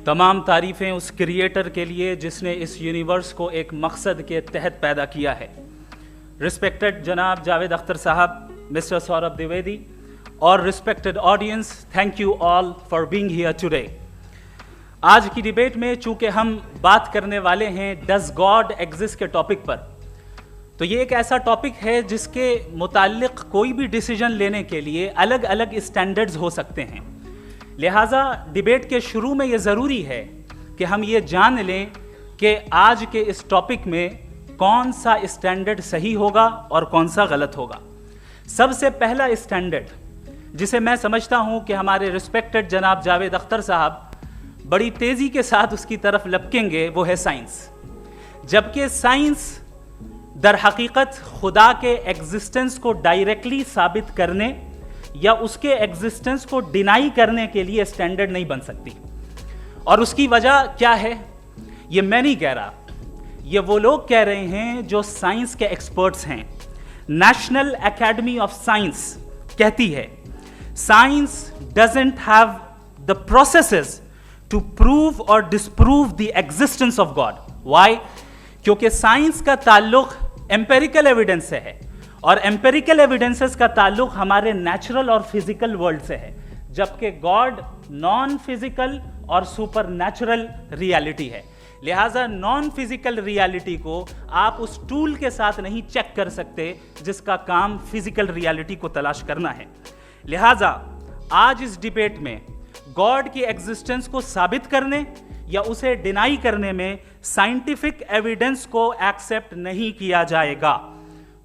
तमाम तारीफ़ें उस क्रिएटर के लिए जिसने इस यूनिवर्स को एक मकसद के तहत पैदा किया है। रिस्पेक्टेड जनाब जावेद अख्तर साहब, मिस्टर सौरभ द्विवेदी और respected audience, thank you all for being here today. आज की डिबेट में चूंकि हम बात करने वाले हैं डज गॉड एग्जिस्ट के टॉपिक पर, तो ये एक ऐसा टॉपिक है जिसके मुताल्लिक कोई भी डिसीजन लेने के लिए अलग अलग स्टैंडर्ड्स हो सकते हैं। लिहाजा डिबेट के शुरू में ये ज़रूरी है कि हम ये जान लें कि आज के इस टॉपिक में कौन सा स्टैंडर्ड सही होगा और कौन सा गलत होगा। सबसे पहला स्टैंडर्ड जिसे मैं समझता हूँ कि हमारे रिस्पेक्टेड जनाब जावेद अख्तर साहब बड़ी तेज़ी के साथ उसकी तरफ लपकेंगे, वो है साइंस। जबकि साइंस दर हकीकत खुदा के एग्जिस्टेंस को डायरेक्टली साबित करने या उसके एग्जिस्टेंस को डिनाई करने के लिए स्टैंडर्ड नहीं बन सकती। और उसकी वजह क्या है, ये मैं नहीं कह रहा, ये वो लोग कह रहे हैं जो साइंस के एक्सपर्ट्स हैं। नेशनल एकेडमी ऑफ साइंस कहती है science doesn't have the processes to prove और disprove the existence of God. Why? क्योंकि साइंस का ताल्लुक एम्पेरिकल एविडेंस से है और एम्पेरिकल एविडेंसेस का ताल्लुक हमारे नेचुरल और फिजिकल वर्ल्ड से है, जबकि गॉड नॉन फिजिकल और सुपर नेचुरल रियलिटी है। लिहाजा नॉन फिजिकल रियलिटी को आप उस टूल के साथ नहीं चेक कर सकते जिसका काम फिजिकल रियलिटी को तलाश करना है। लिहाजा आज इस डिबेट में गॉड की एग्जिस्टेंस को साबित करने या उसे डिनाई करने में साइंटिफिक एविडेंस को एक्सेप्ट नहीं किया जाएगा।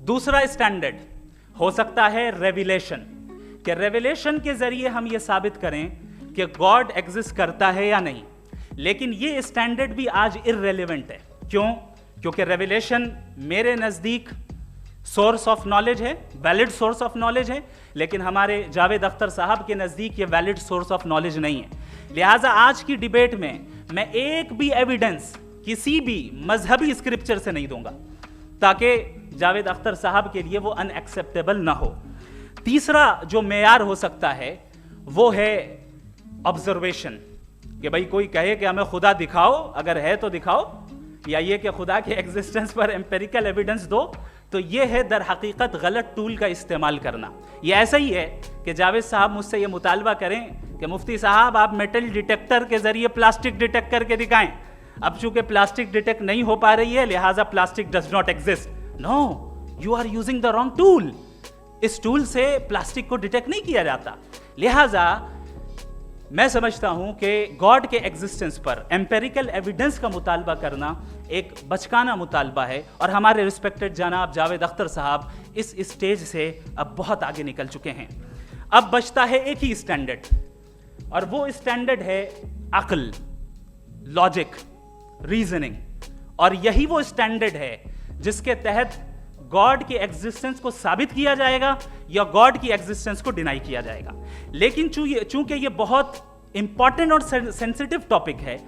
दूसरा स्टैंडर्ड हो सकता है रेविलेशन, कि रेविलेशन के जरिए हम ये साबित करें कि गॉड एग्जिस्ट करता है या नहीं। लेकिन ये स्टैंडर्ड भी आज इररेलेवेंट है। क्यों? क्योंकि रेविलेशन मेरे नज़दीक सोर्स ऑफ नॉलेज है, वैलिड सोर्स ऑफ नॉलेज है, लेकिन हमारे जावेद अख्तर साहब के नज़दीक ये वैलिड सोर्स ऑफ नॉलेज नहीं है। लिहाजा आज की डिबेट में मैं एक भी एविडेंस किसी भी मजहबी स्क्रिप्चर से नहीं दूंगा ताकि जावेद अख्तर साहब के लिए वो अनएक्सेप्टेबल ना हो। तीसरा जो मेयार हो सकता है वो है ऑब्जर्वेशन, कि भाई कोई कहे कि हमें खुदा दिखाओ, अगर है तो दिखाओ, या ये कि खुदा के एग्जिस्टेंस पर एम्पेरिकल एविडेंस दो, तो ये है दर हकीकत गलत टूल का इस्तेमाल करना। ये ऐसा ही है कि जावेद साहब मुझसे ये मुतालबा करें कि मुफ्ती साहब आप मेटल डिटेक्टर के जरिए प्लास्टिक डिटेक्ट करके दिखाएं। अब चूंकि प्लास्टिक डिटेक्ट नहीं हो पा रही है लिहाजा plastic does not exist. No, you are using the wrong tool. इस टूल से प्लास्टिक को डिटेक्ट नहीं किया जाता। लिहाजा मैं समझता हूं कि गॉड के एग्जिस्टेंस पर एम्पेरिकल एविडेंस का मुतालबा करना एक बचकाना मुतालबा है और हमारे रिस्पेक्टेड जनाब जावेद अख्तर साहब इस स्टेज से अब बहुत आगे निकल चुके हैं। अब बचता है एक ही स्टैंडर्ड और वो स्टैंडर्ड है अक्ल, लॉजिक, रीजनिंग। और यही वो स्टैंडर्ड है जिसके तहत गॉड की एग्जिस्टेंस को साबित किया जाएगा या गॉड की एग्जिस्टेंस को डिनाई किया जाएगा। लेकिन चूंकि ये बहुत इंपॉर्टेंट और सेंसिटिव टॉपिक है,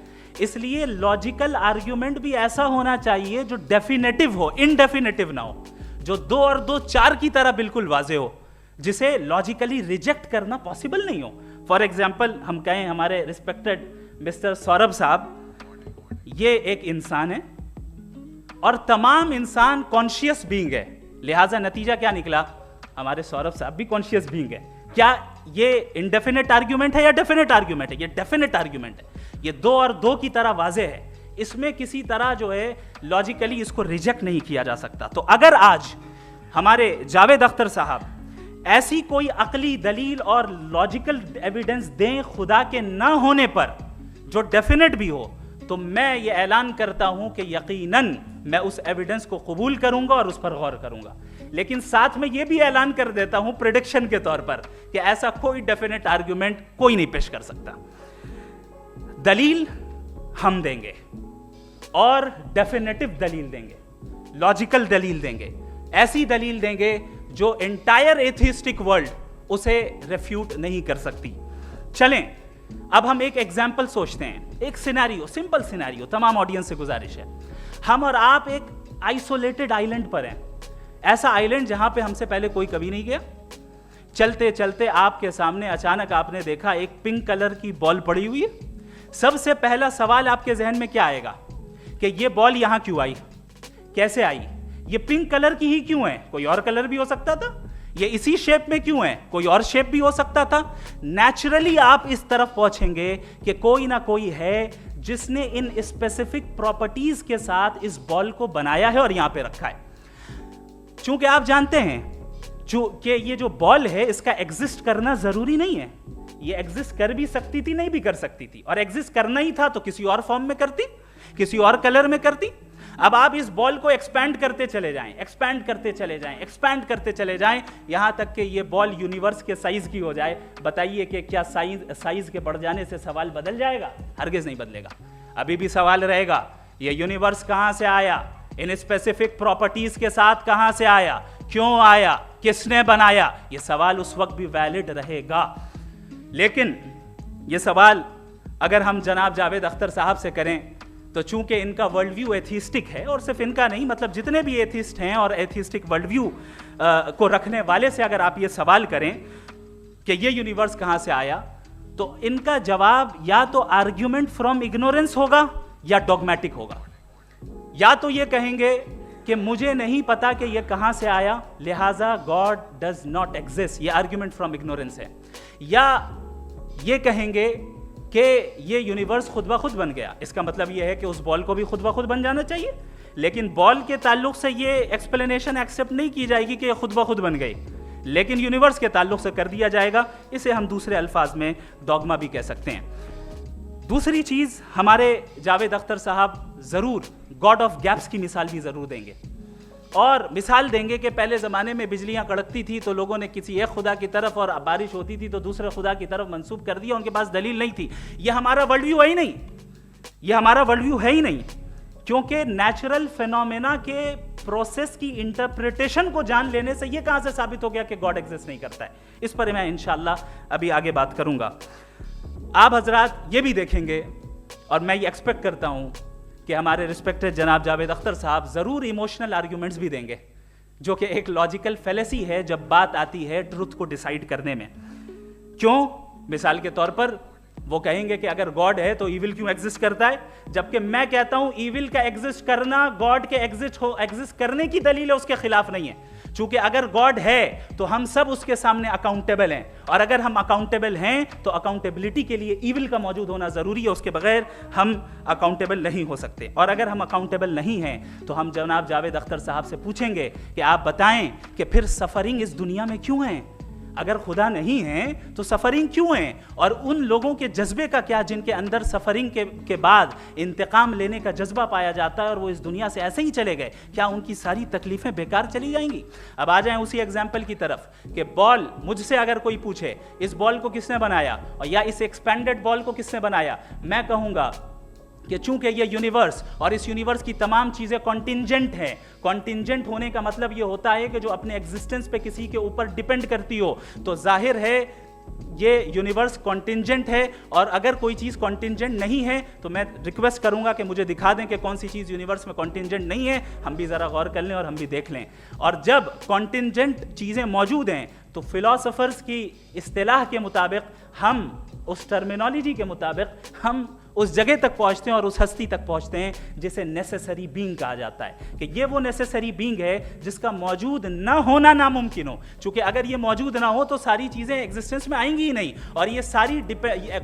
इसलिए लॉजिकल आर्ग्यूमेंट भी ऐसा होना चाहिए जो डेफिनेटिव हो, इनडेफिनेटिव ना हो, जो 2 और 2 4 की तरह बिल्कुल वाजे हो, जिसे लॉजिकली रिजेक्ट करना पॉसिबल नहीं हो। फॉर एग्जाम्पल हम कहें हमारे रिस्पेक्टेड मिस्टर सौरभ साहब, ये एक इंसान है और तमाम इंसान कॉन्शियस बीइंग है। लिहाजा नतीजा क्या निकला, हमारे सौरभ साहब भी कॉन्शियस बीइंग है। क्या ये इनडेफिनेट आर्ग्यूमेंट है या डेफिनेट आर्ग्यूमेंट है? ये डेफिनेट आर्ग्यूमेंट है। ये 2 और 2 की तरह वाजे है, इसमें किसी तरह जो है लॉजिकली इसको रिजेक्ट नहीं किया जा सकता। तो अगर आज हमारे जावेद अख्तर साहब ऐसी कोई अकली दलील और लॉजिकल एविडेंस दें खुदा के ना होने पर जो डेफिनेट भी हो, तो मैं ये ऐलान करता हूं कि यकीनन मैं उस एविडेंस को कबूल करूंगा और उस पर गौर करूंगा। लेकिन साथ में ये भी ऐलान कर देता हूं प्रेडिक्शन के तौर पर कि ऐसा कोई डेफिनेट आर्ग्यूमेंट कोई नहीं पेश कर सकता। दलील हम देंगे और डेफिनेटिव दलील देंगे, लॉजिकल दलील देंगे, ऐसी दलील देंगे जो एंटायर एथिस्टिक वर्ल्ड उसे रेफ्यूट नहीं कर सकती। चलें अब हम एक एग्जाम्पल सोचते हैं, एक सिनेरियो, सिंपल सिनेरियो, तमाम ऑडियंस से गुजारिश है, हम और आप एक आइसोलेटेड आइलैंड पर हैं, ऐसा आइलैंड जहां पे हमसे पहले कोई कभी नहीं गया। चलते चलते आपके सामने अचानक आपने देखा एक पिंक कलर की बॉल पड़ी हुई है, सबसे पहला सवाल आपके जहन में क्या आएगा कि ये बॉल यहां क्यों आई, कैसे आई, ये पिंक कलर की ही क्यों है, कोई और कलर भी हो सकता था, ये इसी शेप में क्यों है, कोई और शेप भी हो सकता था। नेचुरली आप इस तरफ पहुंचेंगे कि कोई ना कोई है जिसने इन स्पेसिफिक प्रॉपर्टीज के साथ इस बॉल को बनाया है और यहां पे रखा है। चूंकि आप जानते हैं कि ये जो बॉल है इसका एग्जिस्ट करना जरूरी नहीं है, ये एग्जिस्ट कर भी सकती थी, नहीं भी कर सकती थी, और एग्जिस्ट करना ही था तो किसी और फॉर्म में करती, किसी और कलर में करती। अब आप इस बॉल को एक्सपैंड करते चले जाएं, एक्सपैंड करते चले जाएं, एक्सपैंड करते चले जाएं, यहां तक कि ये बॉल यूनिवर्स के साइज की हो जाए। बताइए कि क्या साइज के बढ़ जाने से सवाल बदल जाएगा? हरगिज नहीं बदलेगा। अभी भी सवाल रहेगा, ये यूनिवर्स कहां से आया, इन स्पेसिफिक प्रॉपर्टीज के साथ कहां से आया, क्यों आया, किसने बनाया, ये सवाल उस वक्त भी वैलिड रहेगा। लेकिन ये सवाल अगर हम जनाब जावेद अख्तर साहब से करें तो चूंकि इनका वर्ल्ड व्यू एथिस्टिक है, और सिर्फ इनका नहीं, मतलब जितने भी एथिस्ट हैं और एथिस्टिक वर्ल्ड व्यू को रखने वाले से अगर आप ये सवाल करें कि ये यूनिवर्स कहां से आया, तो इनका जवाब या तो आर्ग्यूमेंट फ्रॉम इग्नोरेंस होगा या डॉगमेटिक होगा। या तो ये कहेंगे कि मुझे नहीं पता कि ये कहां से आया, लिहाजा गॉड डज नॉट एग्जिस्ट, ये आर्ग्यूमेंट फ्रॉम इग्नोरेंस है, या ये कहेंगे कि ये यूनिवर्स खुद ब खुद बन गया। इसका मतलब ये है कि उस बॉल को भी खुद ब खुद बन जाना चाहिए, लेकिन बॉल के ताल्लुक से ये एक्सप्लेनेशन एक्सेप्ट नहीं की जाएगी कि ये खुद ब खुद बन गई, लेकिन यूनिवर्स के ताल्लुक से कर दिया जाएगा। इसे हम दूसरे अल्फाज में डॉगमा भी कह सकते हैं। दूसरी चीज, हमारे जावेद अख्तर साहब जरूर गॉड ऑफ गैप्स की मिसाल भी जरूर देंगे, और मिसाल देंगे कि पहले ज़माने में बिजलियां कड़कती थी तो लोगों ने किसी एक खुदा की तरफ, और बारिश होती थी तो दूसरे खुदा की तरफ मंसूब कर दिया, उनके पास दलील नहीं थी। ये हमारा वर्ल्ड व्यू है ही नहीं, ये हमारा वर्ल्ड व्यू है ही नहीं, क्योंकि नेचुरल फिनोमेना के प्रोसेस की इंटरप्रिटेशन को जान लेने से ये कहां से साबित हो गया कि गॉड एग्जिस्ट नहीं करता है। इस पर मैं इंशाल्लाह अभी आगे बात करूंगा। आप हजरात ये भी देखेंगे, और मैं ये एक्सपेक्ट करता हूं कि हमारे रिस्पेक्टेड जनाब जावेद अख्तर साहब जरूर इमोशनल आर्ग्यूमेंट्स भी देंगे, जो कि एक लॉजिकल फैलेसी है जब बात आती है ट्रुथ को डिसाइड करने में। क्यों? मिसाल के तौर पर वो कहेंगे कि अगर गॉड है तो ईविल क्यों एग्जिस्ट करता है, जबकि मैं कहता हूं ईविल का एग्जिस्ट करना गॉड के एग्जिस्ट करने की दलील है, उसके खिलाफ नहीं है। चूंकि अगर गॉड है तो हम सब उसके सामने अकाउंटेबल हैं, और अगर हम अकाउंटेबल हैं तो अकाउंटेबिलिटी के लिए ईविल का मौजूद होना जरूरी है, उसके बगैर हम अकाउंटेबल नहीं हो सकते। और अगर हम अकाउंटेबल नहीं हैं तो हम जनाब जावेद अख्तर साहब से पूछेंगे कि आप बताएं कि फिर सफरिंग इस दुनिया में क्यों है? अगर खुदा नहीं है तो सफरिंग क्यों है? और उन लोगों के जज्बे का क्या जिनके अंदर सफरिंग के बाद इंतकाम लेने का जज्बा पाया जाता है और वो इस दुनिया से ऐसे ही चले गए, क्या उनकी सारी तकलीफें बेकार चली जाएंगी? अब आ जाएं उसी एग्जाम्पल की तरफ कि बॉल, मुझसे अगर कोई पूछे इस बॉल को किसने बनाया और या इस एक्सपेंडेड बॉल को किसने बनाया, मैं कहूंगा कि चूंकि ये यूनिवर्स और इस यूनिवर्स की तमाम चीज़ें कॉन्टिंजेंट हैं। कॉन्टिंजेंट होने का मतलब ये होता है कि जो अपने एग्जिस्टेंस पे किसी के ऊपर डिपेंड करती हो, तो जाहिर है ये यूनिवर्स कॉन्टिंजेंट है। और अगर कोई चीज़ कॉन्टिंजेंट नहीं है तो मैं रिक्वेस्ट करूंगा कि मुझे दिखा दें कि कौन सी चीज़ यूनिवर्स में कॉन्टिंजेंट नहीं है, हम भी ज़रा गौर कर लें और हम भी देख लें। और जब कॉन्टिंजेंट चीज़ें मौजूद हैं तो फिलोसोफर्स की इस्तिलाह के मुताबिक, हम उस टर्मिनोलॉजी के मुताबिक हम उस जगह तक पहुंचते हैं और उस हस्ती तक पहुंचते हैं जिसे नेसेसरी बीइंग कहा जाता है, कि ये वो नेसेसरी बीइंग है जिसका मौजूद ना होना नामुमकिन हो। क्योंकि अगर ये मौजूद ना हो तो सारी चीज़ें एग्जिस्टेंस में आएंगी ही नहीं, और ये सारी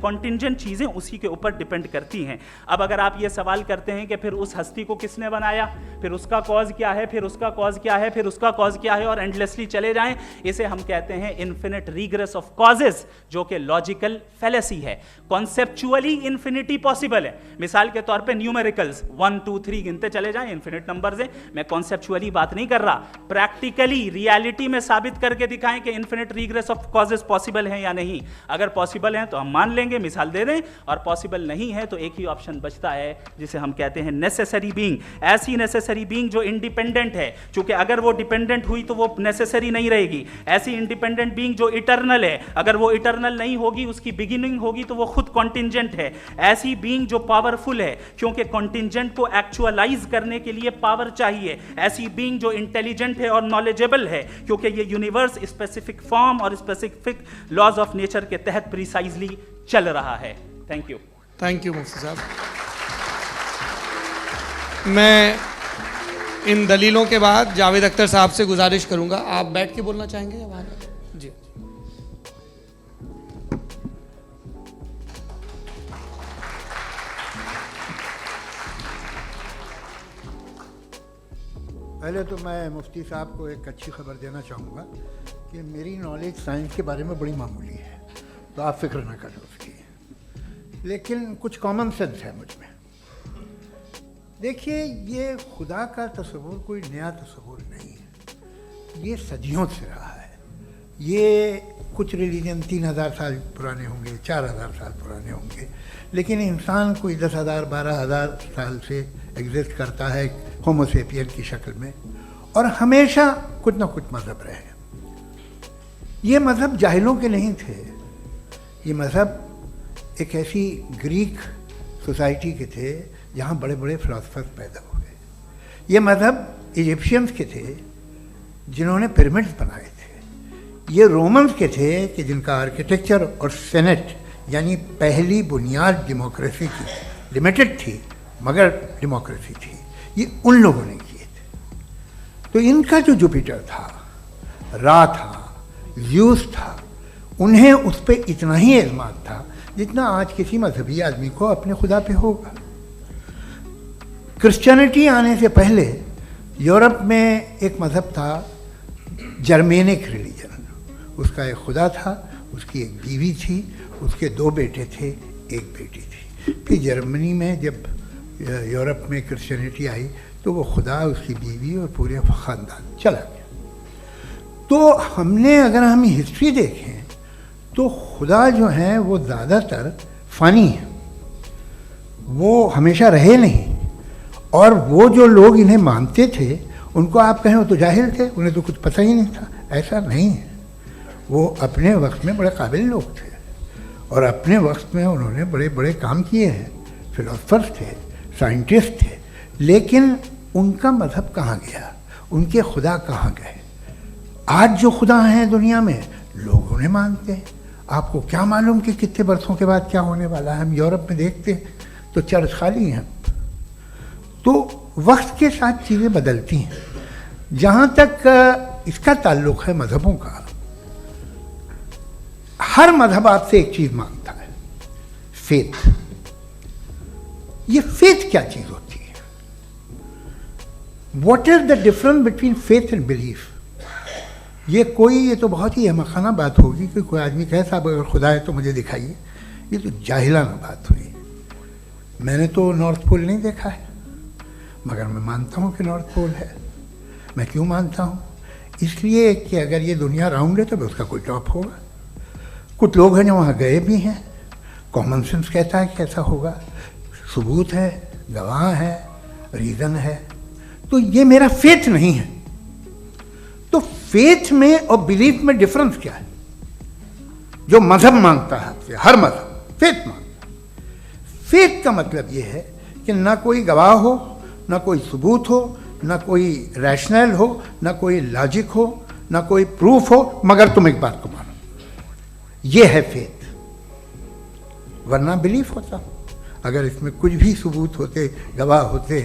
कॉन्टिंजेंट चीज़ें उसी के ऊपर डिपेंड करती हैं। अब अगर आप ये सवाल करते हैं कि फिर उस हस्ती को किसने बनाया, फिर उसका कॉज क्या है, फिर उसका कॉज क्या है, फिर उसका कॉज क्या है, और एंडलेसली चले जाएं, इसे हम कहते हैं इन्फिनिट रिग्रेस ऑफ कॉजेज, जो कि लॉजिकल फैलेसी है। कॉन्सेप्चुअली इन्फिनिटी पॉसिबल है। मिसाल के तौर पे न्यूमेरिकल्स 1 2 3 गिनते चले जाएं, इन्फिनिट नंबर्स हैं। मैं कॉन्सेप्चुअली बात नहीं कर रहा, प्रैक्टिकली रियलिटी में साबित करके दिखाएं कि infinite regress of causes possible हैं या नहीं। अगर पॉसिबल हैं तो हम मान लेंगे, मिसाल दे दें, और पॉसिबल नहीं है तो एक ही ऑप्शन बचता है जिसे हम कहते हैं नेसेसरी बीइंग। ऐसी नेसेसरी बीइंग जो इंडिपेंडेंट है, क्योंकि अगर वो डिपेंडेंट हुई तो वो नेसेसरी नहीं रहेगी। ऐसी इंडिपेंडेंट बीइंग जो इटर्नल है, अगर वो इटर्नल नहीं होगी, उसकी बिगिनिंग होगी तो वो खुद कॉन्टिंजेंट है। ऐसी बीइंग जो पावरफुल है, क्योंकि कॉन्टिंजेंट को एक्चुअलाइज करने के लिए पावर चाहिए। ऐसी बीइंग जो इंटेलिजेंट है और नॉलेजेबल है, क्योंकि ये यूनिवर्स स्पेसिफिक फॉर्म और स्पेसिफिक लॉज ऑफ नेचर के तहत प्रिसाइजली चल रहा है। Thank you. थैंक यू मुफ्ती साहब। मैं इन दलीलों के बाद जावेद अख्तर साहब से गुजारिश करूंगा, आप बैठ के बोलना चाहेंगे या वहाँ जी? पहले तो मैं मुफ्ती साहब को एक अच्छी खबर देना चाहूँगा कि मेरी नॉलेज साइंस के बारे में बड़ी मामूली है, तो आप फिक्र ना करें उसकी, लेकिन कुछ कॉमन सेंस है मुझ में। देखिए, ये खुदा का तस्वुर कोई नया तस्वुर नहीं है, ये सदियों से रहा है। ये कुछ रिलीजन 3000 साल पुराने होंगे, 4000 साल पुराने होंगे, लेकिन इंसान कोई 10,000 12,000 साल से एग्जिस्ट करता है होमोसेपियन की शक्ल में, और हमेशा कुछ ना कुछ मज़हब रहे। ये मज़हब जाहिलों के नहीं थे, ये मज़हब एक ऐसी ग्रीक सोसाइटी के थे जहाँ बड़े बड़े फिलोसफर्स पैदा हो गए। ये मज़हब इजिप्शियंस के थे जिन्होंने पिरामिड्स बनाए थे। ये रोमन्स के थे कि जिनका आर्किटेक्चर और सेनेट यानी पहली बुनियाद डेमोक्रेसी की लिमिटेड थी, मगर डेमोक्रेसी थी, ये उन लोगों ने किए थे। तो इनका जो जुपिटर था, रा था, ज़्यूस था, उन्हें उस पर इतना ही एतमाद था जितना आज किसी मजहबी आदमी को अपने खुदा पे होगा। क्रिश्चियनिटी आने से पहले यूरोप में एक मज़हब था जर्मेनिक रिलीजन, उसका एक खुदा था, उसकी एक बीवी थी, उसके 2 बेटे थे, एक बेटी थी। फिर जर्मनी में जब यूरोप में क्रिश्चियनिटी आई तो वो खुदा, उसकी बीवी और पूरे ख़ानदान चला गया। तो हमने, अगर हम हिस्ट्री देखें तो खुदा जो हैं वो ज़्यादातर फ़नी हैं, वो हमेशा रहे नहीं। और वो जो लोग इन्हें मानते थे उनको आप कहें वो तो जाहिल थे, उन्हें तो कुछ पता ही नहीं था, ऐसा नहीं है। वो अपने वक्त में बड़े काबिल लोग थे और अपने वक्त में उन्होंने बड़े बड़े काम किए हैं, फिलोसफर्स थे, साइंटिस्ट थे, लेकिन उनका मज़हब कहाँ गया, उनके खुदा कहाँ गए? आज जो खुदा हैं दुनिया में लोग उन्हें मानते हैं। आपको क्या मालूम कि कितने बरसों के बाद क्या होने वाला है? हम यूरोप में देखते हैं तो चर्च खाली हैं। तो वक्त के साथ चीज़ें बदलती हैं। जहाँ तक इसका ताल्लुक़ है मज़हबों का, हर मज़हब आपसे एक चीज़ मांगता है, फेथ। ये फेथ क्या चीज़ होती है? What is the difference between faith and belief? ये तो बहुत ही अहमखाना बात होगी कि कोई आदमी कहे साहब अगर खुदा है तो मुझे दिखाइए। ये तो जाहिलाना बात हुई। मैंने तो नॉर्थ पोल नहीं देखा है, मगर मैं मानता हूँ कि नॉर्थ पोल है। मैं क्यों मानता हूँ? इसलिए कि अगर ये दुनिया राउंड है तो उसका कोई टॉप होगा। कुछ लोग हैं जो वहाँ गए भी हैं, कॉमन सेंस कहता है कि ऐसा होगा, सबूत है, गवाह है, रीज़न है। तो ये मेरा फेथ नहीं है। तो फेथ में और बिलीफ में डिफरेंस क्या है? जो मज़हब मांगता है आपसे, हर मज़हब फेथ मांगता है। फेथ का मतलब ये है कि ना कोई गवाह हो, ना कोई सबूत हो, ना कोई रैशनल हो, ना कोई लॉजिक हो, ना कोई प्रूफ हो, मगर तुम एक बात को मानो। ये है फेथ। वरना बिलीफ होता। अगर इसमें कुछ भी सबूत होते, गवाह होते,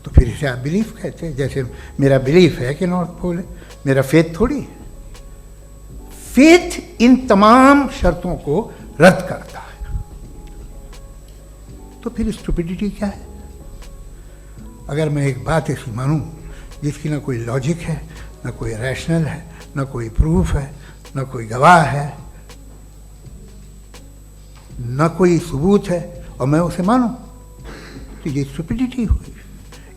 तो फिर इसे आप बिलीफ कहते। जैसे मेरा बिलीफ है कि नॉर्थ पोल है, मेरा फेथ थोड़ी है। फेथ इन तमाम शर्तों को रद्द करता है। तो फिर स्टुपिडिटी क्या है? अगर मैं एक बात ऐसी मानूं जिसकी ना कोई लॉजिक है, ना कोई रैशनल है, ना कोई प्रूफ है, ना कोई गवाह है, ना कोई सबूत है, और मैं उसे मानूं, तो ये स्टुपिडिटी हुई।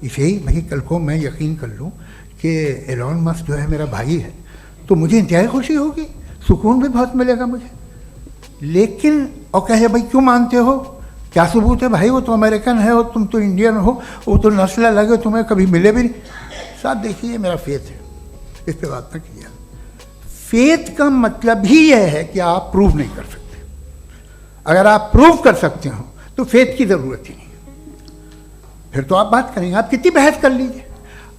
इसे ही भाई कल को मैं यकीन कर लूँ कि एलॉन मस्क जो है मेरा भाई है, तो मुझे इंतहाई खुशी होगी, सुकून भी बहुत मिलेगा मुझे। लेकिन और कहे भाई क्यों मानते हो, क्या सबूत है भाई, वो तो अमेरिकन है और तुम तो इंडियन हो, वो तो नस्ल अलग है, तुम्हें कभी मिले भी नहीं। साहब देखिए मेरा फेथ है, इस पर बात ना कीजिए। फेथ का मतलब ही यह है कि आप प्रूव नहीं कर सकते। अगर आप प्रूव कर सकते हो तो फेथ की ज़रूरत ही नहीं, फिर तो आप बात करेंगे, आप कितनी बहस कर लीजिए।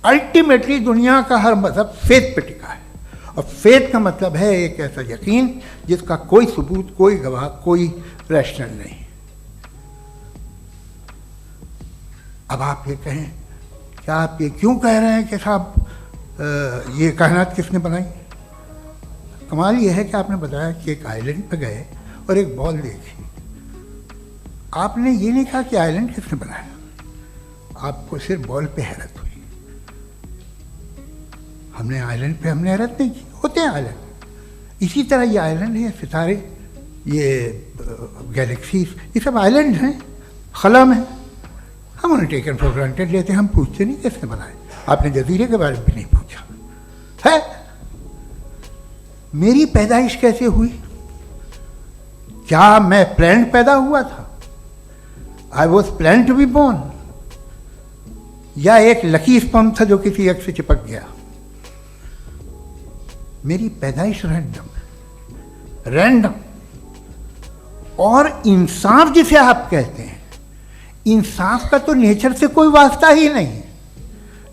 अल्टीमेटली दुनिया का हर मज़हब फेथ पे टिका है, और फेथ का मतलब है एक ऐसा यकीन जिसका कोई सबूत, कोई गवाह, कोई रैशनल नहीं। अब आप ये कहें, क्या आप ये क्यों कह रहे हैं कि साहब ये कायनात किसने बनाई? कमाल ये है कि आपने बताया कि एक आइलैंड पे गए और एक बॉल देखी। आपने ये नहीं कहा कि आइलैंड किसने बनाया, आपको सिर्फ बॉल पे हैरत हुई। हमने आइलैंड पे हमने हैरत नहीं की, होते हैं आइलैंड। इसी तरह ये आइलैंड है, सितारे, ये गैलेक्सीज, ये सब आइलैंड हैं, खला में। हम उन्हें टेकन फॉर ग्रांटेड लेते हैं, हम पूछते नहीं किसने बनाए। आपने जजीरे के बारे में भी नहीं पूछा है। मेरी पैदाइश कैसे हुई? क्या मैं प्लान्ड पैदा हुआ था? I was plan to be born, या एक लकी स्पर्म था जो किसी एग से चिपक गया? मेरी पैदाइश रैंडम। और इंसाफ जिसे आप कहते हैं, इंसाफ का तो नेचर से कोई वास्ता ही नहीं है।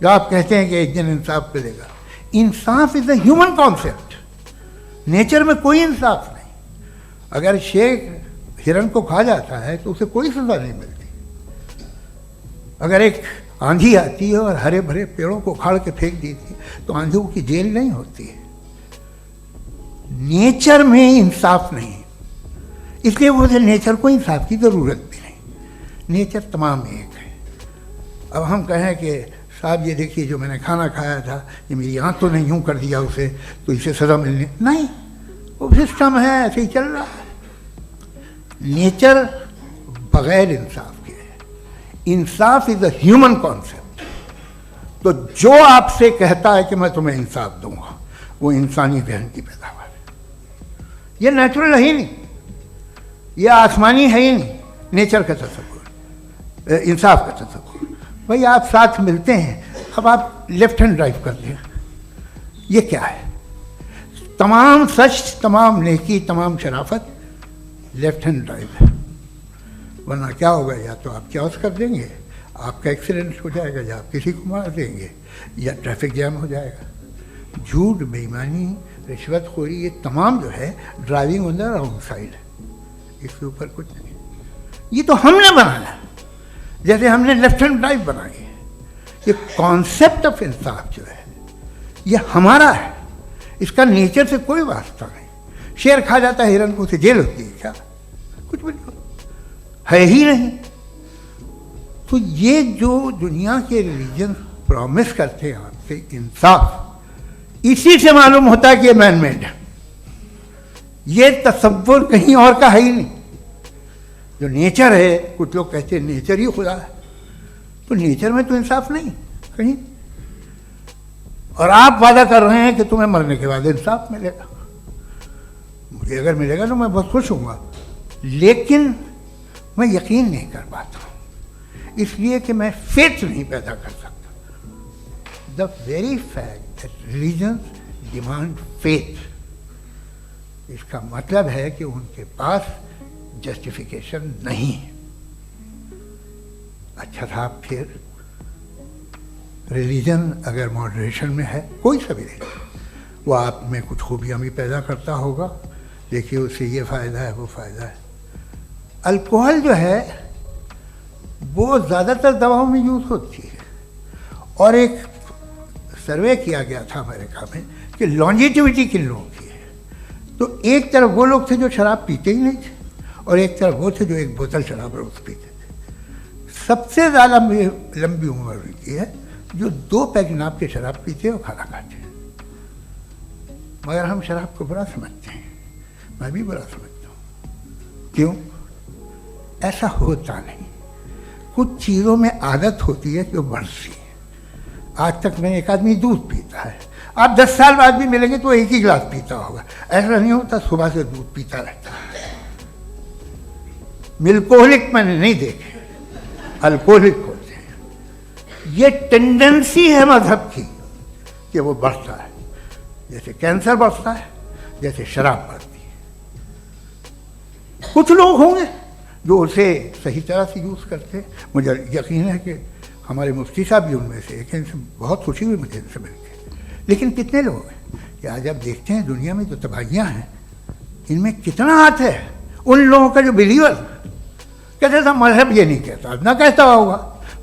जो आप कहते हैं कि एक दिन इंसाफ मिलेगा, इंसाफ is a human concept, nature में कोई इंसाफ नहीं। अगर शेर हिरन को खा जाता है तो उसे कोई सजा नहीं मिलती। अगर एक आंधी आती है और हरे भरे पेड़ों को उखाड़ के फेंक देती है तो आंधियों की जेल नहीं होती है। नेचर में इंसाफ नहीं, इसलिए मुझे नेचर को इंसाफ की ज़रूरत भी नहीं। नेचर तमाम एक है। अब हम कहें कि साहब ये देखिए जो मैंने खाना खाया था, ये मेरी आँख तो नहीं यूँ कर दिया उसे, तो इसे सज़ा मिलनी नहीं, वो सिस्टम है, ऐसे ही चल रहा है। नेचर बगैर इंसाफ के है। इंसाफ इज अ ह्यूमन कॉन्सेप्ट। तो जो आपसे कहता है कि मैं तुम्हें इंसाफ दूंगा, वो इंसानी जहन की पैदावार है। ये नेचुरल है ही नहीं, ये आसमानी है ही नहीं। नेचर का तसव्वुर, इंसाफ का तसव्वुर। भाई आप साथ मिलते हैं, अब आप लेफ्ट हैंड ड्राइव कर लें, ये क्या है? तमाम सच, तमाम नेकी, तमाम शराफत लेफ्ट हैंड ड्राइव है। वरना क्या होगा, या तो आप क्रॉस कर देंगे, आपका एक्सीडेंट हो जाएगा, या आप किसी को मार देंगे, या ट्रैफिक जैम हो जाएगा। झूठ, बेईमानी, रिश्वतखोरी, ये तमाम जो है driving on the wrong side है। इसके ऊपर कुछ नहीं। ये तो हमने बनाया, जैसे हमने लेफ्ट हैंड ड्राइव बनाई है। ये कॉन्सेप्ट ऑफ इंसाफ जो है ये हमारा है, इसका नेचर से कोई वास्ता नहीं। शेर खा जाता है हिरन को, उसे जेल होती है क्या? कुछ भी नहीं, है ही नहीं। तो ये जो दुनिया के रिलीजन प्रॉमिस करते हैं आपसे इंसाफ, इसी से मालूम होता है कि ये मैन मेड है। ये तसव्वुर कहीं और का है ही नहीं। जो नेचर है, कुछ लोग कहते हैं नेचर ही खुदा है, तो नेचर में तो इंसाफ नहीं कहीं। और आप वादा कर रहे हैं कि तुम्हें मरने के बाद इंसाफ मिलेगा। मुझे अगर मिलेगा तो मैं बहुत खुश होऊंगा, लेकिन मैं यकीन नहीं कर पाता हूँ, इसलिए कि मैं फेथ नहीं पैदा कर सकता। The very fact that religions demand faith, इसका मतलब है कि उनके पास जस्टिफिकेशन नहीं है। अच्छा साहब, फिर रिलीजन अगर मॉडरेशन में है, कोई सा भी रिलीजन, वो आप में कुछ खूबियाँ भी पैदा करता होगा। देखिए उससे ये फ़ायदा है, वो फ़ायदा है। अल्कोहल जो है वो ज़्यादातर दवाओं में यूज़ होती है, और एक सर्वे किया गया था अमेरिका में कि लॉन्जेटिविटी किन लोगों की है। तो एक तरफ वो लोग थे जो शराब पीते ही नहीं थे, और एक तरफ वो थे जो एक बोतल शराब रोज़ पीते थे। सबसे ज़्यादा लंबी उम्र की है जो 2 पैक नाप के शराब पीते हैं और खाना खाते हैं। मगर हम शराब को बुरा समझते हैं, मैं भी बुरा समझता हूँ। क्यों? ऐसा होता नहीं। कुछ चीज़ों में आदत होती है जो बढ़ती है। आज तक में एक आदमी दूध पीता है, आप 10 साल बाद भी मिलेंगे तो एक ही गिलास पीता होगा। ऐसा नहीं होता सुबह से दूध पीता रहता है। मिल्कोहलिक मैंने नहीं देखे, अल्कोहलिक होते हैं। ये टेंडेंसी है मजहब की कि वो बढ़ता है, जैसे कैंसर बढ़ता है, जैसे शराब बढ़ती है। कुछ लोग होंगे जो उसे सही तरह से यूज़ करते हैं। मुझे यकीन है कि हमारे मुफ्ती साहब भी उनमें से एक हैं, इनसे बहुत खुशी हुई मुझे इनसे मिलकर। लेकिन कितने लोग हैं कि आज आप देखते हैं दुनिया में जो तबाहियाँ हैं, इनमें कितना हाथ है उन लोगों का जो बिलीवर कहते था मजहब ये नहीं कहता, ना कहता होगा,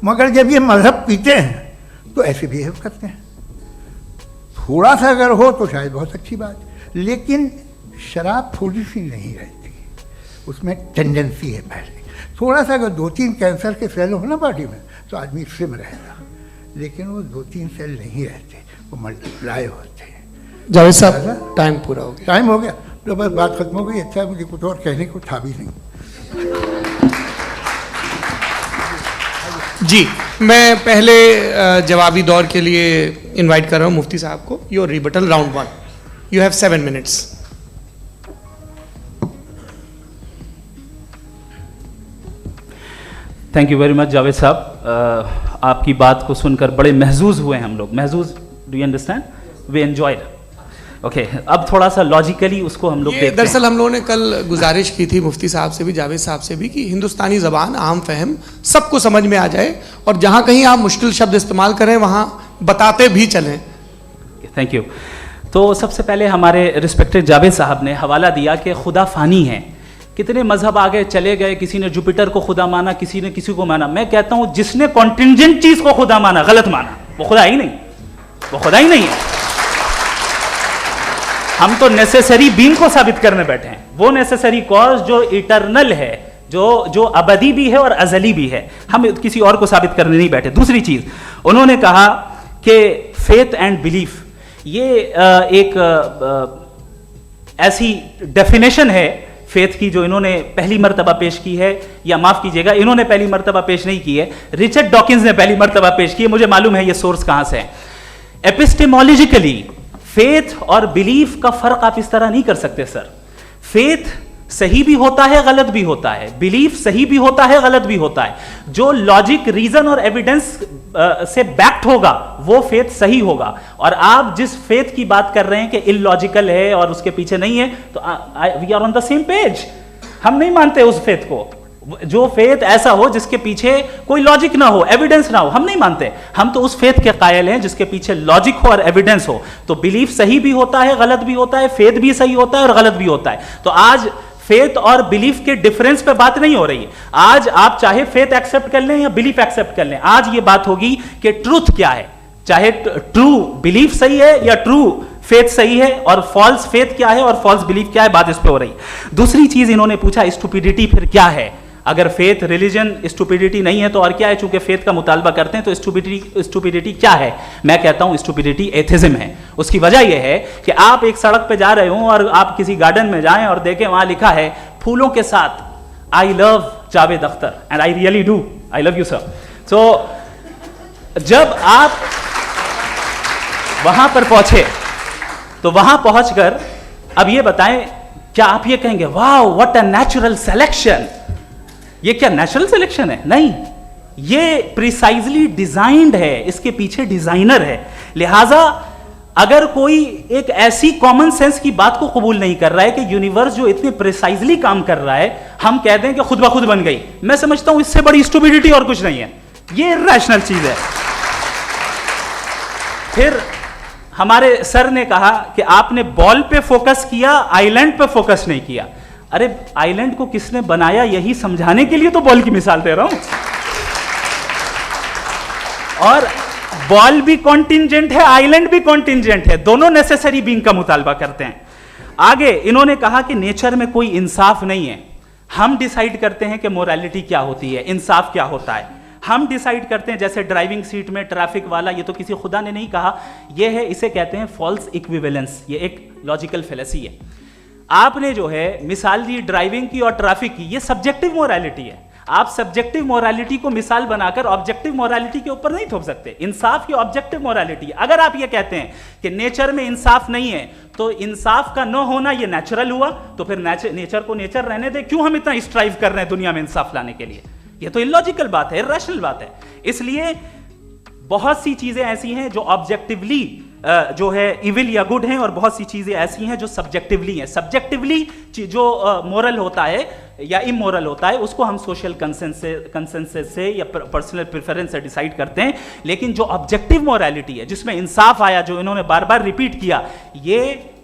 मगर जब ये मजहब पीते हैं तो ऐसे बिहेव करते हैं। थोड़ा सा अगर हो तो शायद बहुत अच्छी बात, लेकिन शराब थोड़ी सी नहीं रहती, उसमें टेंडेंसी है पहले। थोड़ा सा अगर 2-3 कैंसर के सेल हो ना बॉडी में तो आदमी सिम रहेगा, लेकिन वो 2-3 सेल नहीं रहते, वो मल्टीप्लाई होते हैं। जावेद साहब टाइम पूरा हो गया। टाइम हो गया तो बस बात खत्म हो गई। अच्छा, मुझे कुछ और कहने को था भी नहीं। जी, मैं पहले जवाबी दौर के लिए इनवाइट कर रहा हूँ मुफ्ती साहब को। Your rebuttal round 1, you have 7 minutes. Thank you very much Javed साहब, आपकी बात को सुनकर बड़े महजूज हुए हम लोग। महजूज, do you understand? We enjoyed. Okay, अब थोड़ा सा लॉजिकली उसको हम लोग देखते हैं। दरअसल हम लोगों ने कल गुजारिश की थी मुफ्ती साहब से भी, जावेद साहब से भी, कि हिंदुस्तानी ज़बान आम फहम सबको समझ में आ जाए और जहाँ कहीं आप मुश्किल शब्द इस्तेमाल करें वहाँ बताते भी चलें। Thank you. तो सबसे पहले हमारे रिस्पेक्टेड जावेद साहब ने हवाला दिया कि खुदा फ़ानी है। कितने मजहब आगे चले गए, किसी ने जुपिटर को खुदा माना, किसी ने किसी को माना। मैं कहता हूँ जिसने कॉन्टिंजेंट चीज़ को खुदा माना, गलत माना, वो खुदा ही नहीं, वो खुदा ही नहीं है। हम तो नेसेसरी बीइंग को साबित करने बैठे हैं, वो नेसेसरी कॉज जो इटरनल है, जो अबदी भी है और अजली भी है। हम किसी और को साबित करने नहीं बैठे। दूसरी चीज उन्होंने कहा कि फेथ एंड बिलीफ, ये एक ऐसी डेफिनेशन है फेथ की जो इन्होंने पहली मर्तबा पेश की है, या माफ कीजिएगा इन्होंने पहली मर्तबा पेश नहीं की है, रिचर्ड डॉकिंस ने पहली मर्तबा पेश की है। मुझे मालूम है ये सोर्स कहां से है। एपिस्टेमोलॉजिकली फेथ और बिलीफ का फर्क आप इस तरह नहीं कर सकते सर। फेथ सही भी होता है, गलत भी होता है, बिलीफ सही भी होता है, गलत भी होता है। जो लॉजिक, रीजन और एविडेंस से बैक्ड होगा वो फेथ सही होगा। और आप जिस फेथ की बात कर रहे हैं कि इलॉजिकल है और उसके पीछे नहीं है, तो we are on the same page. हम नहीं मानते उस फेथ को, जो फेथ ऐसा हो जिसके पीछे कोई लॉजिक ना हो, एविडेंस ना हो, हम नहीं मानते। हम तो उस फेथ के कायल हैं जिसके पीछे लॉजिक हो और एविडेंस हो। तो बिलीफ सही भी होता है, गलत भी होता है, फेथ भी सही होता है और गलत भी होता है। तो आज फेथ और बिलीफ के डिफरेंस पे बात नहीं हो रही है। आज आप चाहे फेथ एक्सेप्ट कर लें या बिलीफ एक्सेप्ट कर लें, आज ये बात होगी कि ट्रूथ क्या है, चाहे ट्रू बिलीफ सही है या ट्रू फेथ सही है, और फॉल्स फेथ क्या है और फॉल्स बिलीफ क्या है, बात इस पे हो रही है। दूसरी चीज इन्होंने पूछा स्टुपिडिटी फिर क्या है। अगर फेथ रिलीजन स्टुपिडिटी नहीं है तो और क्या है? चूंकि फेथ का मुतालबा करते हैं तो स्टुपिडिटी क्या है? मैं कहता हूं स्टुपिडिटी एथिज्म है। उसकी वजह यह है कि आप एक सड़क पे जा रहे हो और आप किसी गार्डन में जाएं और देखें वहां लिखा है फूलों के साथ I love Javed Akhtar, and I really do, I love you sir. So जब आप वहां पर पहुंचे तो वहां पहुंचकर अब ये बताएं, क्या आप ये कहेंगे वाह व्हाट अ नेचुरल सिलेक्शन? ये क्या नेचुरल सिलेक्शन है? नहीं, ये प्रिसाइजली डिजाइंड है, इसके पीछे डिजाइनर है। लिहाजा अगर कोई एक ऐसी कॉमन सेंस की बात को कबूल नहीं कर रहा है कि यूनिवर्स जो इतने प्रिसाइजली काम कर रहा है, हम कह दें कि खुद ब खुद बन गई, मैं समझता हूं इससे बड़ी स्टुपिडिटी और कुछ नहीं है। ये रैशनल चीज है। फिर हमारे सर ने कहा कि आपने बॉल पे फोकस किया, आइलैंड पे फोकस नहीं किया। अरे आइलैंड को किसने बनाया यही समझाने के लिए तो बॉल की मिसाल दे रहा हूं। और बॉल भी कॉन्टिंजेंट है, आइलैंड भी कॉन्टिंजेंट है, दोनों नेसेसरी बीइंग का मुतालबा करते हैं। आगे इन्होंने कहा कि नेचर में कोई इंसाफ नहीं है। हम डिसाइड करते हैं कि मोरालिटी क्या होती है, इंसाफ क्या होता है। हम डिसाइड करते हैं, जैसे ड्राइविंग सीट में ट्रैफिक वाला, ये तो किसी खुदा ने नहीं कहा, ये है, इसे कहते हैं फॉल्स इक्विवेलेंस। ये एक लॉजिकल फेलेसी है। आपने जो है मिसाल दी ड्राइविंग की और ट्रैफिक की, ये सब्जेक्टिव मोरालिटी है। आप सब्जेक्टिव मोरालिटी को मिसाल बनाकर ऑब्जेक्टिव मोरालिटी के ऊपर नहीं थोप सकते। इंसाफ की ऑब्जेक्टिव मोरालिटी है। अगर आप ये कहते हैं कि नेचर में इंसाफ नहीं है, तो इंसाफ का न होना ये नेचुरल हुआ, तो फिर नेचर को नेचर रहने दे। क्यों हम इतना स्ट्राइव कर रहे हैं दुनिया में इंसाफ लाने के लिए? ये तो इलॉजिकल बात है, इरैशनल बात है। इसलिए बहुत सी चीजें ऐसी हैं जो ऑब्जेक्टिवली जो है इविल या गुड हैं, और बहुत सी चीजें ऐसी हैं जो सब्जेक्टिवली हैं। सब्जेक्टिवली जो मोरल होता है या इमोरल होता है, उसको हम सोशल कंसेंसस से या पर्सनल प्रेफरेंस से डिसाइड करते हैं। लेकिन जो ऑब्जेक्टिव मोरालिटी है, जिसमें इंसाफ आया, जो इन्होंने बार बार रिपीट किया, ये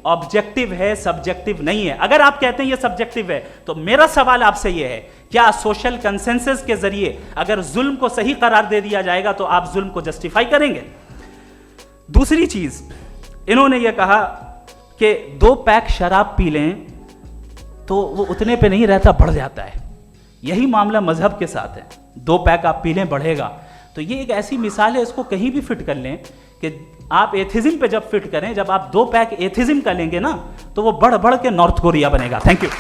ऑब्जेक्टिव है, सब्जेक्टिव नहीं है। अगर आप कहते हैं ये सब्जेक्टिव है, तो मेरा सवाल आपसे ये है, क्या सोशल कंसेंसस के जरिए अगर जुल्म को सही करार दे दिया जाएगा तो आप जुल्म को जस्टिफाई करेंगे? दूसरी चीज, इन्होंने ये कहा कि 2 पैक शराब पी लें तो वो उतने पे नहीं रहता, बढ़ जाता है। यही मामला मजहब के साथ है, 2 पैक आप पी लें बढ़ेगा। तो ये एक ऐसी मिसाल है, इसको कहीं भी फिट कर लें कि आप एथिज्म पे जब फिट करें, जब आप 2 पैक एथिज्म का लेंगे ना, तो वो बढ़ बढ़ के नॉर्थ कोरिया बनेगा। Thank you.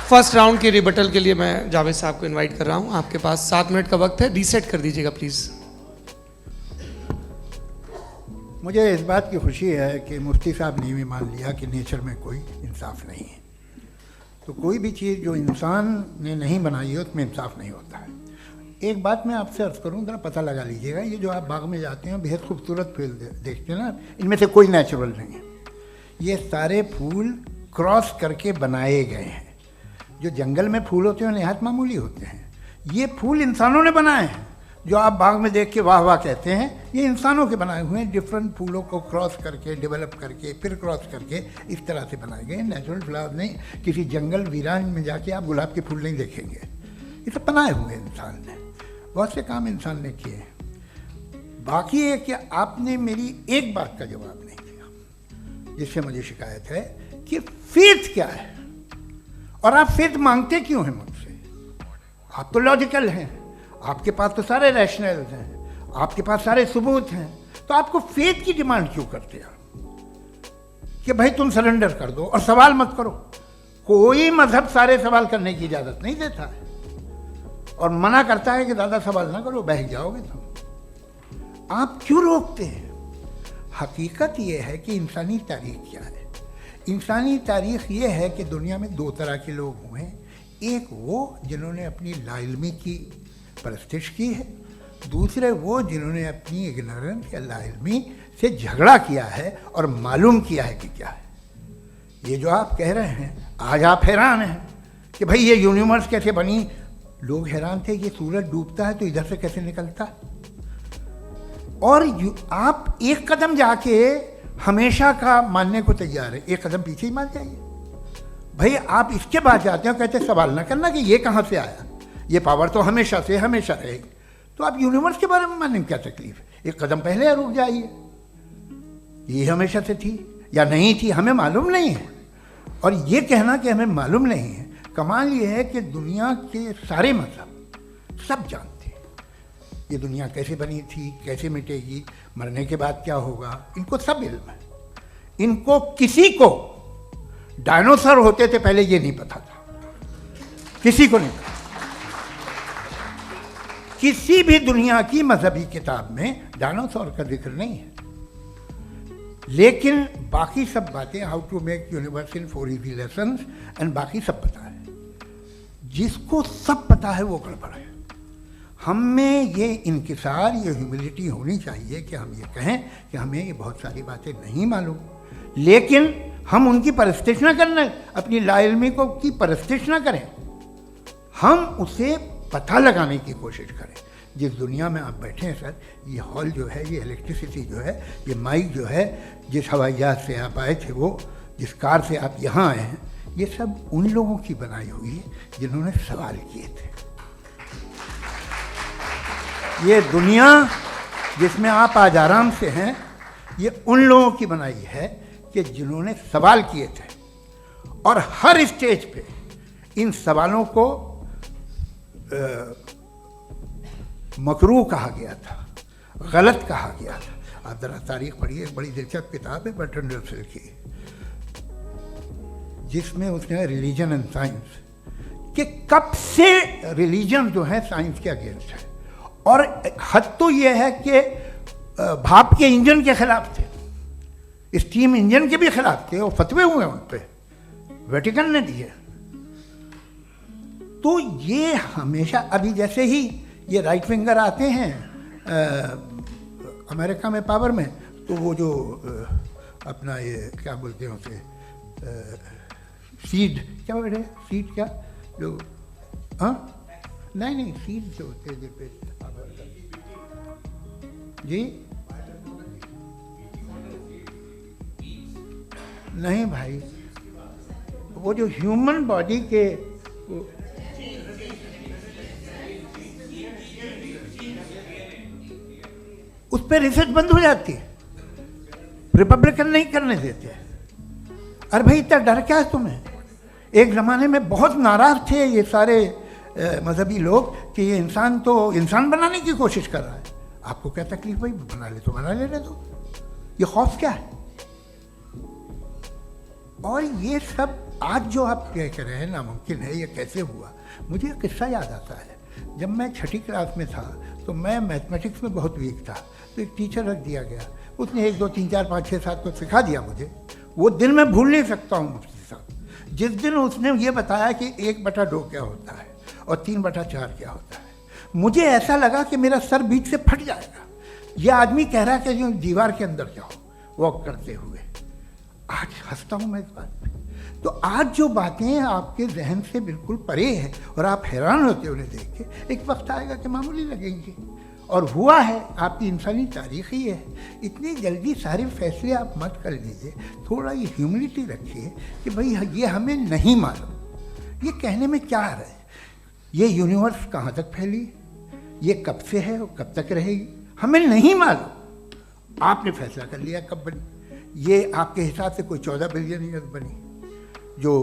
फर्स्ट राउंड के रिबटल के लिए मैं जावेद साहब को इनवाइट कर रहा हूं। आपके पास 7 मिनट का वक्त है, रीसेट कर दीजिएगा प्लीज। मुझे इस बात की खुशी है कि मुफ्ती साहब ने भी मान लिया कि नेचर में कोई इंसाफ नहीं है। तो कोई भी चीज़ जो इंसान ने नहीं बनाई है उसमें इंसाफ नहीं होता है। एक बात मैं आपसे अर्ज़ करूँ, ज़रा पता लगा लीजिएगा, ये जो आप बाग में जाते हैं बेहद खूबसूरत फूल देखते हैं ना, इनमें से कोई नेचुरल नहीं है। ये सारे फूल क्रॉस करके बनाए गए हैं। जो जंगल में फूल होते हैं नहायत मामूली होते हैं, ये फूल इंसानों ने बनाए हैं। जो आप बाग में देख के वाह वाह कहते हैं, ये इंसानों के बनाए हुए हैं। डिफरेंट फूलों को क्रॉस करके, डेवलप करके, फिर क्रॉस करके इस तरह से बनाए गए। नेचुरल फ्लावर नहीं। किसी जंगल वीरान में जाके आप गुलाब के फूल नहीं देखेंगे। ये सब बनाए हुए इंसान ने, बहुत से काम इंसान ने किए हैं। बाकी है कि आपने मेरी एक बात का जवाब नहीं दिया, जिससे मुझे शिकायत है कि फेथ क्या है और आप फेथ मांगते क्यों हैं मुझसे? आप तो लॉजिकल हैं, आपके पास तो सारे रैशनल्स हैं, आपके पास सारे सबूत हैं, तो आपको फेथ की डिमांड क्यों करते हैं कि भाई तुम सरेंडर कर दो और सवाल मत करो? कोई मजहब सारे सवाल करने की इजाज़त नहीं देता है और मना करता है कि ज़्यादा सवाल ना करो, बह जाओगे तुम। आप क्यों रोकते हैं? हकीकत यह है कि इंसानी तारीख क्या है। इंसानी तारीख ये है कि दुनिया में 2 तरह के लोग हुए हैं। एक वो जिन्होंने अपनी लाइल्मी की परस्तिश की है, दूसरे वो जिन्होंने अपनी इग्नोरेंस या लाइल्मी से झगड़ा किया है और मालूम किया है कि क्या है। ये जो आप कह रहे हैं, आज आप हैरान हैं कि भाई ये यूनिवर्स कैसे बनी। लोग हैरान थे कि सूरज डूबता है तो इधर से कैसे निकलता, और आप एक कदम जाके हमेशा का मानने को तैयार है, एक कदम पीछे ही मान जाइए। भाई आप इसके बाद जाते हो, कहते सवाल ना करना कि ये कहाँ से आया, ये पावर तो हमेशा से हमेशा रहेगी। तो आप यूनिवर्स के बारे में मानने में क्या तकलीफ है? एक कदम पहले रुक जाइए, ये हमेशा से थी या नहीं थी हमें मालूम नहीं है। और ये कहना कि हमें मालूम नहीं है, कमाल ये है कि दुनिया के सारे मजहब सब जानते हैं ये दुनिया कैसे बनी थी, कैसे मिटेगी, मरने के बाद क्या होगा, इनको सब इल्म है। इनको किसी को डायनासोर होते थे पहले ये नहीं पता था, किसी को नहीं पता। किसी भी दुनिया की मजहबी किताब में डायनासोर का जिक्र नहीं है, लेकिन बाकी सब बातें, how to make universe in 4 easy lessons and बाकी सब पता है। जिसको सब पता है वो गड़बड़ है। हम में ये इंकिसार, ये ह्यूमिलिटी होनी चाहिए कि हम ये कहें कि हमें ये बहुत सारी बातें नहीं मालूम, लेकिन हम उनकी परस्तिश न करना, अपनी लाइल्मी को की परस्तिश न करें, हम उसे पता लगाने की कोशिश करें। जिस दुनिया में आप बैठे हैं सर, ये हॉल जो है, ये इलेक्ट्रिसिटी जो है, ये माइक जो है, जिस हवाई जहाज से आप आए थे, वो जिस कार से आप यहाँ आए हैं, ये सब उन लोगों की बनाई हुई है जिन्होंने सवाल किए थे। ये दुनिया जिसमें आप आज आराम से हैं, ये उन लोगों की बनाई है कि जिन्होंने सवाल किए थे, और हर स्टेज पे इन सवालों को मकरूह कहा गया था, गलत कहा गया था। आप ज़रा तारीख पढ़िए, एक बड़ी दिलचस्प किताब है बर्ट्रैंड रसेल की, जिसमें उसने रिलीजन एंड साइंस कि कब से रिलीजन जो है साइंस के अगेंस्ट है, और हद तो ये है कि भाप के इंजन के खिलाफ थे, स्टीम इंजन के भी खिलाफ थे, और फतवे हुए उन पर, वेटिकन ने दिए। तो ये हमेशा, अभी जैसे ही ये राइट विंगर आते हैं अमेरिका में पावर में, तो वो जो अपना ये क्या बोलते हैं उसे, सीड क्या बोलते हैं, सीड क्या जो, हाँ नहीं सीड जो होते हैं जिस पे जी नहीं भाई, वो जो ह्यूमन बॉडी के उस पर रिसर्च बंद हो जाती है, रिपब्लिकन नहीं करने देते। अरे भाई इतना डर क्या है तुम्हें? एक ज़माने में बहुत नाराज थे ये सारे मजहबी लोग कि ये इंसान तो इंसान बनाने की कोशिश कर रहा है। आपको क्या तकलीफ भाई, बना ले तो बना लेने दो, ये खौफ क्या है? और ये सब आज जो आप कह रहे हैं नामुमकिन है, ये कैसे हुआ? मुझे एक किस्सा याद आता है। जब मैं 6ठी क्लास में था तो मैं मैथमेटिक्स में बहुत वीक था, तो एक टीचर रख दिया गया, उसने 1 2 3 4 5 6 7 को सिखा दिया मुझे। वो दिन मैं भूल नहीं सकता हूँ मुफ्ती साहब। जिस दिन उसने ये बताया कि 1/2 क्या होता है और 3/4 क्या होता है, मुझे ऐसा लगा कि मेरा सर बीच से फट जाएगा। ये आदमी कह रहा है कि जो दीवार के अंदर जाओ वॉक करते हुए। आज हंसता हूँ मैं इस बात पे। तो आज जो बातें आपके जहन से बिल्कुल परे हैं और आप हैरान होते उन्हें देख के, एक वक्त आएगा कि मामूली लगेंगे। और हुआ है, आपकी इंसानी तारीख ही है। इतनी जल्दी सारे फैसले आप मत कर लीजिए, थोड़ा ये ह्यूमिलिटी रखिए कि भाई ये हमें नहीं मालूम। ये कहने में क्या आ रहा है? ये यूनिवर्स कहाँ तक फैली, ये कब से है और कब तक रहेगी, हमें नहीं मालूम। आपने फैसला कर लिया कब बनी। ये आपके हिसाब से कोई 14 बिलियन ईयर बनी जो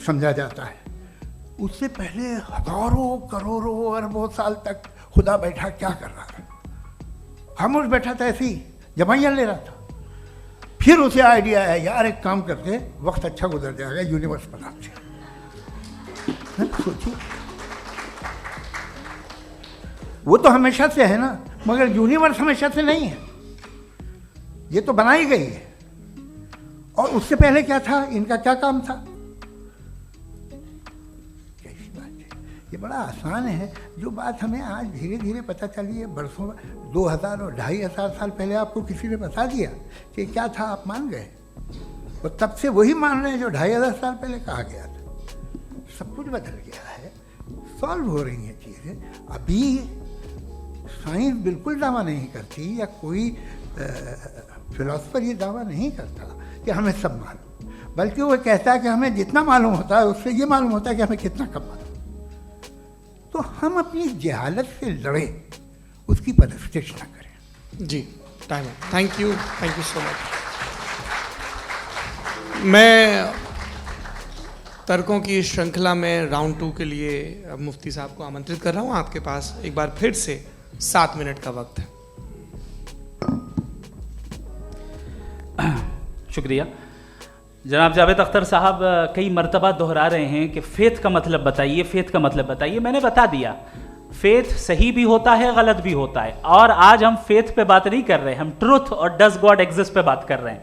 समझा जाता है। उससे पहले हजारों करोड़ों अरबों साल तक खुदा बैठा क्या कर रहा था? खामोश बैठा था, ऐसे ही जमाइयाँ ले रहा था। फिर उसे आइडिया आया, यार एक काम करते, वक्त अच्छा गुजर जाएगा, यूनिवर्स बनाते। सोचिए, वो तो हमेशा से है ना, मगर यूनिवर्स हमेशा से नहीं है, ये तो बनाई गई है। और उससे पहले क्या था, इनका क्या काम था? कैसी बात है, ये बड़ा आसान है। जो बात हमें आज धीरे धीरे पता चली है, बरसों 2000 और 2500 साल पहले आपको किसी ने बता दिया कि क्या था, आप मान गए, और तब से वही मान रहे हैं जो 2500 साल पहले कहा गया था। सब कुछ बदल गया है, सॉल्व हो रही हैं चीज़ें। अभी साइंस बिल्कुल दावा नहीं करती, या कोई फिलोसफर ये दावा नहीं करता कि हमें सब मालूम, बल्कि वो कहता है कि हमें जितना मालूम होता है उससे ये मालूम होता है कि हमें कितना कम मालूम। तो हम अपनी जहालत से लड़े, उसकी परस्तिश न करें। जी, टाइम है। Thank you so much. मैं तर्कों की श्रृंखला में राउंड 2 के लिए मुफ्ती साहब को आमंत्रित कर रहा हूँ। आपके पास एक बार फिर से 7 मिनट का वक्त है। शुक्रिया। जनाब जावेद अख्तर साहब कई मर्तबा दोहरा रहे हैं कि फ़ेथ का मतलब बताइए, फ़ेथ का मतलब बताइए। मैंने बता दिया, फ़ेथ सही भी होता है, गलत भी होता है। और आज हम फ़ेथ पे बात नहीं कर रहे, हम ट्रुथ और डज गॉड एग्जिस्ट पे बात कर रहे हैं।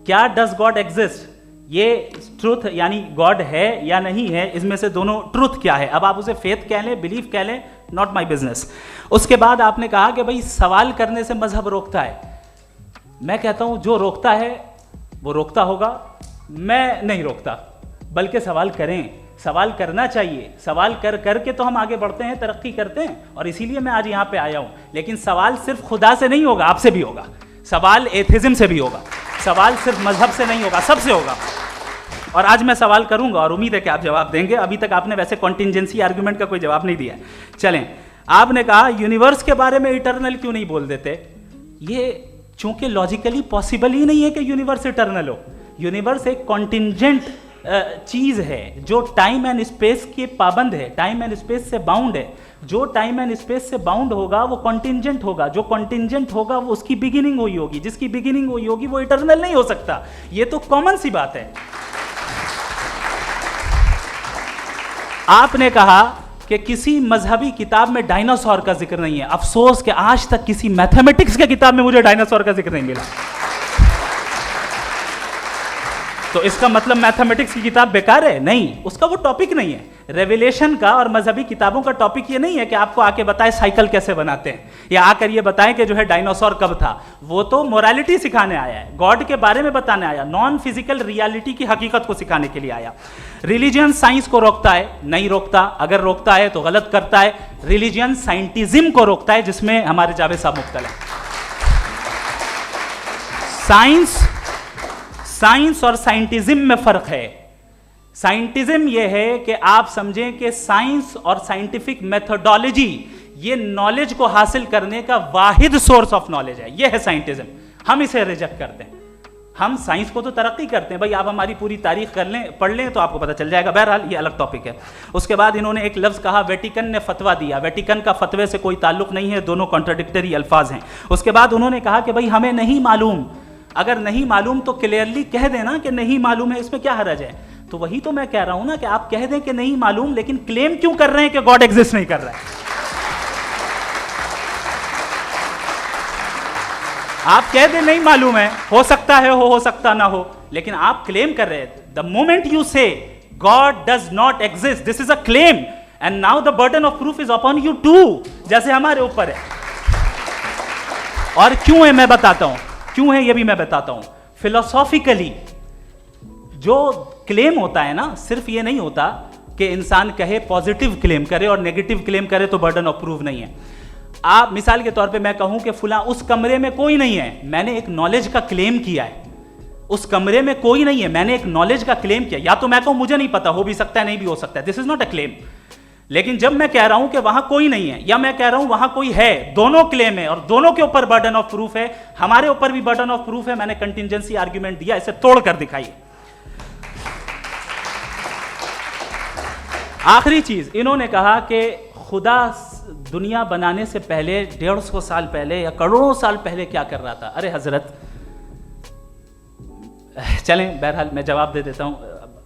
क्या डज गॉड एग्जिस्ट, ये ट्रुथ यानी गॉड है या नहीं है, इसमें से दोनों ट्रुथ क्या है। अब आप उसे फेथ कह लें, बिलीफ कह लें, नॉट माई बिजनेस। उसके बाद आपने कहा कि भाई सवाल करने से मजहब रोकता है। मैं कहता हूं जो रोकता है वो रोकता होगा, मैं नहीं रोकता, बल्कि सवाल करें, सवाल करना चाहिए। सवाल कर करके तो हम आगे बढ़ते हैं, तरक्की करते हैं, और इसीलिए मैं आज यहाँ पे आया हूँ। लेकिन सवाल सिर्फ खुदा से नहीं होगा, आपसे भी होगा। सवाल एथिज्म से भी होगा, सवाल सिर्फ मजहब से नहीं होगा, सबसे होगा। और आज मैं सवाल करूंगा और उम्मीद है कि आप जवाब देंगे। अभी तक आपने वैसे कॉन्टिंजेंसी आर्गुमेंट का कोई जवाब नहीं दिया। चलें, आपने कहा यूनिवर्स के बारे में इटर्नल क्यों नहीं बोल देते। ये चूंकि लॉजिकली पॉसिबल ही नहीं है कि यूनिवर्स इटर्नल हो। यूनिवर्स एक कॉन्टिंजेंट चीज़ है जो टाइम एंड स्पेस के पाबंद है, टाइम एंड स्पेस से बाउंड है। जो टाइम एंड स्पेस से बाउंड होगा वो कॉन्टिंजेंट होगा, जो कॉन्टिंजेंट होगा वो उसकी बिगिनिंग हुई होगी, जिसकी बिगिनिंग हुई होगी वो इटर्नल नहीं हो सकता। ये तो कॉमन सी बात है। आपने कहा कि किसी मजहबी किताब में डायनासोर का जिक्र नहीं है। अफसोस कि आज तक किसी मैथमेटिक्स के किताब में मुझे डायनासोर का जिक्र नहीं मिला। तो इसका मतलब मैथमेटिक्स की किताब बेकार है? नहीं, उसका वो टॉपिक नहीं है। रेवलेशन का और मजहबी किताबों का टॉपिक ये नहीं है कि आपको आके बताए साइकिल कैसे बनाते हैं, या आकर ये बताएं कि जो है डायनासोर कब था। वो तो मोरालिटी सिखाने आया है, गॉड के बारे में बताने आया, नॉन फिजिकल रियलिटी की हकीकत को सिखाने के लिए आया। रिलीजियन साइंस को रोकता है? नहीं रोकता। अगर रोकता है तो गलत करता है। रिलीजियन साइंटिज्म को रोकता है, जिसमें हमारे जावेद साहब मुख्तल है। साइंस और साइंटिज्म में फर्क है। साइंटिज्म यह है कि आप समझें कि साइंस और साइंटिफिक मेथोडोलॉजी ये नॉलेज को हासिल करने का वाहिद सोर्स ऑफ नॉलेज है, यह है साइंटिज्म। हम इसे रिजेक्ट करते हैं। हम साइंस को तो तरक्की करते हैं, भाई आप हमारी पूरी तारीख कर लें, पढ़ लें तो आपको पता चल जाएगा। बहरहाल ये अलग टॉपिक है। उसके बाद इन्होंने एक लफ्ज़ कहा, वेटिकन ने फतवा दिया। वेटिकन का फतवे से कोई ताल्लुक नहीं है, दोनों कॉन्ट्राडिक्टरी अल्फाज हैं। उसके बाद उन्होंने कहा कि भाई हमें नहीं मालूम, अगर नहीं मालूम तो क्लियरली कह देना कि नहीं मालूम है, इसमें क्या हर्ज है। तो वही तो मैं कह रहा हूं ना कि आप कह दें कि नहीं मालूम, लेकिन क्लेम क्यों कर रहे हैं कि गॉड एग्जिस्ट नहीं कर रहा है। आप कह दें नहीं मालूम है, हो सकता है हो सकता ना हो, लेकिन आप क्लेम कर रहे हैं। The moment you say God does not exist, this is a claim and now the burden of proof is upon you to, जैसे हमारे ऊपर है। और क्यों है मैं बताता हूं, क्यों है ये भी मैं बताता हूं। फिलोसॉफिकली जो क्लेम होता है ना, सिर्फ ये नहीं होता कि इंसान कहे पॉजिटिव क्लेम करे और नेगेटिव क्लेम करे तो बर्डन ऑफ प्रूफ नहीं है। आप मिसाल के तौर पे मैं कहूं कि फुला उस कमरे में कोई नहीं है, मैंने एक नॉलेज का क्लेम किया है। उस कमरे में कोई नहीं है, मैंने एक नॉलेज का क्लेम किया। या तो मैं कहूं मुझे नहीं पता, हो भी सकता है नहीं भी हो सकता है, this is not a claim. लेकिन जब मैं कह रहा हूं कि वहां कोई नहीं है या मैं कह रहा हूं वहां कोई है, दोनों क्लेम है और दोनों के ऊपर बर्डन ऑफ प्रूफ है। हमारे ऊपर भी बर्डन ऑफ प्रूफ है, मैंने कंटिजेंसी आर्ग्यूमेंट दिया, इसे तोड़कर दिखाइए। आखिरी चीज, इन्होंने कहा कि खुदा दुनिया बनाने से पहले 150 साल पहले या करोड़ों साल पहले क्या कर रहा था। अरे हजरत, चलें बहरहाल मैं जवाब दे देता हूं।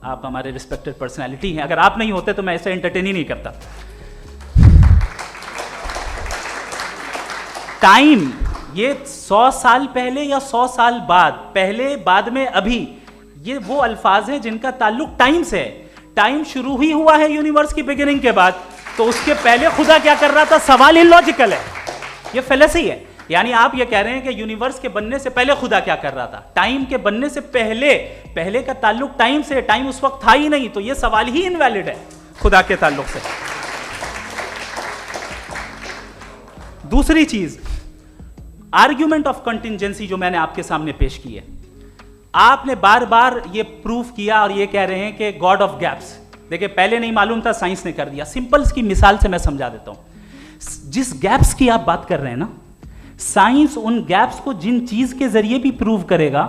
आप हमारे रिस्पेक्टेड पर्सनालिटी हैं, अगर आप नहीं होते तो मैं ऐसे एंटरटेन ही नहीं करता। टाइम ये 100 साल पहले या 100 साल बाद, पहले बाद में अभी, ये वो अल्फाज हैं जिनका ताल्लुक टाइम से है। टाइम शुरू ही हुआ है यूनिवर्स की बिगिनिंग के बाद, तो उसके पहले खुदा क्या कर रहा था, सवाल इलॉजिकल है, ये फेलेसी है। यानी आप ये कह रहे हैं कि यूनिवर्स के बनने से पहले खुदा क्या कर रहा था, टाइम के बनने से पहले, पहले का ताल्लुक टाइम से, टाइम उस वक्त था ही नहीं, तो ये सवाल ही इनवैलिड है खुदा के ताल्लुक से। दूसरी चीज, आर्ग्यूमेंट ऑफ कंटिजेंसी जो मैंने आपके सामने पेश की है, आपने बार बार ये प्रूफ किया और ये कह रहे हैं कि गॉड ऑफ गैप्स। देखिए पहले नहीं मालूम था, साइंस ने कर दिया। सिंपल्स की मिसाल से मैं समझा देता हूं। जिस गैप्स की आप बात कर रहे हैं ना, साइंस उन गैप्स को जिन चीज के जरिए भी प्रूव करेगा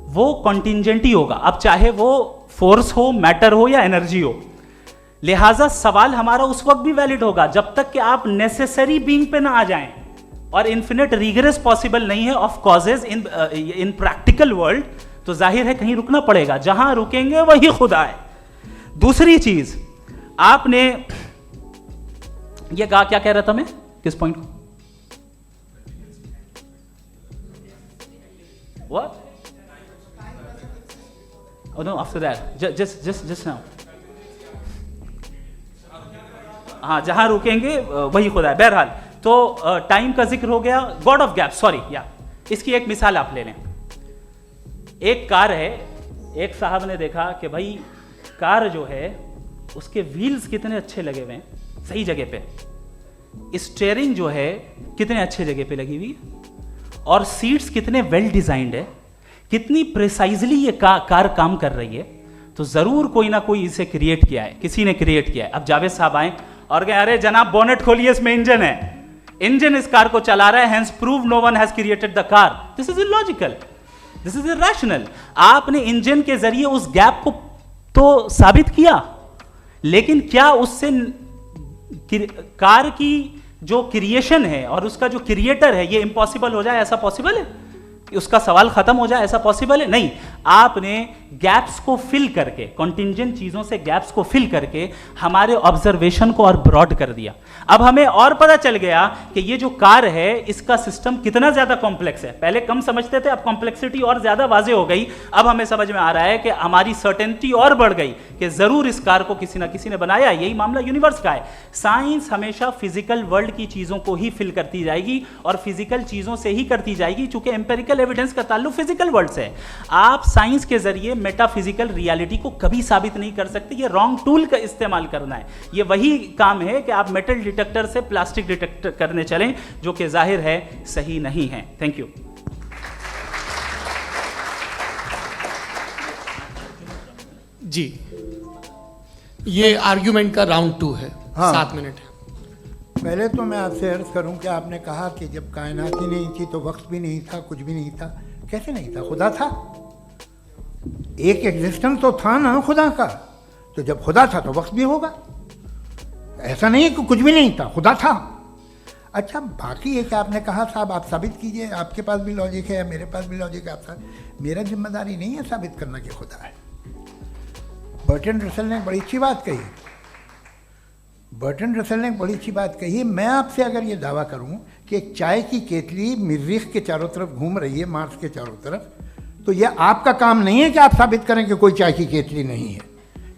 वो कॉन्टिजेंट ही होगा, अब चाहे वो फोर्स हो, मैटर हो या एनर्जी हो। लिहाजा सवाल हमारा उस वक्त भी वैलिड होगा जब तक कि आप नेसेसरी बीइंग पे ना आ जाएं, और इन्फिनिट रिगरेस पॉसिबल नहीं है of causes in practical world, तो जाहिर है कहीं रुकना पड़ेगा, जहां रुकेंगे वही खुदा है। दूसरी चीज, आपने ये कहा, क्या कह रहा था मैं, किस पॉइंट को? What? Oh no, after that, just now. हाँ, जहां रुकेंगे वही खुदा है। बहरहाल, तो टाइम का जिक्र हो गया, गॉड ऑफ गैप, सॉरी, या इसकी एक मिसाल आप ले लें। एक कार है, एक साहब ने देखा कि भाई कार जो है उसके व्हील्स कितने अच्छे लगे हुए हैं, सही जगह पे, स्टीयरिंग जो है कितने अच्छे जगह पे लगी हुई है, और सीट्स कितने वेल डिजाइंड है, कितनी प्रिसाइजली ये कार काम कर रही है, तो जरूर कोई ना कोई इसे क्रिएट किया है, किसी ने क्रिएट किया है। अब जावेद साहब आए और कहे, अरे जनाब बोनेट खोलिए, इसमें इंजन है, इंजन इस कार को चला रहा है, hence prove no one has created the car. This is illogical, this is irrational. आपने इंजन के जरिए उस गैप को तो साबित किया, लेकिन क्या उससे कार की जो क्रिएशन है और उसका जो क्रिएटर है ये इम्पॉसिबल हो जाए, ऐसा पॉसिबल है? उसका सवाल खत्म हो जाए, ऐसा पॉसिबल है? नहीं। आपने गैप्स को फिल करके, कॉन्टिजेंट चीजों से गैप्स को फिल करके हमारे ऑब्जर्वेशन को और ब्रॉड कर दिया। अब हमें और पता चल गया कि ये जो कार है इसका सिस्टम कितना ज्यादा कॉम्प्लेक्स है। पहले कम समझते थे, अब कॉम्प्लेक्सिटी और ज्यादा वाजे हो गई। अब हमें समझ में आ रहा है कि हमारी सर्टेनिटी और बढ़ गई कि जरूर इस कार को किसी ना किसी ने बनाया। यही मामला यूनिवर्स का है। साइंस हमेशा फिजिकल वर्ल्ड की चीजों को ही फिल करती जाएगी और फिजिकल चीजों से ही करती जाएगी, चूंकि एम्पेरिकल एविडेंस का ताल्लुक फिजिकल वर्ल्ड से है। आप साइंस के जरिए मेटाफिजिकल रियलिटी को कभी साबित नहीं कर सकते। ये रॉन्ग टूल का इस्तेमाल करना है। ये वही काम है कि आप मेटल डिटेक्टर से प्लास्टिक डिटेक्टर करने चलें, जो कि जाहिर है सही नहीं है। Thank you. जी, ये आर्ग्यूमेंट का राउंड 2 है। हाँ। 7 मिनट है। पहले तो मैं आपसे अर्ज करूं कि आपने कहा कि जब कायनात ही नहीं थी तो वक्त भी नहीं था, कुछ भी नहीं था। कैसे नहीं था? खुदा था, एक एग्जिस्टेंस तो था ना खुदा का। तो जब खुदा था तो वक्त भी होगा। ऐसा नहीं है कि कुछ भी नहीं था, खुदा था। अच्छा, बाकी एक आपने कहा साहब आप साबित कीजिए, आपके पास भी लॉजिक है या मेरे पास भी लॉजिक है। आप मेरा जिम्मेदारी नहीं है साबित करना कि खुदा है। बर्टन रसल ने बड़ी अच्छी बात कही। बर्टन रसल ने बड़ी अच्छी बात कही। मैं आपसे अगर ये दावा करूं कि एक चाय की केतली मरीख के चारों तरफ घूम रही है, मार्स के चारों तरफ, तो ये आपका काम नहीं है कि आप साबित करें कि कोई चाय की केतली नहीं है।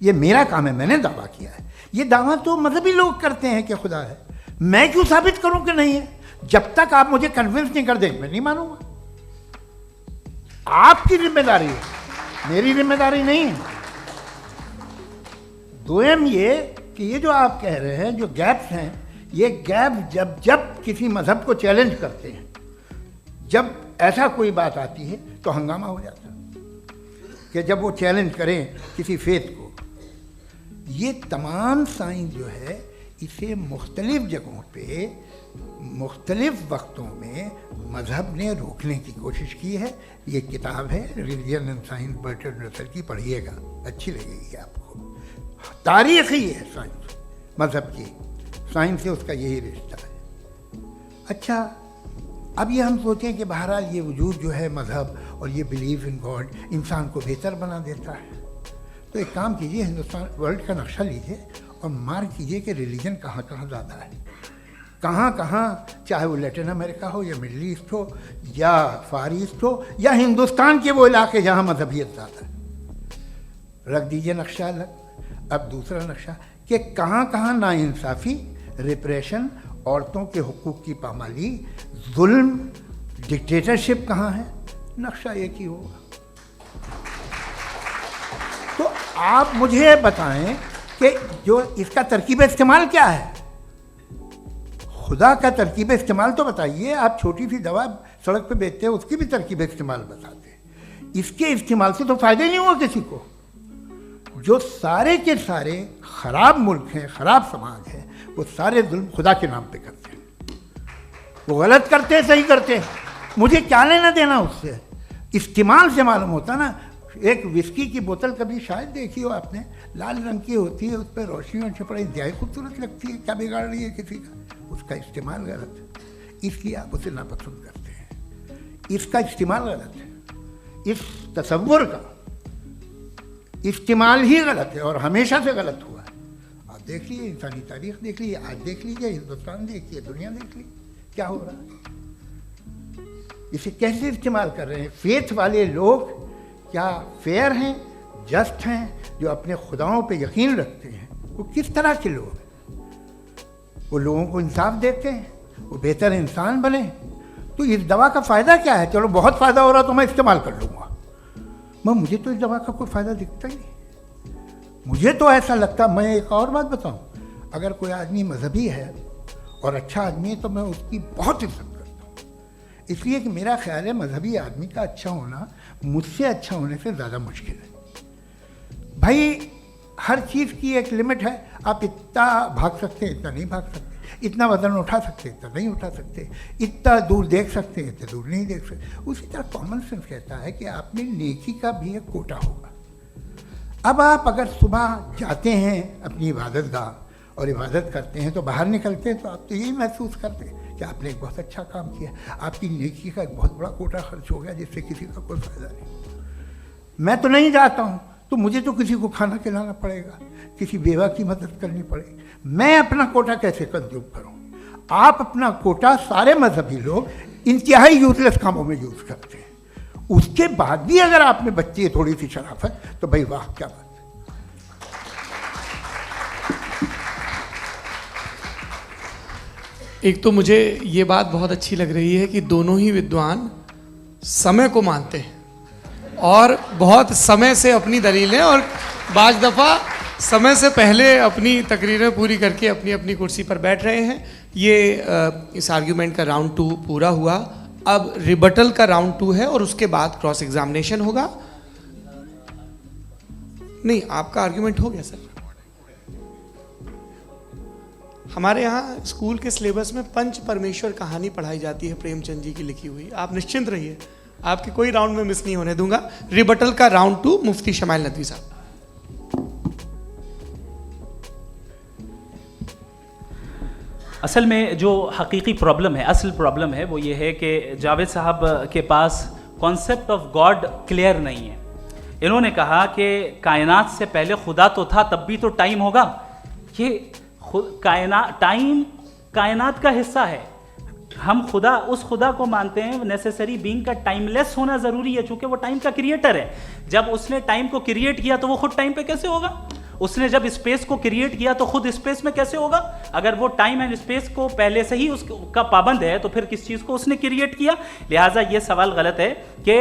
ये मेरा काम है, मैंने दावा किया है। ये दावा तो मजहबी लोग करते हैं कि खुदा है। मैं क्यों साबित करूं कि नहीं है? जब तक आप मुझे कन्विंस नहीं कर देंगे मैं नहीं मानूंगा। आपकी जिम्मेदारी है, मेरी जिम्मेदारी नहीं है। दोयम ये कि ये जो आप कह रहे हैं, जो गैप्स हैं, ये गैप जब जब किसी मजहब को चैलेंज करते हैं, जब ऐसा कोई बात आती है तो हंगामा हो जाता है कि जब वो चैलेंज करें किसी फेथ को। ये तमाम साइंस जो है इसे मुख्तलिफ जगहों पे मुख्तलिफ वक्तों में मजहब ने रोकने की कोशिश की है। ये किताब है religion and science, Burton Russell की, पढ़िएगा, अच्छी लगेगी आपको। तारीख ही है साइंस, मजहब की साइंस से उसका यही रिश्ता है। अच्छा, अब ये हम सोचें कि बहरहाल ये वजूद जो है मजहब और ये बिलीव इन गॉड इंसान को बेहतर बना देता है। तो एक काम कीजिए, हिंदुस्तान वर्ल्ड का नक्शा लीजिए और मार्क कीजिए कि रिलीजन कहाँ कहाँ ज़्यादा है, कहाँ कहाँ, चाहे वो लैटिन अमेरिका हो या मिडल ईस्ट हो या फार ईस्ट हो या हिंदुस्तान के वो इलाके जहाँ मजहबियत ज़्यादा है। रख दीजिए नक्शा अलग। अब दूसरा नक्शा कि कहाँ कहाँ नाइंसाफ़ी, रिप्रेशन, औरतों के हुकूक की पामाली, जुल्म, डिक्टेटरशिप कहाँ है, नक्शा एक ही होगा। तो आप मुझे बताएं कि जो इसका तरकीब इस्तेमाल क्या है, खुदा का तरकीब इस्तेमाल तो बताइए। आप छोटी सी दवा सड़क पे बेचते हैं, उसकी भी तरकीब इस्तेमाल बताते हैं। इसके इस्तेमाल से तो फ़ायदा ही नहीं हुआ किसी को। जो सारे के सारे ख़राब मुल्क हैं, ख़राब समाज है, वो सारे जुल्म खुदा के नाम पे करते हैं। वो गलत करते हैं, सही करते हैं, मुझे क्या लेना देना उससे। इस्तेमाल से मालूम होता ना। एक विस्की की बोतल कभी शायद देखी हो आपने, लाल रंग की होती है, उस पर रोशनी और छपड़ा इंतहाई खूबसूरत लगती है, क्या बिगाड़ रही है किसी का? उसका इस्तेमाल गलत है, इसलिए आप उसे नापसंद करते हैं। इसका इस्तेमाल गलत है, इस तसव्वुर का इस्तेमाल ही गलत है और हमेशा से गलत हुआ है। आप देख लीजिए, इंसानी तारीख देख लीजिए, आज देख लीजिए, हिंदुस्तान देखिए, दुनिया देख लीजिए, क्या हो रहा है। इसे कैसे इस्तेमाल कर रहे हैं फेथ वाले लोग? क्या फेयर हैं, जस्ट हैं, जो अपने खुदाओं पे यकीन रखते हैं? वो किस तरह के लोग हैं? वो लोगों को इंसाफ देते हैं, वो बेहतर इंसान बने। तो इस दवा का फ़ायदा क्या है? चलो बहुत फ़ायदा हो रहा तो मैं इस्तेमाल कर लूँगा, मैं मुझे तो इस दवा का कोई फ़ायदा दिखता ही नहीं। मुझे तो ऐसा लगता, मैं एक और बात बताऊँ, अगर कोई आदमी मजहबी है और अच्छा आदमी है तो मैं उसकी बहुत इज्जत करता हूँ, इसलिए कि मेरा ख्याल है मजहबी आदमी का अच्छा होना मुझसे अच्छा होने से ज़्यादा मुश्किल है। भाई हर चीज़ की एक लिमिट है। आप इतना भाग सकते हैं, इतना नहीं भाग सकते, इतना वजन उठा सकते, इतना नहीं उठा सकते, इतना दूर देख सकते हैं, इतना दूर नहीं देख सकते। उसी तरह कॉमन सेंस कहता है कि आप में नेकी का भी एक कोटा होगा। अब आप अगर सुबह जाते हैं अपनी इबादत गाह और इबादत करते हैं तो बाहर निकलते हैं तो आप तो यही महसूस करते हैं कि आपने एक बहुत अच्छा काम किया, आपकी नेकी का एक बहुत बड़ा कोटा खर्च हो गया जिससे किसी का कोई फ़ायदा नहीं। मैं तो नहीं जाता हूँ तो मुझे तो किसी को खाना खिलाना पड़ेगा, किसी बेवा की मदद करनी पड़ेगी। मैं अपना कोटा कैसे कंज्यूम करूँ? आप अपना कोटा, सारे मजहबी लोग इंतहाई यूजलेस कामों में यूज़ करते हैं। उसके बाद भी अगर आप में बच्ची है थोड़ी सी शराफत तो भाई वाह क्या बात। एक तो मुझे ये बात बहुत अच्छी लग रही है कि दोनों ही विद्वान समय को मानते हैं और बहुत समय से अपनी दलीलें और बाज़ दफ़ा समय से पहले अपनी तकरीरें पूरी करके अपनी अपनी कुर्सी पर बैठ रहे हैं। ये इस आर्ग्यूमेंट का राउंड 2 पूरा हुआ। अब रिबटल का राउंड 2 है और उसके बाद क्रॉस एग्जामिनेशन होगा। नहीं, आपका आर्ग्यूमेंट हो गया सर। हमारे यहाँ स्कूल के सिलेबस में पंच परमेश्वर कहानी पढ़ाई जाती है, प्रेमचंद जी की लिखी हुई। आप निश्चिंत रहिए, आपके कोई राउंड में मिस नहीं होने दूंगा। रिबटल का राउंड 2, मुफ्ती शमाइल नदवी साहब। असल में जो हकीकी प्रॉब्लम है, असल प्रॉब्लम है, वो ये है कि जावेद साहब के पास कॉन्सेप्ट ऑफ गॉड क्लियर नहीं है। इन्होंने कहा कि कायनात से पहले खुदा तो था, तब भी तो टाइम होगा। ये टाइम कायनात का हिस्सा है। हम खुदा, उस खुदा को मानते हैं, नेसेसरी बीइंग का टाइमलेस होना ज़रूरी है, चूँकि वो टाइम का क्रिएटर है। जब उसने टाइम को क्रिएट किया तो वो खुद टाइम पे कैसे होगा? उसने जब स्पेस को क्रिएट किया तो खुद स्पेस में कैसे होगा? अगर वो टाइम एंड स्पेस को पहले से ही उसका पाबंद है तो फिर किस चीज़ को उसने क्रिएट किया? लिहाजा ये सवाल गलत है कि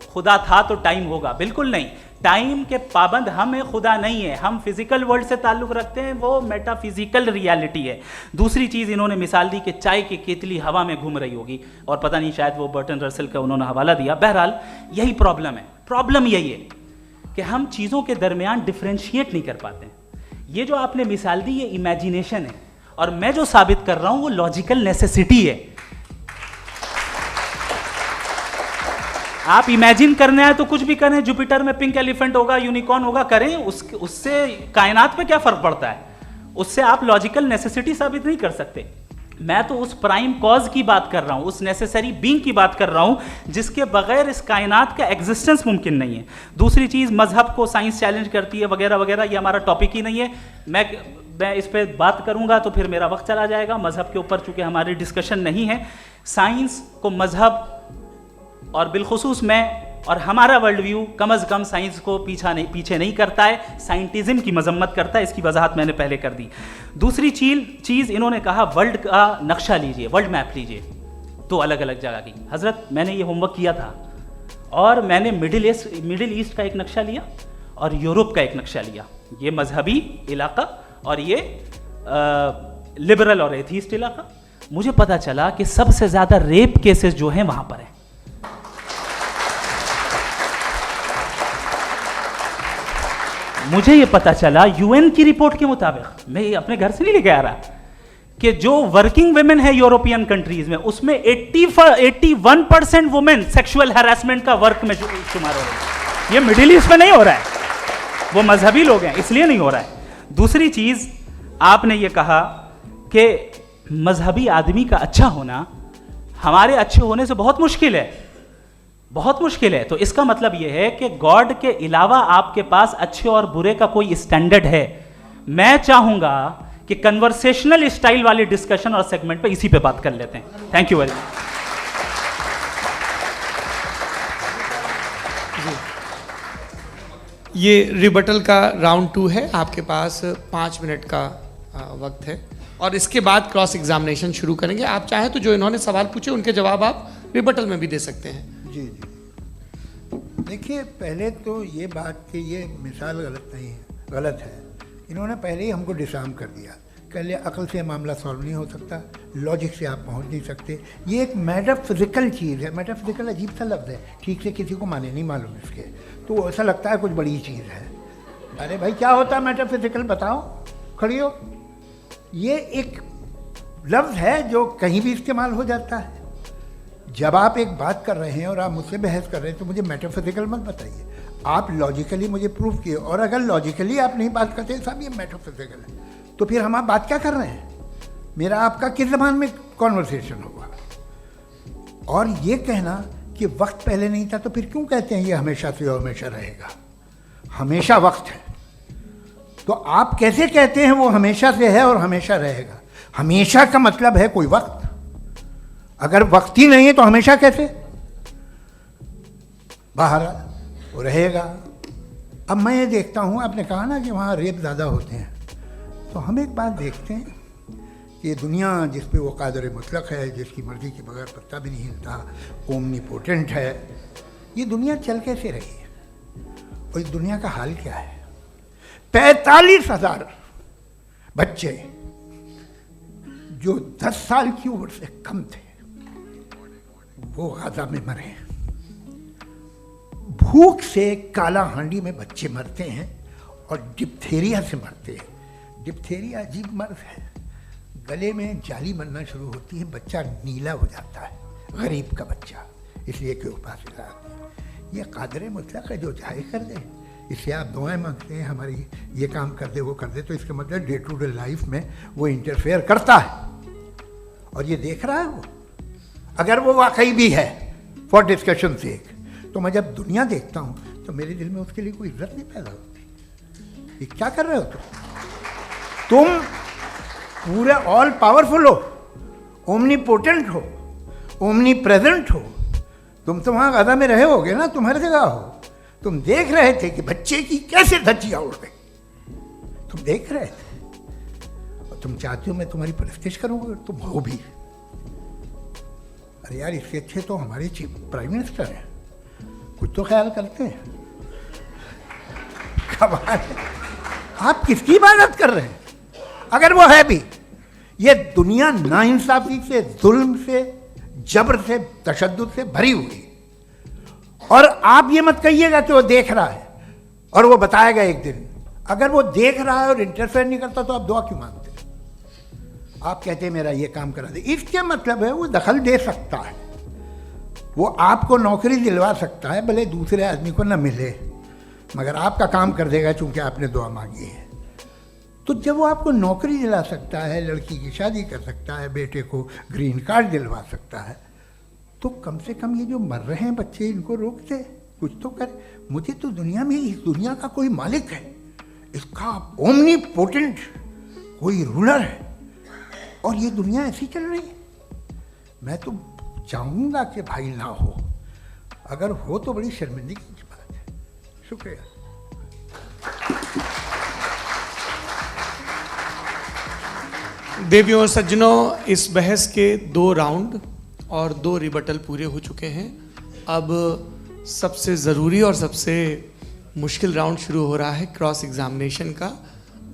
खुदा था तो टाइम होगा। बिल्कुल नहीं, टाइम के पाबंद हम हैं, खुदा नहीं है। हम फिजिकल वर्ल्ड से ताल्लुक़ रखते हैं, वो मेटाफिजिकल रियलिटी है। दूसरी चीज़ इन्होंने मिसाल दी कि चाय की केतली हवा में घूम रही होगी, और पता नहीं शायद वो बर्टन रसल का उन्होंने हवाला दिया। बहरहाल यही प्रॉब्लम है। प्रॉब्लम यही है कि हम चीज़ों के दरमियान डिफ्रेंशिएट नहीं कर पाते। ये जो आपने मिसाल दी ये इमेजिनेशन है, और मैं जो साबित कर रहा हूं वो लॉजिकल नेसेसिटी है। आप इमेजिन करने आए तो कुछ भी करें, जुपिटर में पिंक एलिफेंट होगा, यूनिकॉर्न होगा, करें, उससे कायनात पे क्या फर्क पड़ता है? उससे आप लॉजिकल नेसेसिटी साबित नहीं कर सकते। मैं तो उस प्राइम कॉज की बात कर रहा हूं, उस नेसेसरी बीइंग की बात कर रहा हूं जिसके बगैर इस कायनात का एग्जिस्टेंस मुमकिन नहीं है। दूसरी चीज़, मजहब को साइंस चैलेंज करती है वगैरह वगैरह, ये हमारा टॉपिक ही नहीं है। मैं इस पर बात करूंगा तो फिर मेरा वक्त चला जाएगा। मजहब के ऊपर चूंकि हमारी डिस्कशन नहीं है, साइंस को मजहब और बिलखुसूस मैं और हमारा वर्ल्ड व्यू कम अज़ कम साइंस को पीछे नहीं करता है, साइंटिज्म की मजम्मत करता है। इसकी वजाहत मैंने पहले कर दी। दूसरी चीज़ इन्होंने कहा वर्ल्ड का नक्शा लीजिए, वर्ल्ड मैप लीजिए, तो अलग अलग जगह की। हज़रत मैंने ये होमवर्क किया था, और मैंने मिडिल ईस्ट का एक नक्शा लिया और यूरोप का एक नक्शा लिया। ये मजहबी इलाका और ये लिबरल और एथीस्ट इलाका। मुझे पता चला कि सबसे ज़्यादा रेप केसेस जो हैं वहाँ पर हैं। मुझे ये पता चला यूएन की रिपोर्ट के मुताबिक, मैं अपने घर से नहीं लेके आ रहा, कि जो वर्किंग वुमेन है यूरोपियन कंट्रीज में, उसमें 81% वुमेन सेक्सुअल हैरेसमेंट का वर्क में शुमार हो रही है। ये मिडिल ईस्ट में नहीं हो रहा है, वो मजहबी लोग हैं इसलिए नहीं हो रहा है। दूसरी चीज, आपने ये कहा कि मजहबी आदमी का अच्छा होना हमारे अच्छे होने से बहुत मुश्किल है, बहुत मुश्किल है। तो इसका मतलब यह है कि गॉड के अलावा आपके पास अच्छे और बुरे का कोई स्टैंडर्ड है। मैं चाहूंगा कि कन्वर्सेशनल स्टाइल वाली डिस्कशन और सेगमेंट पे इसी पे बात कर लेते हैं। Thank you very much. ये रिबटल का राउंड 2 है, आपके पास 5 मिनट का वक्त है, और इसके बाद क्रॉस एग्जामिनेशन शुरू करेंगे। आप चाहें तो जो इन्होंने सवाल पूछे उनके जवाब आप रिबटल में भी दे सकते हैं। जी जी, देखिए, पहले तो ये बात कि ये मिसाल गलत नहीं है, गलत है। इन्होंने पहले ही हमको डिसार्म कर दिया, कह लिया अकल से मामला सॉल्व नहीं हो सकता, लॉजिक से आप पहुंच नहीं सकते। ये एक मेटाफिजिकल चीज़ है। मेटाफिजिकल अजीब सा लफ्ज़ है, ठीक से किसी को माने नहीं मालूम इसके, तो ऐसा लगता है कुछ बड़ी चीज़ है। अरे भाई, क्या होता है मेटाफिजिकल, बताओ, खड़ी हो। ये एक लफ्ज़ है जो कहीं भी इस्तेमाल हो जाता है। जब आप एक बात कर रहे हैं और आप मुझसे बहस कर रहे हैं तो मुझे मेटाफिजिकल मत बताइए, आप लॉजिकली मुझे प्रूव किए। और अगर लॉजिकली आप नहीं बात करते साहब ये मेटाफिजिकल है, तो फिर हम आप बात क्या कर रहे हैं? मेरा आपका किस ज़बान में कॉन्वर्सेशन होगा? और ये कहना कि वक्त पहले नहीं था, तो फिर क्यों कहते हैं ये हमेशा से और हमेशा रहेगा? हमेशा वक्त है, तो आप कैसे कहते हैं वो हमेशा से है और हमेशा रहेगा? हमेशा का मतलब है कोई वक्त, अगर वक्त ही नहीं है तो हमेशा कैसे? बाहर वो रहेगा। अब मैं ये देखता हूँ, आपने कहा ना कि वहाँ रेप ज़्यादा होते हैं, तो हम एक बात देखते हैं कि ये दुनिया जिस पे वो कादर मुतलक है, जिसकी मर्ज़ी के बगैर पत्ता भी नहीं हिलता, ओमनीपोटेंट है, ये दुनिया चल कैसे रही है? और इस दुनिया का हाल क्या है? 45,000 बच्चे जो 10 साल की उम्र से कम थे वो गाजा में मरे। भूख से काला हांडी में बच्चे मरते हैं और डिप्थेरिया से मरते हैं। डिप्थेरिया अजीब मर्ज है, गले में जाली बनना शुरू होती है, बच्चा नीला हो जाता है, गरीब का बच्चा, इसलिए कि उपास आती है। ये कादर मुतलक है जो चाहे कर दे, इससे आप दुआएं मांगते हैं हमारी ये काम कर दे वो कर दे, तो इसका मतलब डे टू डे लाइफ में वो इंटरफेयर करता है और ये देख रहा है वो। अगर वो वाकई भी है फॉर डिस्कशन से, तो मैं जब दुनिया देखता हूँ तो मेरे दिल में उसके लिए कोई इज्जत नहीं पैदा होती। ये क्या कर रहे हो तुम पूरे ऑल पावरफुल हो, ओमनीपोटेंट हो, ओमनी प्रेजेंट हो। तुम तो वहाँ गादा में रहे होगे ना, तुम हर जगह हो। तुम देख रहे थे कि बच्चे की कैसे धज्जियाँ उड़ गई, तुम देख रहे थे और तुम चाहते हो मैं तुम्हारी परस्तिश करूँगा, तुम हो भी। अरे यार, इससे अच्छे तो हमारे चीफ प्राइम मिनिस्टर हैं, कुछ तो ख्याल करते हैं। कमाल है, आप किसकी इबादत कर रहे हैं? अगर वो है भी, ये दुनिया नाइंसाफी से, जुल्म से, जबर से, तशद्दुद से भरी हुई। और आप ये मत कहिएगा कि वो देख रहा है और वो बताएगा एक दिन। अगर वो देख रहा है और इंटरफेयर नहीं करता तो आप दुआ क्यों मांगते? आप कहते हैं मेरा ये काम करा दे, इसके मतलब है वो दखल दे सकता है, वो आपको नौकरी दिलवा सकता है, भले दूसरे आदमी को न मिले, मगर आपका काम कर देगा चूंकि आपने दुआ मांगी है। तो जब वो आपको नौकरी दिला सकता है, लड़की की शादी कर सकता है, बेटे को ग्रीन कार्ड दिलवा सकता है, तो कम से कम ये जो मर रहे हैं बच्चे, इनको रोक दे, कुछ तो करे। मुझे तो दुनिया में, इस दुनिया का कोई मालिक है, इसका ओमनीपोटेंट कोई रूलर है, और ये दुनिया ऐसी चल रही है। मैं तो चाहूँगा कि भाई ना हो, अगर हो तो बड़ी शर्मिंदगी की बात है। शुक्रिया। देवियों और सज्जनों, इस बहस के 2 राउंड और 2 रिबटल पूरे हो चुके हैं। अब सबसे ज़रूरी और सबसे मुश्किल राउंड शुरू हो रहा है, क्रॉस एग्जामिनेशन का।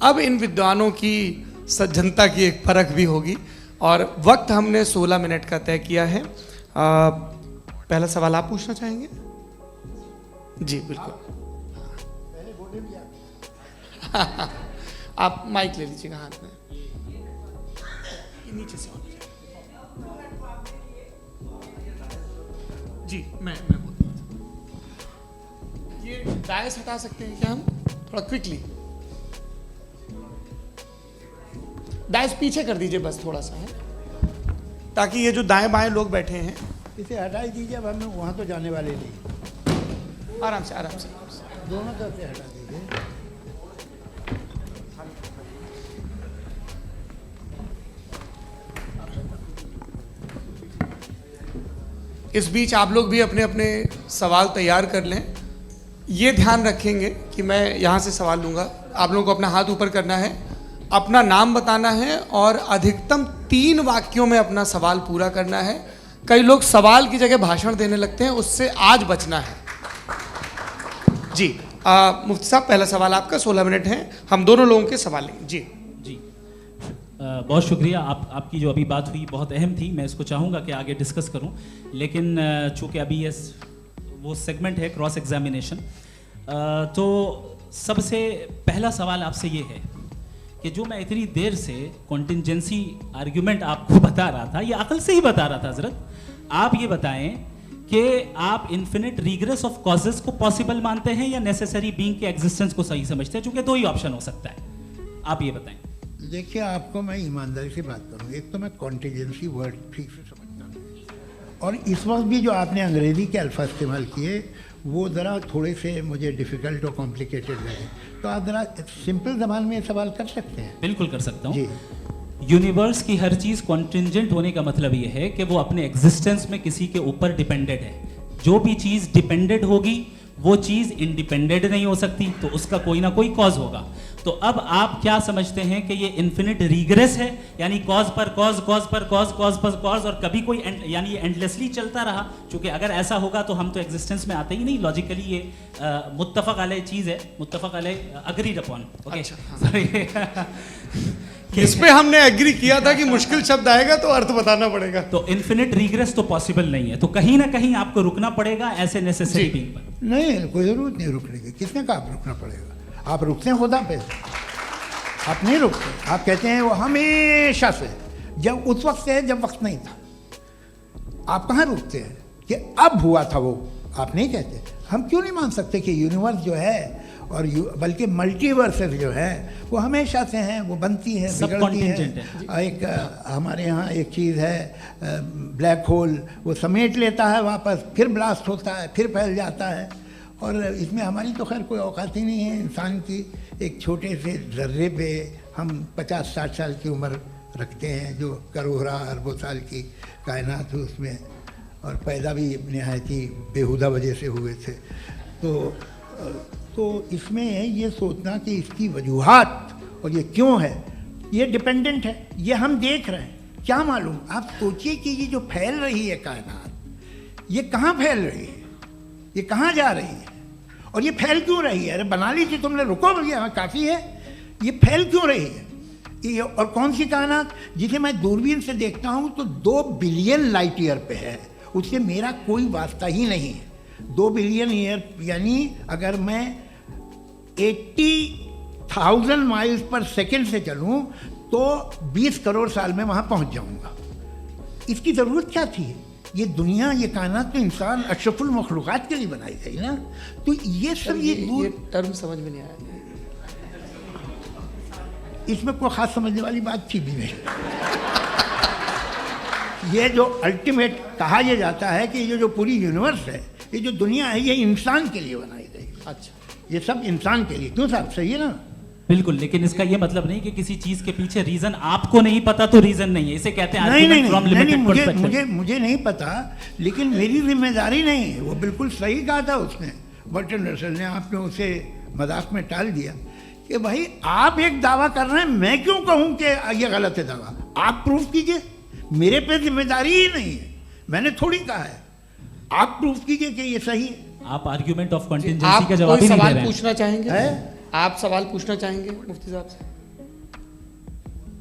अब इन विद्वानों की सज्जनता की एक परख भी होगी और वक्त हमने 16 मिनट का तय किया है। पहला सवाल आप पूछना चाहेंगे? जी बिल्कुल। आप माइक ले लीजिएगा हाथ में, नीचे से होना चाहिए। जी मैं बोलता हूँ, ये डायस हटा सकते हैं क्या हम थोड़ा क्विकली? डायस पीछे कर दीजिए बस थोड़ा सा, है ताकि ये जो दाएं बाएं लोग बैठे हैं, इसे हटा दीजिए। अब हम वहाँ तो जाने वाले नहीं, आराम से आराम से दोनों तरफ से हटा दीजिए। इस बीच आप लोग भी अपने अपने सवाल तैयार कर लें। ये ध्यान रखेंगे कि मैं यहाँ से सवाल लूँगा, आप लोगों को अपना हाथ ऊपर करना है, अपना नाम बताना है और अधिकतम 3 वाक्यों में अपना सवाल पूरा करना है। कई लोग सवाल की जगह भाषण देने लगते हैं, उससे आज बचना है। जी मुफ्ती साहब, पहला सवाल आपका, 16 मिनट हैं, हम दोनों लोगों के सवाल लेंगे। जी जी बहुत शुक्रिया। आपकी जो अभी बात हुई बहुत अहम थी, मैं इसको चाहूँगा कि आगे डिस्कस करूँ, लेकिन चूँकि अभी ये वो सेगमेंट है क्रॉस एग्जामिनेशन, तो सबसे पहला सवाल आपसे ये है कि जो मैं इतनी देर से कॉन्टिंजेंसी आर्ग्यूमेंट आपको बता रहा था, ये अकल से ही बता रहा था हजरत, आप ये बताएं कि आप इन्फिनिट रिग्रेस ऑफ कॉजेस को पॉसिबल मानते हैं या नेसेसरी बीइंग के एग्जिस्टेंस को सही समझते हैं? चूंकि 2 ही ऑप्शन हो सकता है, आप ये बताएं। देखिए, आपको मैं ईमानदारी से बात करूँ, एक तो मैं कॉन्टिजेंसी वर्ड ठीक से समझता हूँ, और इस वक्त भी जो आपने अंग्रेज़ी के अल्फाज इस्तेमाल किए वो ज़रा थोड़े से मुझे डिफ़िकल्ट और कॉम्प्लिकेटेड लगे, तो आप ज़रा सिंपल ज़बान में सवाल कर सकते हैं? बिल्कुल कर सकता हूँ जी। यूनिवर्स की हर चीज़ कॉन्टिंजेंट होने का मतलब ये है कि वो अपने एग्जिस्टेंस में किसी के ऊपर डिपेंडेड है। जो भी चीज़ डिपेंडेड होगी वो चीज़ इंडिपेंडेंट नहीं हो सकती, तो उसका कोई ना कोई कॉज होगा। तो अब आप क्या समझते हैं कि ये इन्फिनिट रिग्रेस है, यानी कॉज पर कॉज, कॉज पर कॉज, कॉज पर कॉज, और कभी कोई यानी ये एंडलेसली चलता रहा? क्योंकि अगर ऐसा होगा तो हम तो एग्जिस्टेंस में आते ही नहीं। लॉजिकली ये मुत्तफक अलैह चीज़ है, मुत्तफक अलैह, अग्रीड अपॉन। इस पे हमने एग्री किया था कि मुश्किल शब्द आएगा तो अर्थ बताना पड़ेगा। तो इन्फिनिट रिग्रेस तो पॉसिबल नहीं है, तो कहीं ना कहीं आपको रुकना पड़ेगा ऐसे नेसेसरी बीइंग पर। नहीं, कोई ज़रूरत नहीं रुकने की। किसने कहा रुकना पड़ेगा? आप रुकते हैं खुदा पे? आप नहीं रुकते। आप कहते हैं वो हमेशा से, जब उस वक्त से जब वक्त नहीं था। आप कहाँ रुकते हैं कि अब हुआ था वो? आप नहीं कहते। हम क्यों नहीं मान सकते कि यूनिवर्स जो है और बल्कि मल्टीवर्सेस जो है वो हमेशा से हैं, वो बनती है, बिगड़ती है। एक हमारे यहाँ एक चीज़ है ब्लैक होल, वो समेट लेता है वापस, फिर ब्लास्ट होता है, फिर फैल जाता है। और इसमें हमारी तो खैर कोई औकात ही नहीं है इंसान की। एक छोटे से ज़र्रे पे हम 50-60 साल की उम्र रखते हैं, जो करोड़ों अरबों साल की कायनात है उसमें, और पैदा भी नहायत ही बेहुदा वजह से हुए थे। तो इसमें ये सोचना कि इसकी वजूहात और ये क्यों है, ये डिपेंडेंट है, ये हम देख रहे हैं। क्या मालूम, आप सोचिए कि ये जो फैल रही है कायनात, ये कहाँ फैल रही है, ये कहाँ जा रही है, और ये फैल क्यों रही है? अरे बना ली थी तुमने, रुको भैया काफ़ी है। ये फैल क्यों रही है? ये और कौन सी कायनात जिसे मैं दूरबीन से देखता हूँ तो 2 बिलियन लाइट ईयर पे है, उससे मेरा कोई वास्ता ही नहीं है। 2 बिलियन ईयर यानी अगर मैं 80,000 माइल्स पर सेकेंड से चलूँ तो 20 करोड़ साल में वहाँ पहुँच जाऊँगा। इसकी ज़रूरत क्या थी? ये दुनिया, ये कायनात तो इंसान अशरफुल मखलूक़ात के लिए बनाई गई ना। तो ये सब ये टर्म समझ में नहीं आया। इसमें कोई ख़ास समझने वाली बात थी भी नहीं। ये जो अल्टीमेट कहा यह जाता है कि ये जो पूरी यूनिवर्स है, ये जो दुनिया है, ये इंसान के लिए बनाई गई। अच्छा, ये सब इंसान के लिए। क्यों साहब, सही है ना? बिल्कुल, लेकिन इसका ये मतलब नहीं कि किसी चीज के पीछे रीजन आपको नहीं पता तो रीजन नहीं है, इसे कहते हैं नहीं, मुझे नहीं पता, लेकिन मेरी जिम्मेदारी नहीं है। वो बिल्कुल सही कहा था उसने, बर्टन रसल ने। आपने उसे मजाक में टाल दिया कि भाई आप एक दावा कर रहे हैं, मैं क्यों कहूं कि ये गलत है दावा? आप प्रूफ कीजिए, मेरे पे जिम्मेदारी ही नहीं है, मैंने थोड़ी कहा है। आप प्रूफ कीजिए कि ये सही है। आप आर्ग्यूमेंट ऑफ कंटिंजेंसी का जवाब ही नहीं दे रहे हैं। सवाल पूछना चाहेंगे? आप सवाल पूछना चाहेंगे मुफ्ती साहब से?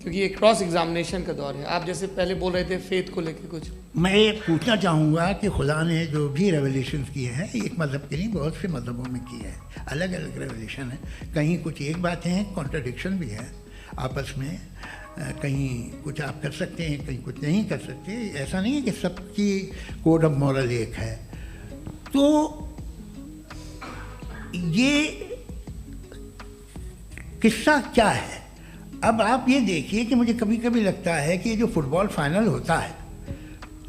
क्योंकि ये क्रॉस एग्जामिनेशन का दौर है। आप जैसे पहले बोल रहे थे फेथ को लेके कुछ, मैं ये पूछना चाहूँगा कि खुदा ने जो भी रेवलेशन किए हैं, एक मज़हब के लिए बहुत से मज़हबों में किए हैं, अलग अलग रेवलेशन है। कहीं कुछ एक बातें हैं, कॉन्ट्रडिक्शन भी है आपस में, कहीं कुछ आप कर सकते हैं, कहीं कुछ नहीं कर सकते। ऐसा नहीं है कि सबकी कोड ऑफ मॉरल एक है। तो ये किस्सा क्या है? अब आप ये देखिए कि मुझे कभी कभी लगता है कि जो फुटबॉल फाइनल होता है,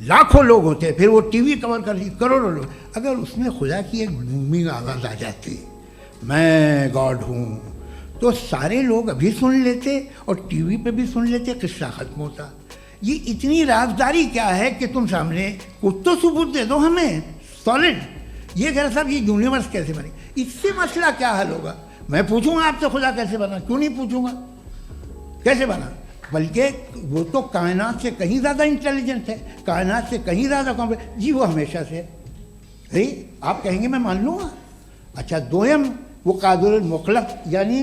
लाखों लोग होते हैं, फिर वो टीवी कवर कर करोड़ों लोग, अगर उसमें खुदा की एक बूमिंग आवाज़ आ जाती, मैं गॉड हूँ, तो सारे लोग अभी सुन लेते और टीवी पे भी सुन लेते, किस्सा ख़त्म होता। ये इतनी राजदारी क्या है कि तुम सामने कुछ तो सबूत दे दो हमें सॉलिड। ये कह साहब ये यूनिवर्स कैसे बनी, इससे मसला क्या हल होगा? मैं पूछूंगा आपसे खुदा कैसे बना? क्यों नहीं पूछूंगा कैसे बना? बल्कि वो तो कायनात से कहीं ज़्यादा इंटेलिजेंट है, कायनात से कहीं ज़्यादा कॉम्प्लेक्स। जी वो हमेशा से है। आप कहेंगे मैं मान लूँगा। अच्छा, दोयम वो कादिर मुतलक, यानी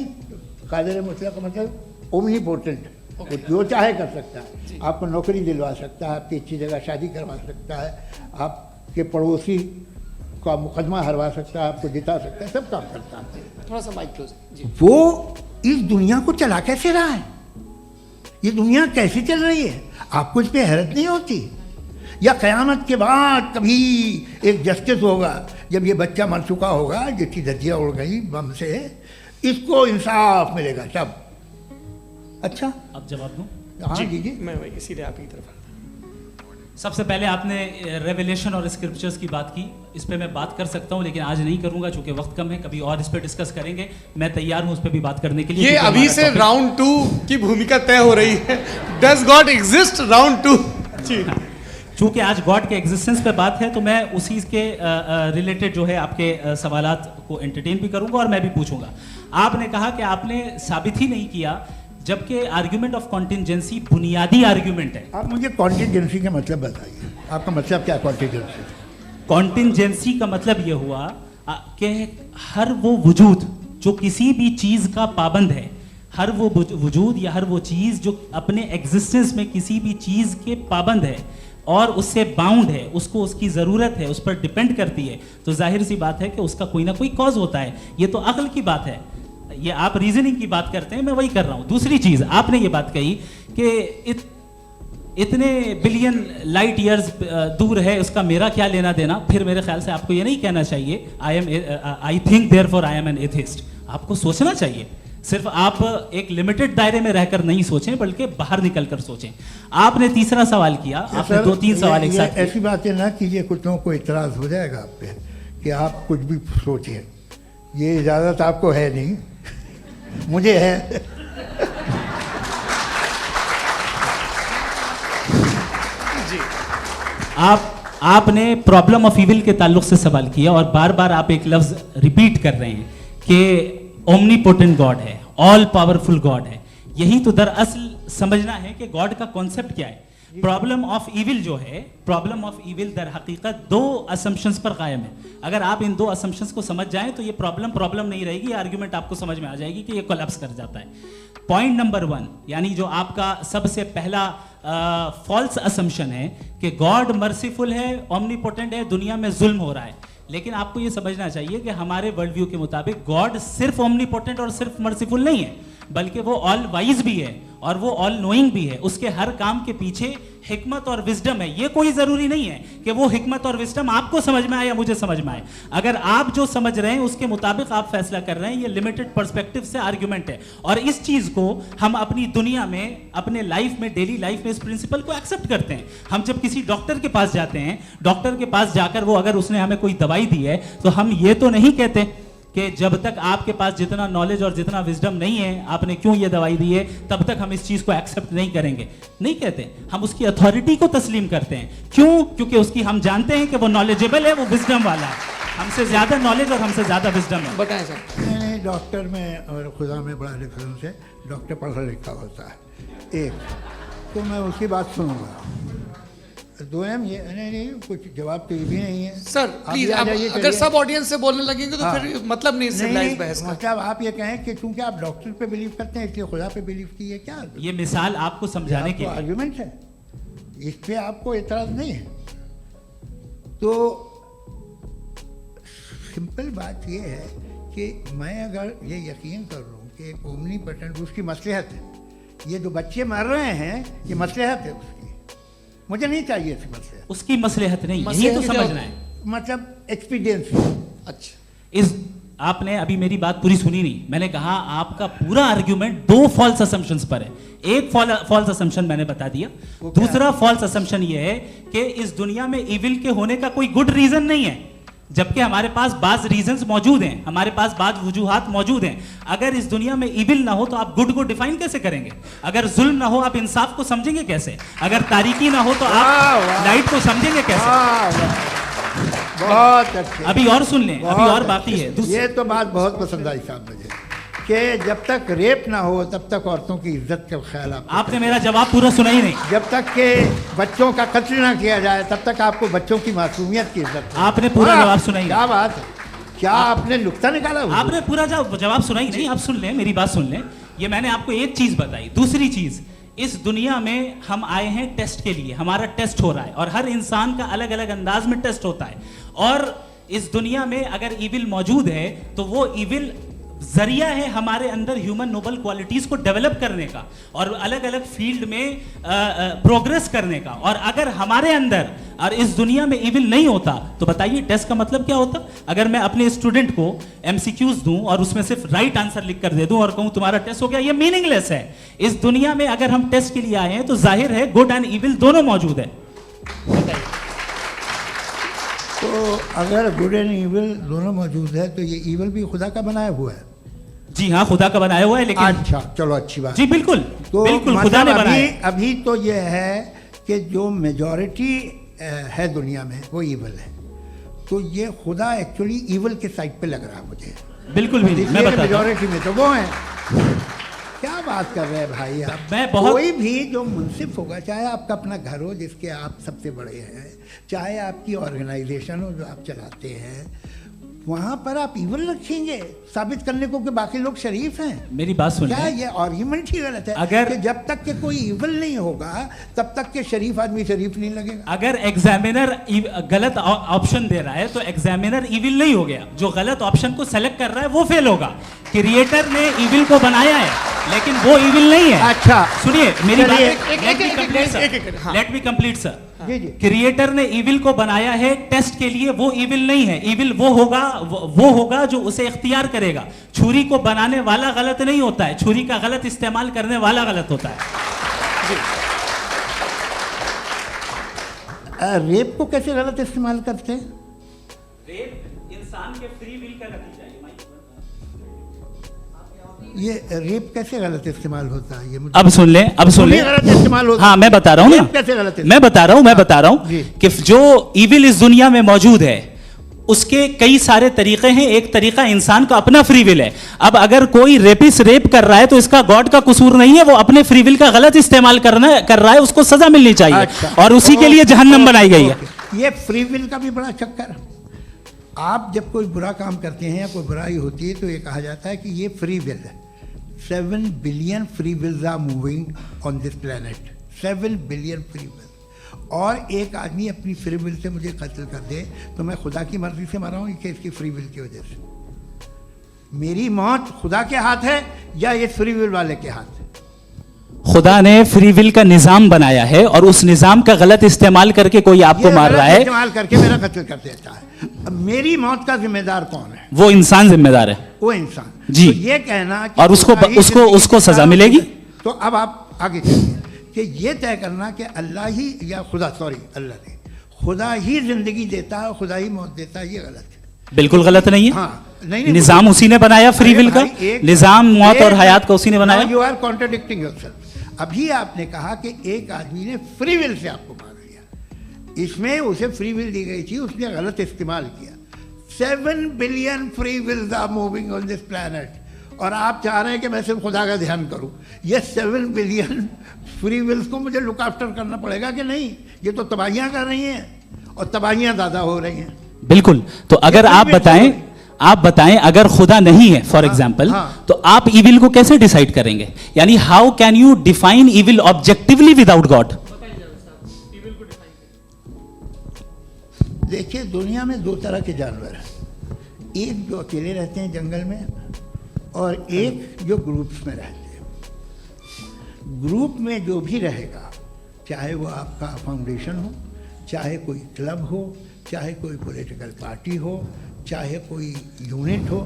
कादिर मुतलक का मतलब ओमनीपोटेंट, वो जो चाहे कर सकता है। आपको नौकरी दिलवा सकता है, आपकी अच्छी जगह शादी करवा सकता है, आपके पड़ोसी का मुकदमा हरवा सकता है, आपको जिता सकता है, सब काम करता है। थोड़ा सा माइक क्लोज जी। वो इस दुनिया को चला कैसे रहा है? ये दुनिया कैसे चल रही है? आपको इस पर हैरत नहीं होती? या क़यामत के बाद कभी एक जस्टिस होगा, जब ये बच्चा मर चुका होगा, जिसकी धज्जियाँ उड़ गई बम से, इसको इंसाफ मिलेगा तब? अच्छा, अब जवाब दूं? हाँ जी, मैं वही इसीलिए आप की तरफ। सबसे पहले आपने रेवलेशन और स्क्रिप्चर्स की बात की, इस पे मैं बात कर सकता हूं, लेकिन आज नहीं करूंगा चूंकि वक्त कम है। कभी और इस पे डिस्कस करेंगे, मैं तैयार हूं उस पे भी बात करने के लिए। ये अभी से राउंड 2 की भूमिका तय हो रही है। Does God exist round 2? जी, चूंकि आज गॉड के एग्जिस्टेंस पे बात है, तो मैं उसी के रिलेटेड जो है आपके सवालात को एंटरटेन भी करूंगा और मैं भी पूछूंगा। आपने कहा कि आपने साबित ही नहीं किया, जबकि आर्ग्यूमेंट ऑफ कॉन्टिंजेंसी बुनियादी आर्ग्यूमेंट है। आप मुझे कॉन्टिंजेंसी का मतलब बताइए, आपका मतलब क्या? कॉन्टिंजेंसी कॉन्टिंजेंसी का मतलब यह हुआ कि हर वो वजूद जो किसी भी चीज का पाबंद है, हर वो वजूद या हर वो चीज जो अपने एग्जिस्टेंस में किसी भी चीज के पाबंद है और उससे बाउंड है, उसको उसकी ज़रूरत है, उस पर डिपेंड करती है, तो जाहिर सी बात है कि उसका कोई ना कोई कॉज होता है। ये तो अक्ल की बात है। ये आप रीजनिंग की बात करते हैं, मैं वही कर रहा हूं। दूसरी चीज आपने ये बात कही कि इतने बिलियन लाइट ईयर्स दूर है, उसका मेरा क्या लेना देना। फिर मेरे ख्याल से आपको ये नहीं कहना चाहिए I think therefore I am an atheist. आपको सोचना चाहिए, सिर्फ आप एक लिमिटेड दायरे में रहकर नहीं सोचें बल्कि बाहर निकलकर सोचें। आपने तीसरा सवाल किया, आपने 2-3 सवाल एक साथ। ऐसी बातें ना कीजिए, कुछ लोगों को इतराज हो जाएगा आप पे कि आप कुछ भी सोचिए। ये इजाज़त आपको है नहीं, मुझे है। आपने प्रॉब्लम ऑफ इविल के ताल्लुक से सवाल किया और बार बार आप एक लफ्ज रिपीट कर रहे हैं कि ओमनीपोटेंट गॉड है, ऑल पावरफुल गॉड है। यही तो दरअसल समझना है कि गॉड का कॉन्सेप्ट क्या है। प्रॉब्लम ऑफ इविल जो है, प्रॉब्लम ऑफ इविल दर हकीकत 2 असम्पशंस पर कायम है। अगर आप इन 2 असम्पशंस को समझ जाएं तो ये प्रॉब्लम नहीं रहेगी, आर्ग्यूमेंट आपको समझ में आ जाएगी कि ये कोलैप्स कर जाता है। पॉइंट नंबर 1 यानी जो आपका सबसे पहला फॉल्स असम्पशन है कि गॉड मर्सीफुल है, ओमनीपोटेंट है, दुनिया में जुल्म हो रहा है। लेकिन आपको ये समझना चाहिए कि हमारे वर्ल्ड व्यू के मुताबिक गॉड सिर्फ ओमनीपोटेंट और सिर्फ मर्सीफुल नहीं है, बल्कि वो ऑल वाइज भी है और वो ऑल नोइंग भी है। उसके हर काम के पीछे हिकमत और विजडम है। ये कोई जरूरी नहीं है कि वो हिकमत और विजडम आपको समझ में आए या मुझे समझ में आए। अगर आप जो समझ रहे हैं उसके मुताबिक आप फैसला कर रहे हैं, ये लिमिटेड पर्सपेक्टिव से आर्ग्यूमेंट है। और इस चीज को हम अपनी दुनिया में, अपने लाइफ में, डेली लाइफ में इस प्रिंसिपल को एक्सेप्ट करते हैं। हम जब किसी डॉक्टर के पास जाते हैं, डॉक्टर के पास जाकर वो अगर उसने हमें कोई दवाई दी है तो हम ये तो नहीं कहते कि जब तक आपके पास जितना नॉलेज और जितना विजडम नहीं है, आपने क्यों ये दवाई दी है, तब तक हम इस चीज को एक्सेप्ट नहीं करेंगे। नहीं कहते, हम उसकी अथॉरिटी को तस्लीम करते हैं। क्यों? क्योंकि उसकी हम जानते हैं कि वो नॉलेजेबल है, वो विजडम वाला है, हमसे ज्यादा नॉलेज और हमसे ज्यादा विजडम है। बताएं सर। नहीं, डॉक्टर में और खुदा में बड़ा डिफरेंस है। डॉक्टर पढ़ा लिखा होता है, एक तो मैं उसकी बात सुनूंगा। 2 ये नहीं, कुछ जवाब तो ये भी नहीं है सर। प्लीज आप अगर सब ऑडियंस से बोलने लगेंगे तो फिर मतलब नहीं सिविलाइज्ड बहस का। मतलब आप ये कहें कि चूंकि आप डॉक्टर पे बिलीव करते हैं इसलिए खुदा पे बिलीव कीजिए, क्या ये मिसाल आपको समझाने के लिए आर्गुमेंट है, इस पे आपको एतराज नहीं है। तो सिंपल बात ये है कि मैं अगर ये यकीन कर लूँ कि एक ओमनीपोटेंट, उसकी मसलहत है, ये जो बच्चे मर रहे हैं ये मसलहत है उसकी, मुझे नहीं चाहिए इसकी मसलहत। उसकी मसलहत नहीं, यही तो समझना है, मतलब एक्सपीरियंस। अच्छा, इस आपने अभी मेरी बात पूरी सुनी नहीं। मैंने कहा आपका पूरा आर्ग्यूमेंट 2 फॉल्स असम्पशंस पर है। एक फॉल्स असम्पशन मैंने बता दिया, दूसरा फॉल्स असम्पशन ये है कि इस दुनिया में इविल के होने का कोई गुड रीजन नहीं है, जबकि हमारे पास बाज रीजंस मौजूद हैं, हमारे पास बाज वजूहात मौजूद हैं। अगर इस दुनिया में इविल ना हो तो आप गुड को डिफाइन कैसे करेंगे? अगर जुल्म ना हो आप इंसाफ को समझेंगे कैसे? अगर तारीकी ना हो तो आप लाइट को समझेंगे कैसे? बहुत अच्छे। अभी और सुन लें, अभी और बाकी है। ये तो बात बहुत पसंद आई साहब मुझे कि जब तक रेप ना हो तब तक औरतों की इज्जत का ख्याल आपने मेरा जवाब पूरा सुना ही नहीं। जब तक के बच्चों का कत्ल ना किया जाए तब तक आपको बच्चों की मासूमियत की इज्जत। आपने पूरा जवाब सुना ही नहीं। क्या बात है, क्या आपने नुक्ता निकाला? आपने पूरा जवाब सुना ही नहीं। आप सुन लें, मेरी बात सुन लें। ये मैंने आपको एक चीज बताई। दूसरी चीज, इस दुनिया में हम आए हैं टेस्ट के लिए, हमारा टेस्ट हो रहा है और हर इंसान का अलग अलग अंदाज में टेस्ट होता है। और इस दुनिया में अगर इविल मौजूद है तो वो इविल जरिया है हमारे अंदर ह्यूमन नोबल क्वालिटीज को डेवलप करने का और अलग अलग फील्ड में प्रोग्रेस करने का। और अगर हमारे अंदर और इस दुनिया में इविल नहीं होता तो बताइए टेस्ट का मतलब क्या होता? अगर मैं अपने स्टूडेंट को एमसीक्यूज दूं और उसमें सिर्फ राइट आंसर लिख कर दे दूं और कहूं तुम्हारा टेस्ट हो गया, ये मीनिंगलेस है। इस दुनिया में अगर हम टेस्ट के लिए आए हैं तो जाहिर है गुड एंड इविल दोनों मौजूद है। तो अगर गुड एंड इविल दोनों मौजूद है तो ये इविल भी खुदा का बनाया हुआ है। जी हाँ, खुदा का बनाया हुआ है। लेकिन अच्छा, चलो अच्छी बात। जी बिल्कुल, तो बिल्कुल मतलब खुदा ने बनाया। अभी तो ये है कि जो मेजॉरिटी है दुनिया में वो इविल है, तो ये खुदा एक्चुअली इविल के साइड पे लग रहा है मुझे। बिल्कुल भी नहीं, मैं बताता हूं। मेजॉरिटी में तो वो है। क्या बात कर रहे हैं भाई आप? मैं बहुत कोई भी जो मुंसिफ होगा, चाहे आपका अपना घर हो जिसके आप सबसे बड़े हैं, चाहे आपकी ऑर्गेनाइजेशन हो जो आप चलाते हैं, वहाँ पर आप इवल रखेंगे साबित करने को कि बाकी लोग शरीफ हैं। मेरी बात सुनिए, क्या ये आर्ग्यूमेंट ही गलत है? अगर कि जब तक के कोई इवल नहीं होगा तब तक के शरीफ आदमी शरीफ नहीं लगेगा। अगर एग्जामिनर गलत ऑप्शन दे रहा है तो एग्जामिनर इविल नहीं हो गया, जो गलत ऑप्शन को सेलेक्ट कर रहा है वो फेल होगा। क्रिएटर ने इविल को बनाया है, लेकिन वो इविल नहीं है। अच्छा। सुनिए मेरी बात, चलिए, लेट मी कंप्लीट सर। जी, जी। क्रिएटर ने इविल को बनाया है टेस्ट के लिए, वो इविल नहीं है। इविल वो होगा जो उसे इख्तियार करेगा। छुरी को बनाने वाला गलत नहीं होता है, छुरी का गलत इस्तेमाल करने वाला गलत होता है। रेप को कैसे गलत इस्तेमाल करते हैं? रेप इंसान के फ्री विल का नतीजा है। ये रेप कैसे गलत इस्तेमाल होता है? ये मुझे अब सुन ले, अब सुन ले। गलत इस्तेमाल होता हाँ मैं बता रहा हूँ ना, कैसे गलत इस्तेमाल? मैं बता रहा हूँ जी। कि जो इविल इस दुनिया में मौजूद है उसके कई सारे तरीके हैं। एक तरीका इंसान का अपना फ्री विल है। अब अगर कोई रेपिस्ट रेप कर रहा है तो इसका गॉड का कसूर नहीं है, वो अपने फ्री विल का गलत इस्तेमाल कर रहा है, उसको सजा मिलनी चाहिए। अच्छा। और उसी के लिए जहन्नम बनाई गई है। ये फ्री विल का भी बड़ा चक्कर। आप जब कोई बुरा काम करते हैं या कोई बुराई होती है तो ये कहा जाता है कि ये फ्री विल है। 7 billion free wills are moving on this planet. 7 billion free will. और एक आदमी अपनी फ्री विल से मुझे कत्ल कर दे तो मैं खुदा की मर्जी से मरा हूँ कि इसकी फ्री विल की वजह से? मेरी मौत खुदा के हाथ है या ये फ्री विल वाले के हाथ है? खुदा ने फ्री विल का निजाम बनाया है और उस निजाम का गलत इस्तेमाल करके कोई आपको मार रहा है, इस्तेमाल करके मेरा कत्ल कर देता है। अब मेरी मौत का जिम्मेदार कौन है? वो इंसान जिम्मेदार है। वो इंसान। जी। तो ये कहना कि और उसको सजा मिलेगी। तो अब आप आगे चलिए कि ये तय करना कि अल्लाह ही या अल्लाह ने खुदा ही जिंदगी देता है, खुदा ही मौत देता है, ये गलत है। बिल्कुल गलत नहीं है। हाँ, नहीं, निजाम उसी ने बनाया फ्री विल का। निजाम मौत और हयात का उसी ने बनाया। You are contradicting yourself. अभी आपने कहा कि एक आदमी ने फ्री विल से आपको मार दिया, इसमें उसे फ्री विल दी गई थी, उसने गलत इस्तेमाल किया। 7 billion free wills are moving on this planet और आप चाह रहे हैं कि मैं सिर्फ खुदा का ध्यान करूं। ये 7 बिलियन फ्री विल्स को मुझे लुक आफ्टर करना पड़ेगा कि नहीं? ये तो तबाहियां कर रही हैं और तबाहियां ज़्यादा हो रही हैं। बिल्कुल। तो अगर आप बताएं अगर खुदा नहीं है फॉर एग्जाम्पल, तो आप इविल को कैसे डिसाइड करेंगे? यानी how can you define evil objectively without God? देखिए, दुनिया में 2 तरह के जानवर हैं। एक जो अकेले रहते हैं जंगल में और एक जो ग्रुप्स में रहते हैं। ग्रुप में जो भी रहेगा, चाहे वो आपका फाउंडेशन हो, चाहे कोई क्लब हो, चाहे कोई पॉलिटिकल पार्टी हो, चाहे कोई यूनिट हो,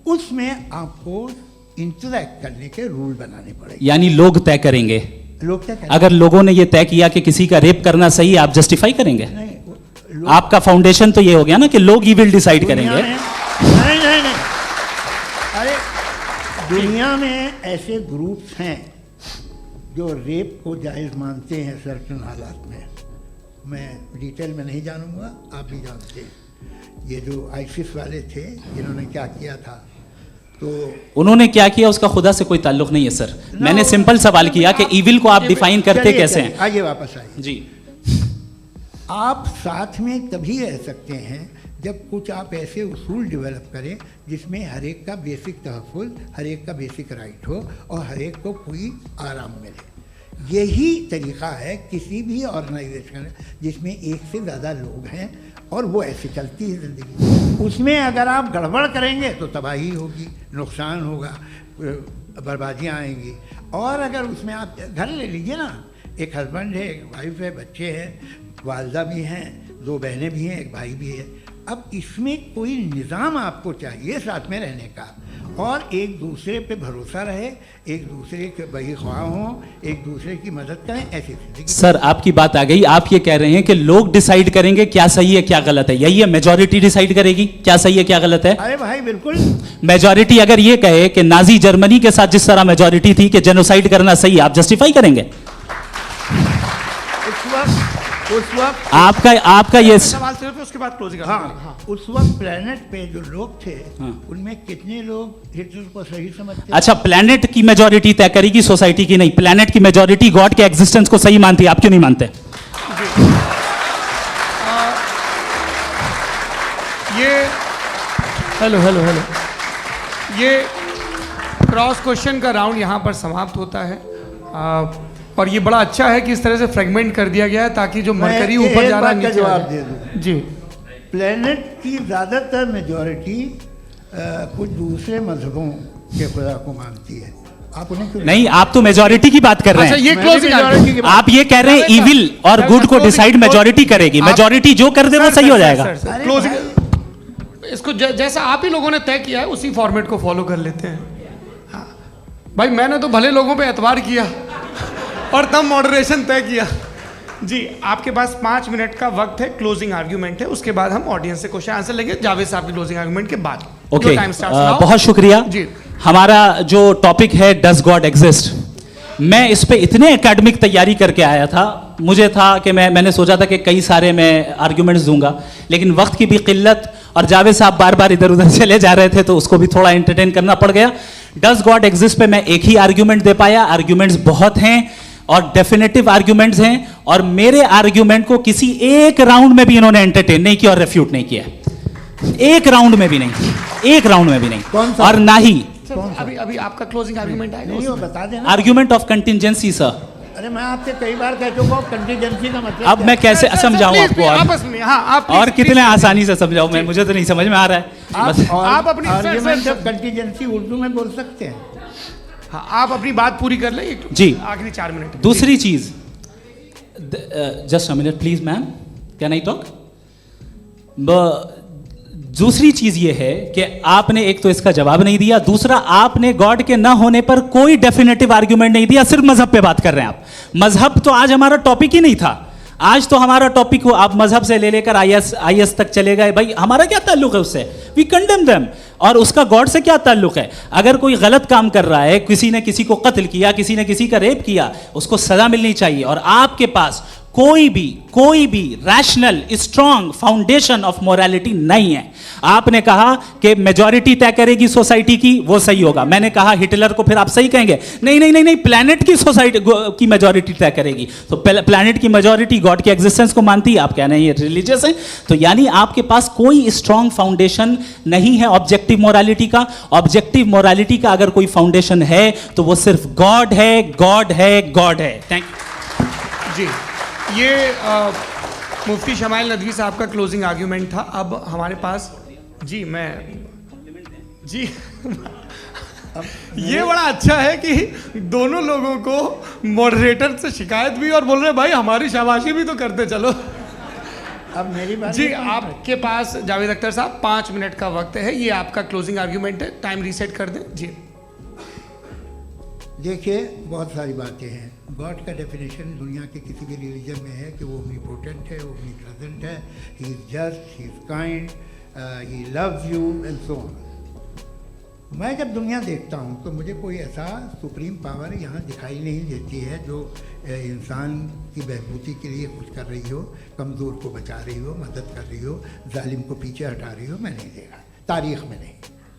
उसमें आपको इंटरैक्ट करने के रूल बनाने पड़ेंगे। यानी लोग तय करेंगे। लोग तय करेंगे। अगर लोगों ने ये तय किया कि किसी का रेप करना सही है, आप जस्टिफाई करेंगे? नहीं, आपका फाउंडेशन तो ये हो गया ना कि लोग ही विल डिसाइड करेंगे। नहीं। अरे दुनिया में ऐसे ग्रुप्स हैं जो रेप को जायज़ मानते हैं सर्टेन हालात में। मैं डिटेल में नहीं जानूंगा, आप भी जानते हैं। ये जो आईसिस वाले थे जिन्होंने क्या किया था, तो उन्होंने क्या किया उसका खुदा से कोई ताल्लुक नहीं है सर। मैंने सिंपल सवाल किया कि इविल को आप डिफाइन करते कैसे हैं? आइए वापस आइए जी। आप साथ में तभी रह सकते हैं जब कुछ आप ऐसे उसूल डेवलप करें जिसमें हर एक का बेसिक तहफ़्फ़ुज़, हर एक का बेसिक राइट हो और हर एक को कोई आराम मिले। यही तरीक़ा है किसी भी ऑर्गेनाइजेशन जिसमें एक से ज़्यादा लोग हैं और वो ऐसे चलती है ज़िंदगी। उसमें अगर आप गड़बड़ करेंगे तो तबाही होगी, नुकसान होगा, बर्बादियाँ आएंगी। और अगर उसमें आप घर ले लीजिए ना, एक हस्बैंड है, एक वाइफ है, बच्चे हैं, वालदा भी हैं, 2 बहनें भी हैं, एक भाई भी है। अब इसमें कोई निज़ाम आपको चाहिए साथ में रहने का और एक दूसरे पे भरोसा रहे, एक दूसरे के बहीख्वाह हों, एक दूसरे की मदद करें, ऐसी जिंदगी। सर आपकी बात आ गई। आप ये कह रहे हैं कि लोग डिसाइड करेंगे क्या सही है क्या गलत है, यही है? मेजॉरिटी डिसाइड करेगी क्या सही है क्या गलत है? अरे भाई बिल्कुल। मेजॉरिटी अगर ये कहे कि नाजी जर्मनी के साथ जिस तरह मेजॉरिटी थी कि जेनोसाइड करना सही, आप जस्टिफाई करेंगे? उस वक्त आपका ये सवाल सिर्फ उसके बाद क्लोज कर। हाँ, उस वक्त प्लेनेट पे जो लोग थे उनमें कितने लोग हिटलर को सही समझते? अच्छा, प्लेनेट की मेजॉरिटी तय करेगी, सोसाइटी की नहीं। प्लेनेट की मेजॉरिटी गॉड के एग्जिस्टेंस को सही मानती है, आप क्यों नहीं मानते? ये हेलो ये क्रॉस क्वेश्चन का राउंड यहाँ पर समाप्त होता है। और ये बड़ा अच्छा है कि इस तरह से फ्रेगमेंट कर दिया गया है ताकि जो मरकरी ऊपर जा रहा है नीचे जवाब दे दूं। जी। प्लेनेट की ज़्यादातर मेजॉरिटी कुछ दूसरे मजहबों के खुदा को मानती है, आप उन्हें क्यों नहीं, आप तो मेजोरिटी की बात कर रहे अच्छा, हैं। ये मैं क्लोजिंग भी majority की बात- आप ये कह रहे हैं इविल और गुड को डिसाइड मेजोरिटी करेगी, मेजोरिटी जो कर दे वो सही हो जाएगा। अरे क्लोजिंग इसको जैसा आप ही लोगों ने तय किया है उसी फॉर्मेट को फॉलो कर लेते हैं। हाँ। भाई मैंने तो भले लोगों पे एतबार किया और तब मॉडरेशन तय किया। जी, आपके पास 5 मिनट का वक्त है, क्लोजिंग आर्ग्यूमेंट है, उसके बाद हम ऑडियंस से क्वेश्चन आंसर लेंगे जावेद साहब की क्लोजिंग आर्ग्यूमेंट के बाद। ओके, टाइम स्टार्ट्स बहुत शुक्रिया। जी। हमारा जो टॉपिक है डज गॉड एग्जिस्ट, मैं इस पे इतने एकेडमिक तैयारी करके आया था, मुझे था कि मैंने सोचा था कि कई सारे मैं आर्ग्यूमेंट्स दूंगा, लेकिन वक्त की भी किल्लत और जावेद साहब बार बार इधर उधर चले जा रहे थे तो उसको भी थोड़ा एंटरटेन करना पड़ गया। डज गॉड एग्जिस्ट पे मैं एक ही आर्ग्यूमेंट दे पाया, आर्ग्यूमेंट्स बहुत हैं और डेफिनेटिव आर्ग्यूमेंट्स हैं, और मेरे आर्ग्यूमेंट को किसी एक राउंड में भी इन्होंने एंटरटेन नहीं किया और रेफ्यूट नहीं किया, एक राउंड में भी नहीं, एक राउंड में भी नहीं। कौन सा? और ना ही अभी अभी आपका क्लोजिंग आर्ग्यूमेंट आएगा नहीं, वो उसमें। बता देना। Argument of contingency sir. अरे मैं आपसे कई बार कह चुका हूँ कंटीजेंसी का मतलब अब क्या मैं कैसे सर, समझाऊं प्लीज, आपको और आपस में हाँ आप और प्लीज, कितने प्लीज, आसानी से समझाऊं मैं, मुझे तो नहीं समझ में आ रहा है आप, बस। आप अपनी- sir, argument sir, of contingency Urdu में बोल सकते हैं। हाँ, आप अपनी बात पूरी कर लें जी। आखिरी 4 मिनट। दूसरी चीज, just a minute please ma'am, can I talk? दूसरी चीज ये है कि आपने एक तो इसका जवाब नहीं दिया, दूसरा आपने गॉड के ना होने पर कोई डेफिनेटिव आर्ग्यूमेंट नहीं दिया, सिर्फ मजहब पे बात कर रहे हैं आप। मजहब तो आज हमारा टॉपिक ही नहीं था, आज तो हमारा टॉपिक हो, आप मजहब से ले लेकर आईएस तक चले गए। भाई हमारा क्या ताल्लुक है उससे? We condemn them. और उसका गॉड से क्या ताल्लुक है? अगर कोई गलत काम कर रहा है, किसी ने किसी को कत्ल किया, किसी ने किसी का रेप किया, उसको सजा मिलनी चाहिए। और आपके पास कोई भी rational strong foundation of morality नहीं है। आपने कहा कि मेजॉरिटी तय करेगी सोसाइटी की, वो सही होगा। मैंने कहा हिटलर को फिर आप सही कहेंगे, नहीं नहीं नहीं नहीं, प्लैनेट की सोसाइटी की मेजॉरिटी तय करेगी। तो प्लैनेट की मेजॉरिटी गॉड की एग्जिस्टेंस को मानती है, आप कह रहे हैं ये रिलीजियस है। तो यानी आपके पास कोई स्ट्रॉन्ग फाउंडेशन नहीं है ऑब्जेक्टिव मोरालिटी का। ऑब्जेक्टिव मोरालिटी का अगर कोई फाउंडेशन है तो वो सिर्फ गॉड है, गॉड है, गॉड है। थैंक यू जी, ये मुफ्ती शमाइल नदवी साहब का क्लोजिंग आर्ग्यूमेंट था। अब हमारे पास जी ये बड़ा अच्छा है कि दोनों लोगों को मॉडरेटर से शिकायत भी और बोल रहे हैं भाई हमारी शाबाशी भी तो करते चलो। अब मेरी बात जी, नहीं सुन आपके पास जावेद अख्तर साहब 5 मिनट का वक्त है, ये आपका क्लोजिंग आर्ग्यूमेंट है, टाइम रीसेट कर दें। जी देखिए, बहुत सारी बातें हैं। गॉड का डेफिनेशन दुनिया के किसी भी रिलीजन में है कि वो ओमनीपोटेंट है, वो ओमनीप्रेजेंट है, he is just, he is kind, he loves you and so on. मैं जब दुनिया देखता हूँ तो मुझे कोई ऐसा सुप्रीम पावर यहाँ दिखाई नहीं देती है जो इंसान की बहबूदी के लिए कुछ कर रही हो, कमज़ोर को बचा रही हो, मदद कर रही हो, जालिम को पीछे हटा रही हो। मैं नहीं देखा, तारीख़ में नहीं।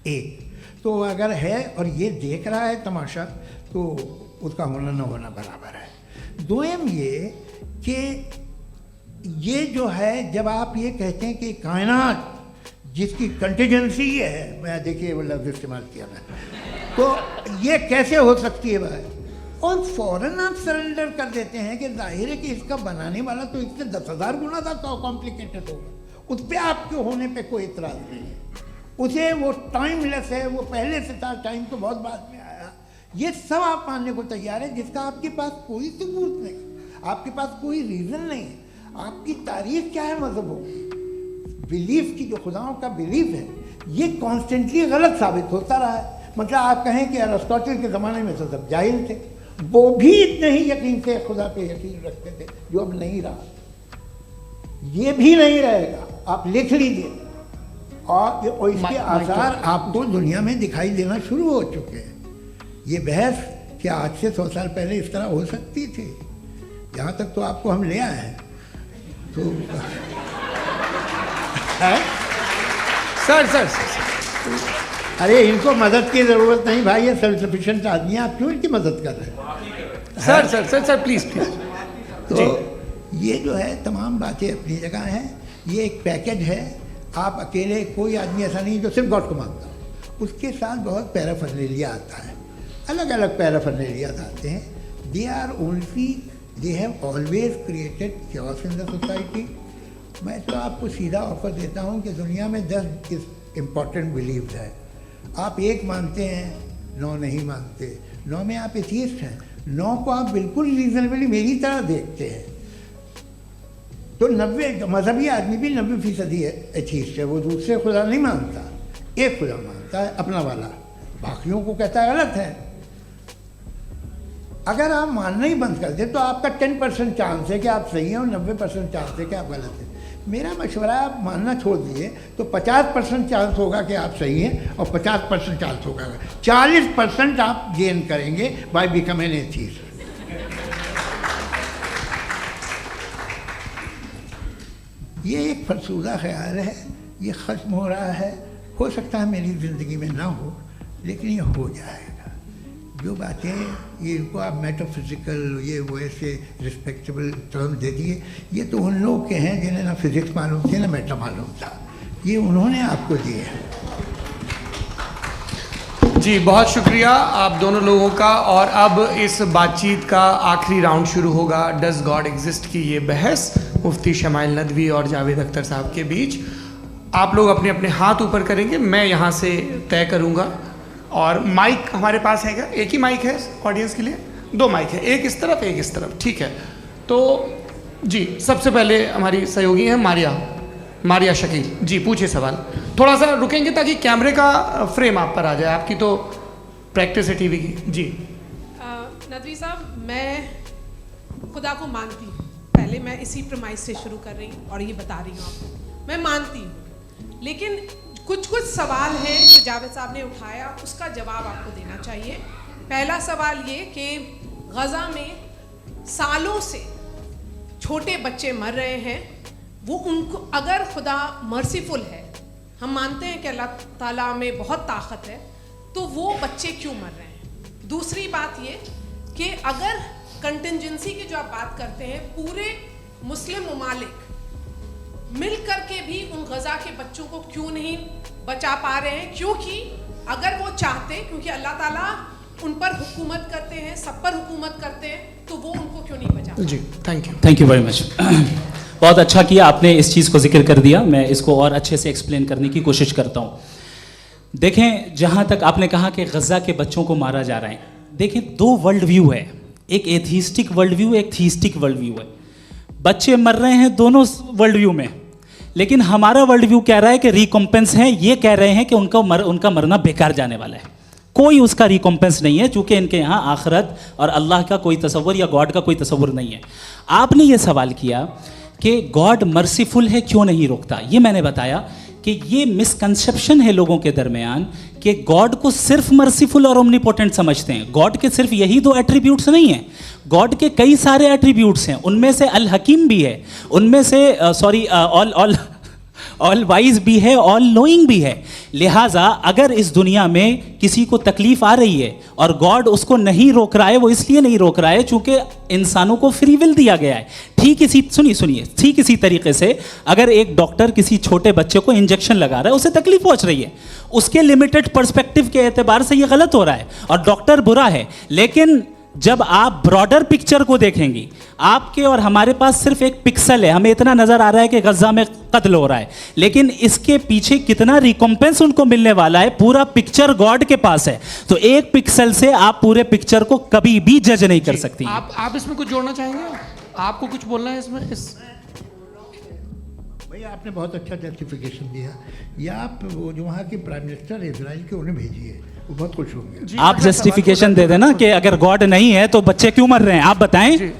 एक तो अगर है और ये देख रहा है तमाशा, तो उसका होना न होना बराबर है। दोयम ये कि ये जो है, जब आप ये कहते हैं कि कायनात जिसकी कंटीजेंसी है, मैं देखिए वो लफ्ज़ इस्तेमाल किया मैं, तो ये कैसे हो सकती है भाई? और फ़ौरन आप सरेंडर कर देते हैं कि जाहिर है कि इसका बनाने वाला तो इससे 10,000 गुना था कॉम्प्लिकेटेड होगा। उस पर आपके होने पे कोई इतराज़ नहीं है। उसे वो टाइमलेस है, वो पहले से था, टाइम तो बहुत बाद में आया। ये सब आप मानने को तैयार है जिसका आपके पास कोई सबूत नहीं, आपके पास कोई रीज़न नहीं है। आपकी तारीख क्या है मज़हबों की? बिलीफ की, जो खुदाओं का बिलीफ है, ये कॉन्स्टेंटली गलत साबित होता रहा है। मतलब आप कहें कि अरिस्टोटल के ज़माने में तो सब जाहिल थे, वो भी इतने ही यकीन से खुदा पे यकीन रखते थे, जो अब नहीं रहा। ये भी नहीं रहेगा, आप लिख लीजिए। और इसके आसार आपको दुनिया में दिखाई देना शुरू हो चुके हैं। ये बहस क्या आज से 100 साल पहले इस तरह हो सकती थी? यहाँ तक तो आपको हम ले आए हैं। तो है? सर अरे इनको मदद की ज़रूरत नहीं भाई, ये सेल्फ सफिशिएंट आदमी है, आप क्यों इनकी मदद कर रहे हैं? Sir please. तो ये जो है तमाम बातें अपनी जगह हैं। ये एक पैकेज है। आप अकेले, कोई आदमी ऐसा नहीं जो सिर्फ गॉड को मानता हो, उसके साथ बहुत पैराफर्नेलिया आता है, अलग अलग पैराफर्नेलियाज आते हैं। They have always created chaos in the society. मैं तो आपको सीधा ऑफर देता हूँ कि दुनिया में 10 इम्पॉर्टेंट बिलीव्स है। आप 1 मानते हैं, 9 नहीं मानते, 9 में आप एथियस्ट हैं, 9 को आप बिल्कुल रीजनेबली मेरी तरह देखते हैं। तो 90 मजहबी आदमी भी 90% एथियस्ट है, वो दूसरे खुदा नहीं मानता, एक खुदा मानता है अपना वाला, बाकियों को कहता है गलत है। अगर आप मानना ही बंद कर दे तो आपका 10% चांस है कि आप सही हैं और 90% चांस है कि आप गलत हैं। मेरा मशवरा है आप मानना छोड़ दिए तो 50% चांस होगा कि आप सही हैं और 50% चांस होगा, 40% आप गेन करेंगे बाय बिकमिंग एन एथियस्ट। ये एक फरसूदा ख्याल है, ये ख़त्म हो रहा है। हो सकता है मेरी ज़िंदगी में ना हो, लेकिन ये हो जाएगा। जो बातें ये इनको आप मेटाफिज़िकल ये वो ऐसे रिस्पेक्टेबल टर्म दे दिए, ये तो उन लोग के हैं जिन्हें ना फिज़िक्स मालूम थी ना मेटा मालूम था, ये उन्होंने आपको दिए हैं। जी बहुत शुक्रिया आप दोनों लोगों का। और अब इस बातचीत का आखिरी राउंड शुरू होगा, डज गॉड एग्जिस्ट की ये बहस मुफ्ती शमाइल नदवी और जावेद अख्तर साहब के बीच। आप लोग अपने अपने हाथ ऊपर करेंगे, मैं यहाँ से तय करूँगा। और माइक हमारे पास है क्या? एक ही माइक है ऑडियंस के लिए? 2 माइक है, एक इस तरफ एक इस तरफ, ठीक है। तो जी सबसे पहले हमारी सहयोगी हैं मारिया शकील जी, पूछिए सवाल। थोड़ा सा रुकेंगे ताकि कैमरे का फ्रेम आप पर आ जाए, आपकी तो प्रैक्टिस है टीवी की। जी नदवी साहब, मैं खुदा को मानती हूँ, पहले मैं इसी प्रमाइस से शुरू कर रही हूँ और ये बता रही हूँ आपको, मैं मानती हूँ, लेकिन कुछ सवाल हैं जो जावेद साहब ने उठाया, उसका जवाब आपको देना चाहिए। पहला सवाल ये कि गज़ा में सालों से छोटे बच्चे मर रहे हैं, वो उनको अगर खुदा मर्सीफुल है, हम मानते हैं कि अल्लाह ताला में बहुत ताकत है, तो वो बच्चे क्यों मर रहे हैं? दूसरी बात ये कि अगर कंटिजेंसी की जो आप बात करते हैं, पूरे मुस्लिम ममालिक मिल कर के भी उन गज़ा के बच्चों को क्यों नहीं बचा पा रहे हैं? क्योंकि अगर वो चाहते, क्योंकि अल्लाह ताला उन पर हुकूमत करते हैं, सब पर हुकूमत करते हैं, तो वो उनको क्यों नहीं बचा? जी थैंक यू वेरी मच। बहुत अच्छा किया आपने इस चीज़ को जिक्र कर दिया, मैं इसको और अच्छे से एक्सप्लेन करने की कोशिश करता हूँ। देखें, जहाँ तक आपने कहा कि गज़ा के बच्चों को मारा जा रहा है, देखें 2 वर्ल्ड व्यू है, एक एथिस्टिक वर्ल्ड व्यू, एक थीस्टिक वर्ल्ड व्यू है। बच्चे मर रहे हैं दोनों वर्ल्ड व्यू में, लेकिन हमारा वर्ल्ड व्यू कह रहा है कि रिकॉम्पेंस है, ये कह रहे हैं कि उनका मरना बेकार जाने वाला है, कोई उसका रिकॉम्पेंस नहीं है, चूंकि इनके यहाँ आखिरत और अल्लाह का कोई तसव्वुर या गॉड का कोई तसव्वुर नहीं है। आपने ये सवाल किया कि गॉड मर्सीफुल है, क्यों नहीं रोकता? ये मैंने बताया कि ये मिसकंसेप्शन है लोगों के दरमियान कि गॉड को सिर्फ मर्सीफुल और ओमनीपोटेंट समझते हैं। गॉड के सिर्फ यही 2 एट्रीब्यूट्स नहीं हैं, गॉड के कई सारे एट्रीब्यूट्स हैं, उनमें से अल हकीम भी है, उनमें से ऑल वाइज भी है, ऑल नोइंग भी है। लिहाजा अगर इस दुनिया में किसी को तकलीफ आ रही है और गॉड उसको नहीं रोक रहा है, वो इसलिए नहीं रोक रहा है चूंकि इंसानों को फ्री विल दिया गया है। ठीक इसी तरीके से अगर एक डॉक्टर किसी छोटे बच्चे को इंजेक्शन लगा रहा है, उसे तकलीफ पहुंच रही है, उसके लिमिटेड पर्सपेक्टिव के एतबार से ये गलत हो रहा है और डॉक्टर बुरा है। लेकिन जब आप ब्रॉडर पिक्चर को देखेंगी, आपके और हमारे पास सिर्फ एक पिक्सल है, हमें इतना नजर आ रहा है कि गज़ा में कत्ल हो रहा है, लेकिन इसके पीछे कितना रिकॉम्पेंस उनको मिलने वाला है, पूरा पिक्चर गॉड के पास है। तो एक पिक्सल से आप पूरे पिक्चर को कभी भी जज नहीं कर सकती। आप इसमें कुछ जोड़ना चाहेंगे? आपको कुछ बोलना है इसमें? भैया आपने बहुत अच्छा जस्टिफिकेशन दिया, या आप वो जो वहाँ के प्राइम मिनिस्टर इजराइल के उन्हें भेजिए, वो बहुत खुश होंगे। आप जस्टिफिकेशन दे देना कि अगर गॉड नहीं है तो बच्चे क्यों मर रहे हैं, आप बताएं।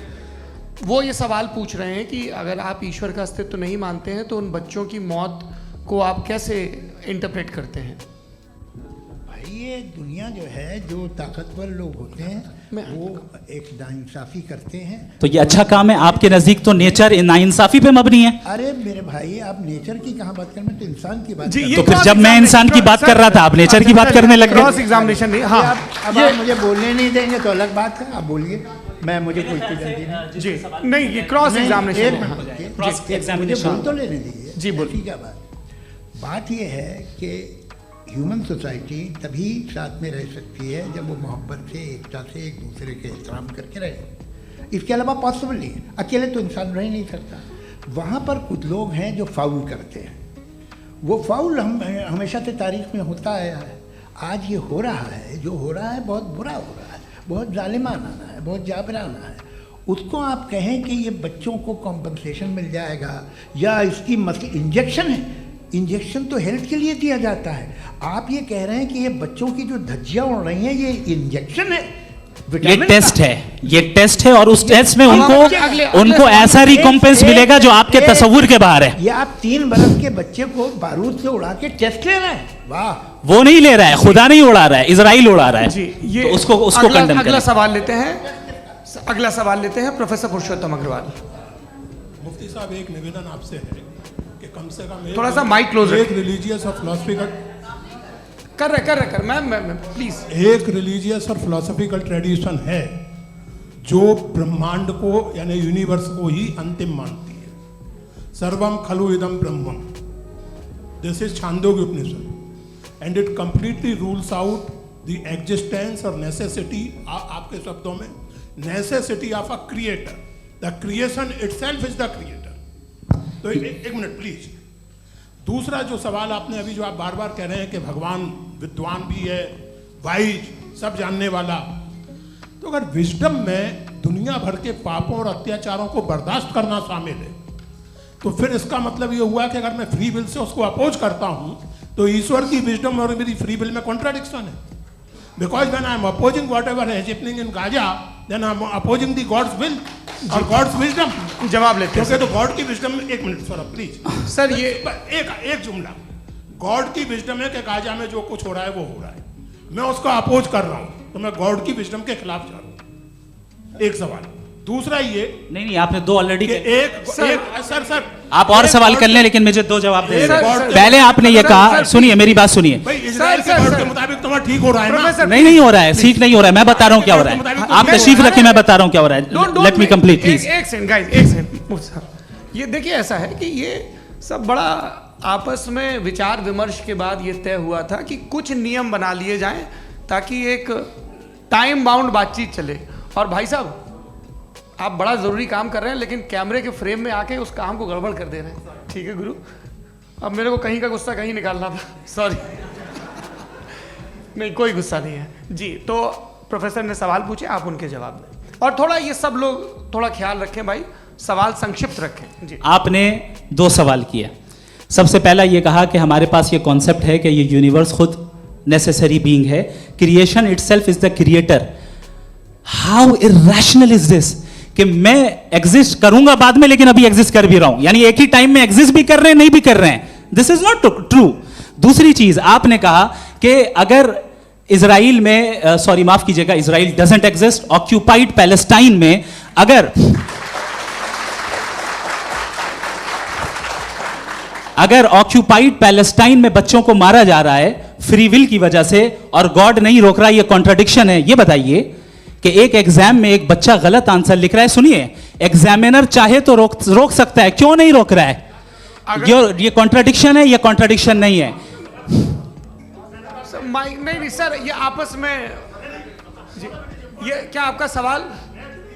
वो ये सवाल पूछ रहे हैं कि अगर आप ईश्वर का अस्तित्व नहीं मानते हैं तो उन बच्चों की मौत को आप कैसे इंटरप्रेट करते हैं? भाई ये दुनिया जो है, जो ताकतवर लोग होते हैं वो एक नाइंसाफ़ी करते हैं। तो ये अच्छा काम है आपके नज़दीक, तो नेचर नाइंसाफ़ी पे मबनी है। अरे मेरे भाई, आप नेचर की कहाँ बात कर रहे हैं, तो इंसान की बात। तो फिर जब मैं इंसान की बात कर रहा था, आप नेचर की बात करने लग गए। क्रॉस एग्जामिनेशन नहीं। हाँ, अब आप मुझे बोलने नहीं देंगे तो अलग बात है, आप बोलिए, मुझे कोई जल्दी नहीं। जी नहीं, ये क्रॉस एग्जामिनेशन मुझे बोल तो लेने दीजिए। जी बोलिए। क्या बात ये है कि ह्यूमन सोसाइटी तभी साथ में रह सकती है जब वो मोहब्बत से, एकता से, एक दूसरे के एहतराम करके रहे। इसके अलावा पॉसिबल नहीं है, अकेले तो इंसान रह ही नहीं सकता। वहाँ पर कुछ लोग हैं जो फाउल करते हैं, वो फाउल हम हमेशा से तारीख में होता आया है। आज ये हो रहा है, जो हो रहा है बहुत बुरा हो रहा है, बहुत जालिमाना है, बहुत जाबराना है। उसको आप कहें कि ये बच्चों को कॉम्पनसेशन मिल जाएगा या इसकी इंजेक्शन है, इंजेक्शन तो हेल्थ के लिए दिया जाता है। आप ये कह रहे हैं कि ये बच्चों की जो धज्जियाँ उड़ रही हैं ये इंजेक्शन है, ये टेस्ट है, ये टेस्ट है और उस टेस्ट में उनको अगले ऐसा रिकॉम्पेंस मिलेगा जो आपके तस्वुर के बाहर है। ये आप 3 बरस के बच्चे को बारूद से उड़ा के टेस्ट ले रहे हैं, वाह। वो नहीं ले रहा है, खुदा नहीं उड़ा रहा है, इजराइल उड़ा रहा है। जी, ये तो उसको कंडेम अगला करें। सवाल लेते हैं, अगला सवाल लेते हैं प्रोफेसर पुरुषोत्तम अग्रवाल। मुफ्ती साहब, एक निवेदन आपसे है कि कम से कम थोड़ा सा माइक क्लोज एक रिलीजियस और फिलोसफिकल कर मैं प्लीज। एक रिलीजियस और फिलोसफिकल ट्रेडिशन है जो ब्रह्मांड को यानी यूनिवर्स को ही अंतिम मानती है। सर्वम खलु इदम ब्रह्मम, this is Chandogya Upanishad and it completely rules out the existence और नेसेसिटी, आपके शब्दों में necessity of a creator. The creation itself is the creator. तो एक मिनट प्लीज। दूसरा जो सवाल आपने अभी जो आप बार बार कह रहे हैं कि भगवान विद्वान भी है, वाइज, सब जानने वाला, तो अगर विजडम में दुनिया भर के पापों और अत्याचारों को बर्दाश्त करना शामिल है तो फिर इसका मतलब ये हुआ कि अगर मैं फ्री विल से उसको अपोज करता हूं तो ईश्वर की विजडम और मेरी फ्री विल में कॉन्ट्राडिक्शन है। Because when I am opposing whatever is happening in Gaza, then I am opposing the God's will और गॉड्स विजडम। जवाब लेते हैं क्योंकि तो गॉड की विजडम, एक मिनट सर प्लीज सर, ये एक जुमला, गॉड की विजडम है कि गाजा में जो कुछ हो रहा है वो हो रहा है, मैं उसको अपोज कर रहा हूं तो मैं गॉड की विजडम के खिलाफ जा रहा हूं। एक सवाल। दूसरा ये नहीं, आपने 2 ऑलरेडी। सर आप और सवाल कर लें, लेकिन मुझे 2 जवाब दे सर, दीजिए। सर, पहले आपने ये कहा, सुनिए मेरी बात सुनिए। भाई इजराइल के गॉड के मुताबिक तुम्हारा ठीक हो रहा है ना? नहीं हो रहा है, ठीक नहीं हो रहा है, मैं बता रहा हूँ क्या हो रहा है। आप तशरीफ रखें, मैं बता रहा हूँ क्या हो रहा है। Let me complete please. एक सेकंड गाइस, एक सेकंड। ये देखिए, ऐसा है कि ये सब बड़ा आपस में विचार विमर्श के बाद ये तय हुआ था कि कुछ नियम बना लिए जाएं ताकि एक टाइम बाउंड बातचीत चले। और भाई साहब, आप बड़ा ज़रूरी काम कर रहे हैं लेकिन कैमरे के फ्रेम में आके उस काम को गड़बड़ कर दे रहे हैं। ठीक है गुरु, अब मेरे को कहीं का गुस्सा कहीं निकालना था, सॉरी। नहीं, कोई गुस्सा नहीं है जी। तो प्रोफेसर ने सवाल पूछे, आप उनके जवाब दें और थोड़ा ये सब लोग थोड़ा ख्याल रखें भाई, सवाल संक्षिप्त रखें जी। आपने 2 सवाल किया। सबसे पहला ये कहा कि हमारे पास ये कॉन्सेप्ट है कि ये यूनिवर्स खुद नेसेसरी बीइंग है, creation itself is the creator. How irrational is this कि मैं एग्जिस्ट करूंगा बाद में लेकिन अभी एग्जिस्ट कर भी रहा हूं, यानी एक ही टाइम में एग्जिस्ट भी कर रहे हैं, नहीं भी कर रहे हैं। This is not true. दूसरी चीज आपने कहा कि अगर इजराइल में, सॉरी माफ कीजिएगा, Israel doesn't exist, occupied Palestine में अगर ऑक्यूपाइड पैलेस्टाइन में बच्चों को मारा जा रहा है फ्री विल की वजह से और गॉड नहीं रोक रहा, ये कॉन्ट्रडिक्शन है। ये बताइए कि एक एग्जाम में एक बच्चा गलत आंसर लिख रहा है, सुनिए, एग्जामिनर चाहे तो रोक सकता है, क्यों नहीं रोक रहा है? ये कॉन्ट्रडिक्शन है, ये कॉन्ट्रडिक्शन नहीं है। माइक नहीं सर, ये आपस में जी, ये क्या आपका सवाल?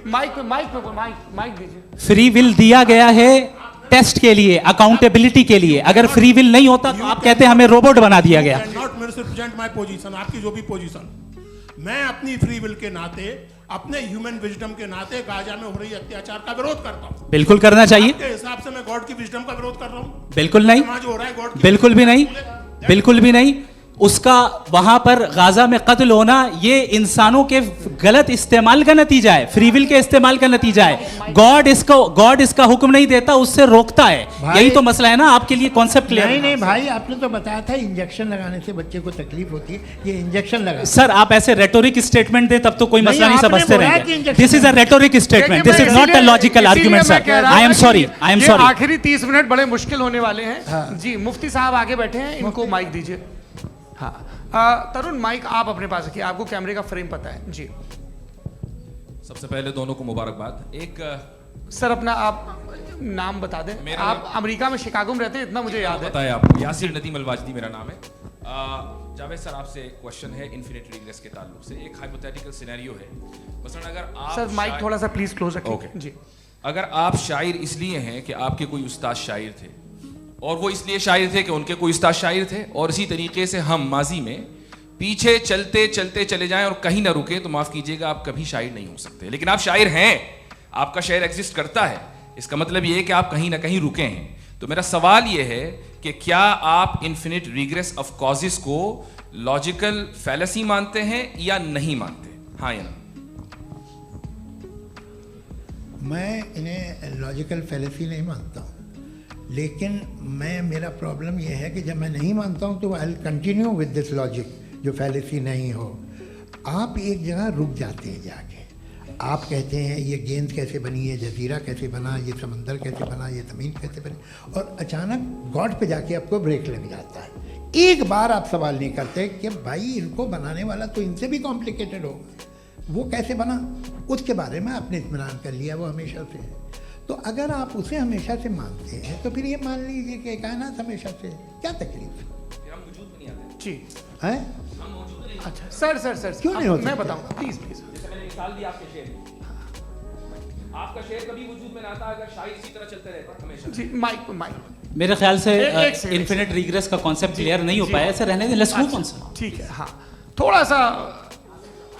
माइक दीजिए। फ्री विल दिया गया है टेस्ट के लिए, अकाउंटेबिलिटी के लिए। अगर फ्री विल नहीं होता तो आप कहते हैं हमें रोबोट बना दिया गया। नॉट मिसरिप्रेजेंट माय पोजीशन, आपकी जो भी पोजीशन, मैं अपनी फ्री विल के नाते, अपने ह्यूमन विजडम के नाते गाजा में हो रही अत्याचार का विरोध करता हूं। बिल्कुल करना चाहिए। आपके हिसाब से मैं गॉड की विजडम का विरोध कर रहा हूं? बिल्कुल नहीं, जो हो रहा है गॉड, बिल्कुल भी नहीं, बिल्कुल भी नहीं। उसका वहां पर गाजा में कत्ल होना ये इंसानों के गलत इस्तेमाल का नतीजा है, फ्री विल के इस्तेमाल का नतीजा है। गॉड इसका हुक्म नहीं देता, उससे रोकता है। यही तो मसला है ना, आपके लिए कॉन्सेप्ट क्लियर? नहीं भाई, आपने तो बताया था इंजेक्शन लगाने से बच्चे को तकलीफ होती है, ये इंजेक्शन लगा। सर आप ऐसे रेटोरिक स्टेटमेंट दे तब तो कोई मसला नहीं समझते रहेंगे। This is a rhetoric statement, this is not a logical argument sir. I am sorry, I am sorry. आखिरी 30 मिनट बड़े मुश्किल होने वाले हैं जी। मुफ्ती साहब आगे बैठे हैं, इनको माइक दीजिए। हाँ, तरुण माइक आप अपने पास रखिए, आपको कैमरे का फ्रेम पता है जी। सबसे पहले दोनों को मुबारकबाद। एक सर अपना आप नाम बता दें। आप अमेरिका में शिकागो में रहते हैं, इतना मुझे याद है। बताया आपको, यासिर नदीम अलवाजदी मेरा नाम है। जावेद सर आपसे एक क्वेश्चन है इन्फिनिट रिग्रेस के ताल्लुक से। एक हाइपोथेटिकल सिनेरियो है, मसलन अगर आप सर माइक थोड़ा सा प्लीज क्लोज रखिए जी। अगर आप शायर इसलिए हैं कि आपके कोई उस्ताद शायर थे और वो इसलिए शायर थे कि उनके कोई उस्ताद शायर थे, और इसी तरीके से हम माजी में पीछे चलते चलते चले जाएं और कहीं ना रुके तो माफ कीजिएगा आप कभी शायर नहीं हो सकते। लेकिन आप शायर हैं, आपका शेर एग्जिस्ट करता है, इसका मतलब ये है कि आप कहीं ना कहीं रुके हैं। तो मेरा सवाल ये है कि क्या आप इन्फिनिट रिग्रेस ऑफ कॉजेस को लॉजिकल फैलेसी मानते हैं या नहीं मानते? हाँ या ना? मैं इन्हें लॉजिकल फैलेसी नहीं मानता हूँ, लेकिन मेरा प्रॉब्लम यह है कि जब मैं नहीं मानता हूँ तो I will continue with this logic जो फैलेसी नहीं हो। आप एक जगह रुक जाते हैं जाके, आप कहते हैं ये गेंद कैसे बनी, ये जजीरा कैसे बना, ये समंदर कैसे बना, ये ज़मीन कैसे बनी, और अचानक गॉड पे जाके आपको ब्रेक लग जाता है। एक बार आप सवाल नहीं करते कि भाई इनको बनाने वाला तो इनसे भी कॉम्प्लिकेटेड होगा, वो कैसे बना, उसके बारे में आपने इत्मीनान कर लिया, वो हमेशा से है। तो अगर आप उसे हमेशा से मानते हैं तो फिर ये मान लीजिए कि कायनात हमेशा से है, क्या तकलीफ फिर हम वजूद में नहीं आते जी है? हम मौजूद नहीं। अच्छा सर क्यों नहीं हो मैं सकते? बताऊंगा प्लीज प्लीज। जैसे मैंने मिसाल दी आपके शेर की, आपका शेर कभी वजूद में ना आता अगर शायर इसी तरह चलते रहते हमेशा। जी माइक मेरे ख्याल से एक सेकंड, इन्फिनिट रिग्रेस का कॉन्सेप्ट क्लियर नहीं हो पाया, ऐसे रहने दें, लेट्स मूव ऑन सर। ठीक है। हाँ, थोड़ा सा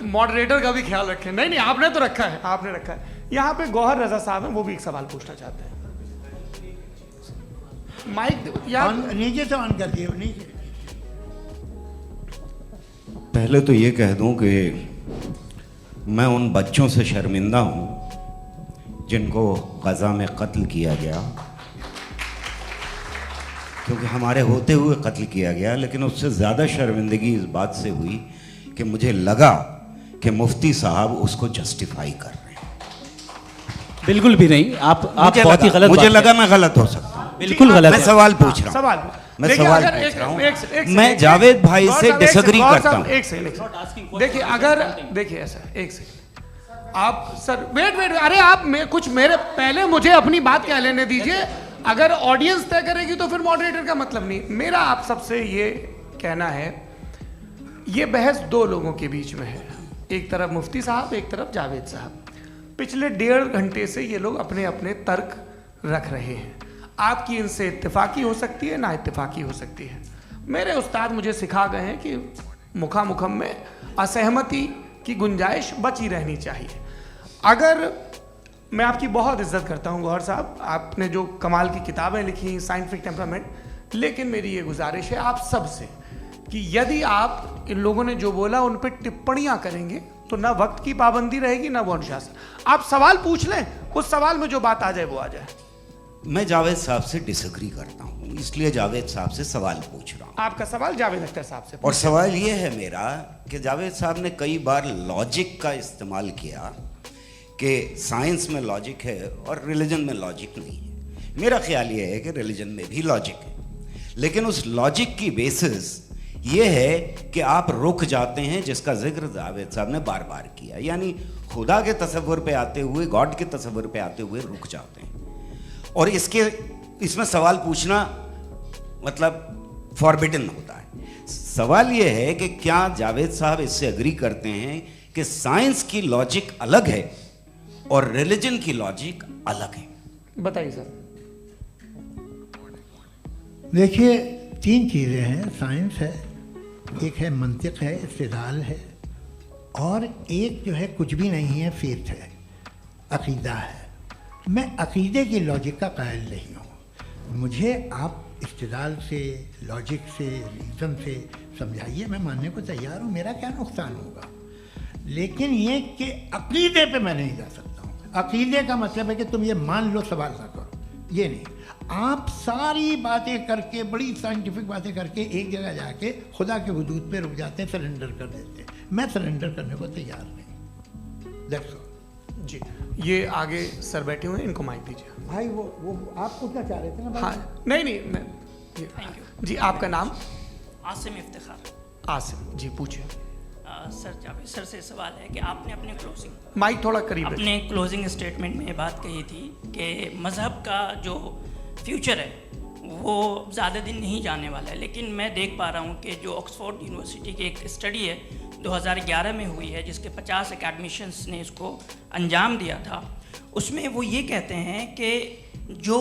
मॉडरेटर का भी ख्याल रखें। नहीं आपने तो रखा है, आपने रखा है। यहाँ पे गौहर रजा साहब हैं, वो भी एक सवाल पूछना चाहते हैं। माइक यार नीचे से ऑन कर दिए नीचे। पहले तो ये कह दूं कि मैं उन बच्चों से शर्मिंदा हूं जिनको गज़ा में कत्ल किया गया, क्योंकि हमारे होते हुए कत्ल किया गया। लेकिन उससे ज़्यादा शर्मिंदगी इस बात से हुई कि मुझे लगा कि मुफ्ती साहब उसको जस्टिफाई कर रहे हैं। बिल्कुल भी नहीं, आप बहुत ही गलत मुझे बात लगा मैं गलत हो सकता हूं। बिल्कुल गलत मैं है। सवाल पूछ रहा हूं, सवाल मैं देखिए, सवाल अगर पूछ रहा हूं। एक मैं जावेद भाई से डिसएग्री करता हूं। एक सेकंड देखिए, अगर देखिए ऐसा एक सेकंड आप सर वेट अरे आप कुछ मेरे पहले मुझे अपनी बात कह लेने दीजिए। अगर ऑडियंस तय करेगी तो फिर मॉडरेटर का मतलब नहीं। मेरा आप सबसे ये कहना है, ये बहस दो लोगों के बीच में है, एक तरफ मुफ्ती साहब, एक तरफ जावेद साहब। पिछले 1.5 घंटे से ये लोग अपने अपने तर्क रख रहे हैं। आपकी इनसे इत्तेफाकी हो सकती है, ना इत्तेफाकी हो सकती है। मेरे उस्ताद मुझे सिखा गए हैं कि मुखामुखम में असहमति की गुंजाइश बची रहनी चाहिए। अगर मैं आपकी बहुत इज्जत करता हूं गौहर साहब, आपने जो कमाल की किताबें लिखी साइंटिफिक टेम्परामेंट, लेकिन मेरी ये गुजारिश है आप सबसे कि यदि आप इन लोगों ने जो बोला उन पर टिप्पणियां करेंगे तो ना वक्त की पाबंदी रहेगी ना वो अनुशासन। आप सवाल पूछ लें, उस सवाल में जो बात आ जाए वो आ जाए। मैं जावेद साहब से डिसएग्री करता हूं, इसलिए जावेद साहब से सवाल पूछ रहा हूं। आपका सवाल जावेद अख्तर साहब से। और सवाल ये है मेरा कि जावेद साहब ने कई बार लॉजिक का इस्तेमाल किया कि साइंस में लॉजिक है और रिलीजन में लॉजिक नहीं है। मेरा ख्याल ये है कि रिलीजन में भी लॉजिक है, लेकिन उस लॉजिक की बेसिस ये है कि आप रुक जाते हैं, जिसका जिक्र जावेद साहब ने बार बार किया, यानी खुदा के तसव्वुर पे आते हुए, गॉड के तसव्वुर पे आते हुए रुक जाते हैं। और इसमें सवाल पूछना मतलब फॉरबिडन होता है। सवाल ये है कि क्या जावेद साहब इससे एग्री करते हैं कि साइंस की लॉजिक अलग है और रिलीजन की लॉजिक अलग है? बताइए सर। देखिए, 3 चीज़ें हैं। साइंस है, एक है मंतिक है, इस्तिदलाल है, और एक जो है कुछ भी नहीं है, फेथ है, अकीदा है। मैं अकीदे की लॉजिक का कायल नहीं हूँ। मुझे आप इस्तिदलाल से, लॉजिक से, रीज़न से समझाइए, मैं मानने को तैयार हूँ, मेरा क्या नुकसान होगा। लेकिन ये कि अकीदे पे मैं नहीं जा सकता हूँ। अकीदे का मतलब है कि तुम ये मान लो, सवाल ना करो, ये नहीं। आप सारी बातें करके, बड़ी साइंटिफिक बातें करके एक जगह जाके खुदा के वजूद पे रुक जाते हैं, सरेंडर कर देते हैं। मैं सरेंडर करने को तैयार नहीं। दैट्स ऑल जी। ये आगे सर बैठे हुए हैं, इनको माइक दीजिए। भाई वो आप पूछना चाह रहे थे ना? हाँ, नहीं जी। आपका नाम? आसिम इफ्तिखार। आसिम जी, पूछिए। सर, जावेद सर से सवाल है कि आपने अपने माइक थोड़ा करीब अपने क्लोजिंग स्टेटमेंट में बात कही थी कि मज़हब का जो फ्यूचर है वो ज़्यादा दिन नहीं जाने वाला है। लेकिन मैं देख पा रहा हूँ कि जो ऑक्सफोर्ड यूनिवर्सिटी की एक स्टडी है 2011 में हुई है, जिसके 50 एकेडमिशियंस ने इसको अंजाम दिया था, उसमें वो ये कहते हैं कि जो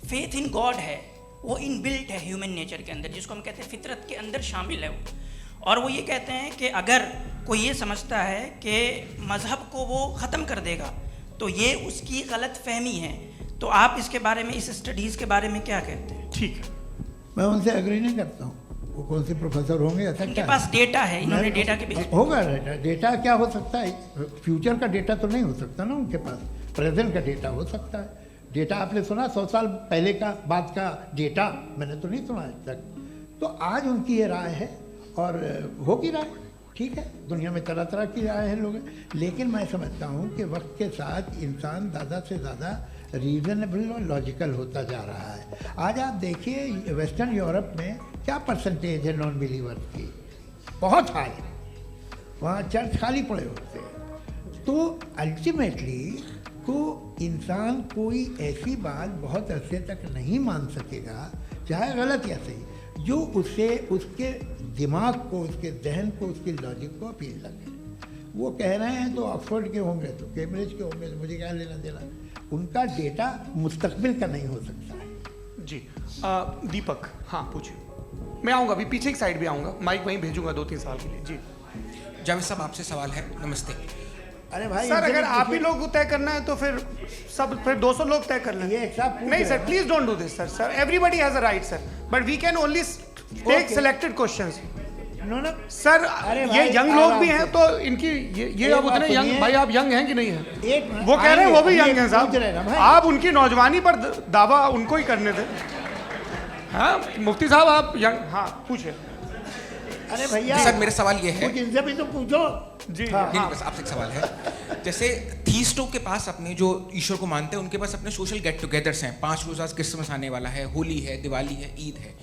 फेथ इन गॉड है वो इनबिल्ट है ह्यूमन नेचर के अंदर, जिसको हम कहते हैं फितरत के अंदर शामिल है वो। और वो ये कहते हैं कि अगर कोई ये समझता है कि मज़हब को वो ख़त्म कर देगा तो ये उसकी गलत फहमी है। तो आप इसके बारे में, इस स्टडीज़ के बारे में क्या कहते हैं? ठीक है, मैं उनसे एग्री नहीं करता हूँ। वो कौन से प्रोफेसर होंगे, ऐसा उनके क्या पास डेटा है, इन्होंने डेटा के बेस होगा। डेटा क्या हो सकता है? फ्यूचर का डेटा तो नहीं हो सकता ना उनके पास, प्रेजेंट का डेटा हो सकता है। डेटा आपने सुना 100 साल पहले का बाद का डेटा? मैंने तो नहीं सुना आज तक। तो आज उनकी ये राय है और होगी राय, ठीक है। दुनिया में तरह तरह की राय है लोग, लेकिन मैं समझता हूँ कि वक्त के साथ इंसान ज़्यादा से ज़्यादा रीजनेबल और लॉजिकल होता जा रहा है। आज आप देखिए वेस्टर्न यूरोप में क्या परसेंटेज है नॉन बिलीवर्स की, बहुत हाई। वहाँ चर्च खाली पड़े होते हैं। तो अल्टीमेटली तो इंसान कोई ऐसी बात बहुत अरसे तक नहीं मान सकेगा, चाहे गलत या सही, जो उससे उसके दिमाग को, उसके जहन को, उसके लॉजिक को अपील लगे। वो कह रहे हैं तो ऑक्सफोर्ड के होंगे तो कैम्ब्रिज के होंगे, तो मुझे क्या लेना देना। उनका डेटा मुस्तकबिल का नहीं हो सकता है। जी दीपक, हाँ पूछिए। मैं आऊँगा, अभी पीछे की साइड भी आऊँगा, माइक वहीं भेजूंगा 2-3 साल के लिए। जी जावेद साहब, आपसे सवाल है। नमस्ते। अरे भाई सर, अगर आप ही लोग को तय करना है तो फिर 200 लोग तय कर लें। ये एक साथ नहीं sir, please don't do this sir. Sir everybody has a right sir, but we can only take selected questions. No sir, ये यंग लोग भी हैं तो इनकी ये एक अब बात उतने यंग, सुनिए। भाई आप यंग हैं कि नहीं हैं? एक मिनट, वो कह रहे हैं वो भी आइए, यंग हैं पूछ रहे हैं ना साहब, भाई। आप उनकी नौजवानी पर दावा उनको ही करने दें। हाँ मुफ्ती साहब आप यंग, हाँ पूछे। अरे भैया सर मेरा सवाल ये है, कुछ इनसे भी तो पूछो। जी नहीं बस आपसे एक सवाल है। जैसे थीस्टों के पास अपने जो ईश्वर को मानते हैं उनके पास अपने सोशल गेट टुगेदर्स हैं। 5 रोज़ आज क्रिसमस आने वाला है, होली है, दिवाली है, ईद है।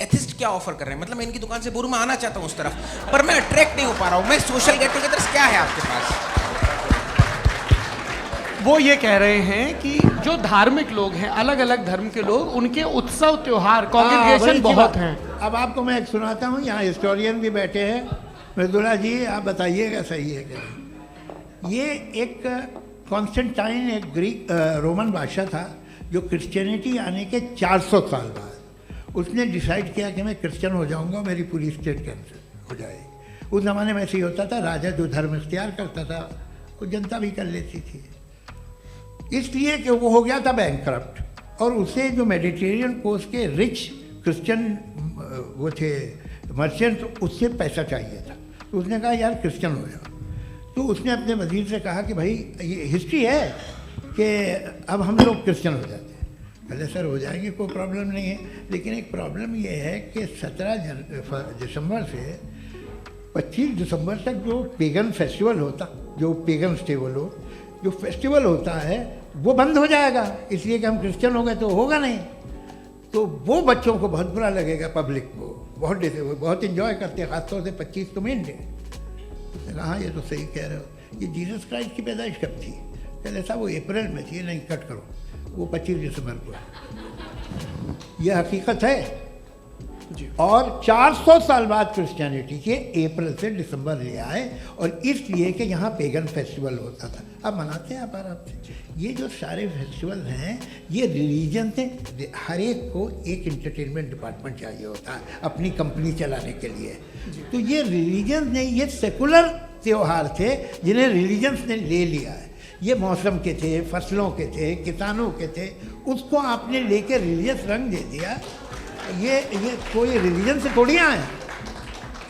एथिस्ट क्या ऑफर कर रहे हैं? मतलब मैं इनकी दुकान से मैं आना चाहता हूँ उस तरफ, पर मैं अट्रैक्ट नहीं हो पा रहा हूँ। मैं सोशल गेट टुगेदर्स क्या है आपके पास? वो ये कह रहे हैं कि जो धार्मिक लोग हैं, अलग अलग धर्म के लोग, उनके उत्सव त्योहार कॉन्ग्रीगेशन बहुत हैं। अब आपको मैं एक सुनाता हूँ, यहाँ हिस्टोरियन भी बैठे हैं। मृदुला जी आप बताइएगा सही है क्या? ये एक कॉन्स्टेंटाइन, एक ग्रीक रोमन बादशाह था जो क्रिश्चियनिटी आने के 400 साल बाद उसने डिसाइड किया कि मैं क्रिश्चियन हो जाऊंगा, मेरी पूरी स्टेट कैंसिल हो जाएगी। उस ज़माने में ऐसे ही होता था, राजा जो धर्म इख्तियार करता था वो जनता भी कर लेती थी। इसलिए कि वो हो गया था बैंकक्रप्ट, और उसे जो मेडिटेरियन कोस्ट के रिच क्रिश्चियन वो थे मर्चेंट, उससे पैसा चाहिए था। तो उसने कहा यार क्रिश्चियन हो जाओ। तो उसने अपने वजीर से कहा कि भाई ये हिस्ट्री है कि अब हम लोग क्रिश्चियन हो जाते हैं। पहले सर हो जाएंगे, कोई प्रॉब्लम नहीं है, लेकिन एक प्रॉब्लम ये है कि 17 दिसंबर से 25 दिसंबर तक जो पेगन फेस्टिवल होता, जो पेगन थे वो लोग, जो फेस्टिवल होता है वो बंद हो जाएगा, इसलिए कि हम क्रिश्चियन हो गए तो होगा नहीं। तो वो बच्चों को बहुत बुरा लगेगा, पब्लिक को बहुत इन्जॉय करते हैं, खासतौर से 25 तो मेन डे। उसने कहा हाँ ये तो सही कह रहे हो। ये जीसस क्राइस्ट की पैदाइश कब थी? पहले साहब वो अप्रैल में थी। नहीं कट करो, वो 25 दिसंबर को है। ये हकीकत है। और 400 साल बाद क्रिश्चियनिटी के अप्रैल से दिसंबर ले आए, और इसलिए कि यहाँ पेगन फेस्टिवल होता था। अब मनाते हैं आप आराम से। ये जो सारे फेस्टिवल हैं ये रिलीजन से, हर एक को एक इंटरटेनमेंट डिपार्टमेंट चाहिए होता है अपनी कंपनी चलाने के लिए। तो ये रिलीजन ने, ये सेकुलर त्यौहार थे जिन्हें रिलीजन्स ने ले लिया है। ये मौसम के थे, फसलों के थे, किसानों के थे, उसको आपने लेके रिलीजियस रंग दे दिया। ये कोई रिलीजन से थोड़ी आए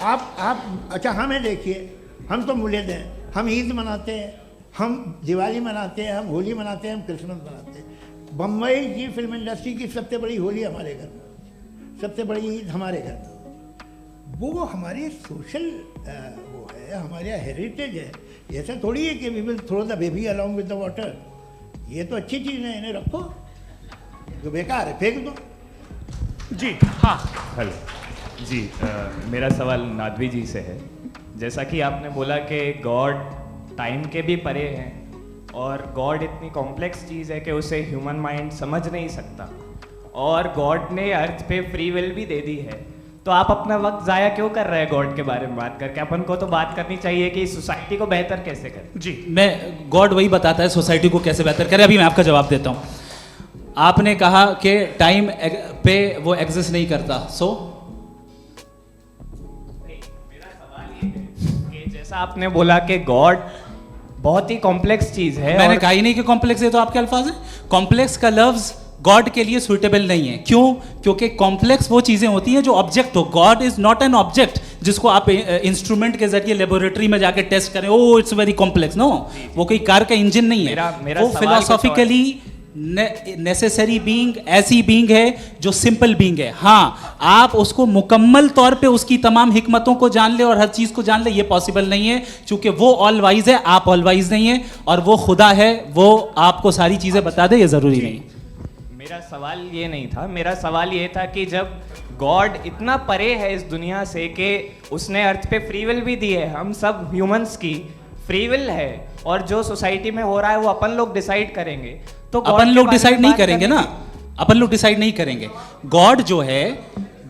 आप। अच्छा हमें देखिए, हम तो मुल्द हैं, हम ईद मनाते हैं, हम दिवाली मनाते हैं, हम होली मनाते हैं, हम क्रिसमस मनाते हैं। बम्बई की फिल्म इंडस्ट्री की सबसे बड़ी होली हमारे घर में, सबसे बड़ी ईद हमारे घर में। वो हमारी सोशल वो है, हमारा हेरिटेज है। ऐसा थोड़ी है कि we will throw the baby along with the water. ये तो अच्छी चीज़ है, इन्हें रखो, जो बेकार है फेंक दो। जी हाँ हेलो जी, मेरा सवाल नादवी जी से है। जैसा कि आपने बोला कि गॉड टाइम के भी परे हैं और गॉड इतनी कॉम्प्लेक्स चीज़ है कि उसे ह्यूमन माइंड समझ नहीं सकता, और गॉड ने अर्थ पे फ्री विल भी दे दी है, तो आप अपना वक्त ज़ाया क्यों कर रहे हैं गॉड के बारे में बात करके? अपन को तो बात करनी चाहिए कि सोसाइटी को बेहतर कैसे करें। जी, मैं गॉड वही बताता है सोसाइटी को कैसे बेहतर करें। अभी मैं आपका जवाब देता हूँ। आपने कहा कि टाइम पे वो एग्जिस्ट नहीं करता, सो जैसा आपने बोला कि गॉड बहुत ही कॉम्प्लेक्स चीज है। मैंने और कहा ही नहीं कि कॉम्प्लेक्स है, तो आपके अल्फाज हैं। कॉम्प्लेक्स का लफ्ज गॉड के लिए सुइटेबल नहीं है। क्यों? क्योंकि कॉम्प्लेक्स वो चीजें होती हैं जो ऑब्जेक्ट हो। God is not an object जिसको आप इंस्ट्रूमेंट के जरिए लेबोरेटरी में जाके टेस्ट करें, oh it's very complex. No, वो कोई कार का इंजन नहीं है। मेरा वो सवाल फिलोसॉफिकली नेसेसरी बीइंग ऐसी बीइंग है जो सिंपल बीइंग है। हाँ, आप उसको मुकम्मल तौर पे उसकी तमाम हिकमतों को जान ले और हर चीज को जान ले, ये पॉसिबल नहीं है, क्योंकि वो ऑल वाइज है, आप ऑल वाइज नहीं है, और वो खुदा है, वो आपको सारी चीजें बता दे, ये जरूरी नहीं। मेरा सवाल ये नहीं था, मेरा सवाल ये था कि जब गॉड इतना परे है इस दुनिया से कि उसने अर्थ पे फ्री विल भी दी है, हम सब ह्यूमंस की फ्री विल है, और जो सोसाइटी में हो रहा है वो अपन लोग डिसाइड करेंगे, तो अपन लोग डिसाइड नहीं करेंगे ना, अपन लोग डिसाइड नहीं करेंगे। गॉड जो है,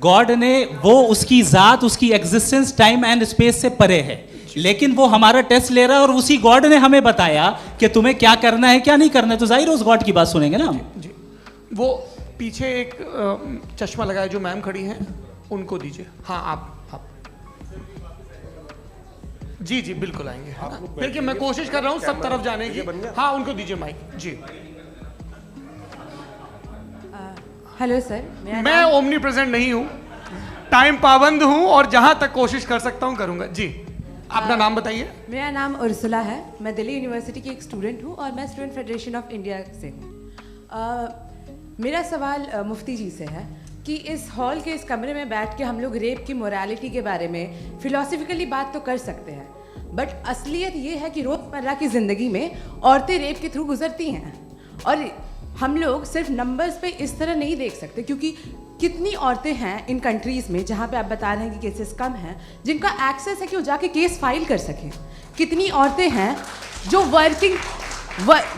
गॉड ने वो उसकी जात, उसकी एग्जिस्टेंस टाइम एंड स्पेस से परे है, लेकिन वो हमारा टेस्ट ले रहा है और उसी गॉड ने हमें बताया कि तुम्हें क्या करना है क्या नहीं करना है, तो जाहिर है उस गॉड की बात सुनेंगे ना हम। जी, वो पीछे एक चश्मा लगाए जो मैम खड़ी हैं, उनको दीजिए। हाँ, आप जी जी बिल्कुल आएंगे। देखिए मैं कोशिश कर रहा हूँ सब तरफ जाने की। हाँ, उनको दीजिए माइक। जी, हेलो सर, मैं ओमनी प्रेजेंट नहीं हूँ, टाइम पाबंद हूँ और जहाँ तक कोशिश कर सकता हूँ करूँगा। जी, अपना नाम बताइए। मेरा नाम उर्सुला है, मैं दिल्ली यूनिवर्सिटी की एक स्टूडेंट हूँ और मैं स्टूडेंट फेडरेशन ऑफ इंडिया से हूँ। मेरा सवाल मुफ्ती जी से है कि इस हॉल के इस कमरे में बैठ के हम लोग रेप की मोरालिटी के बारे में फिलोसफिकली बात तो कर सकते हैं, बट असलियत ये है कि रोज़मर्रा की ज़िंदगी में औरतें रेप के थ्रू गुजरती हैं, और हम लोग सिर्फ नंबर्स पे इस तरह नहीं देख सकते, क्योंकि कितनी औरतें हैं इन कंट्रीज़ में जहाँ पे आप बता रहे हैं कि केसेस कम हैं, जिनका एक्सेस है कि वो जाके केस फाइल कर सकें। कितनी औरतें हैं जो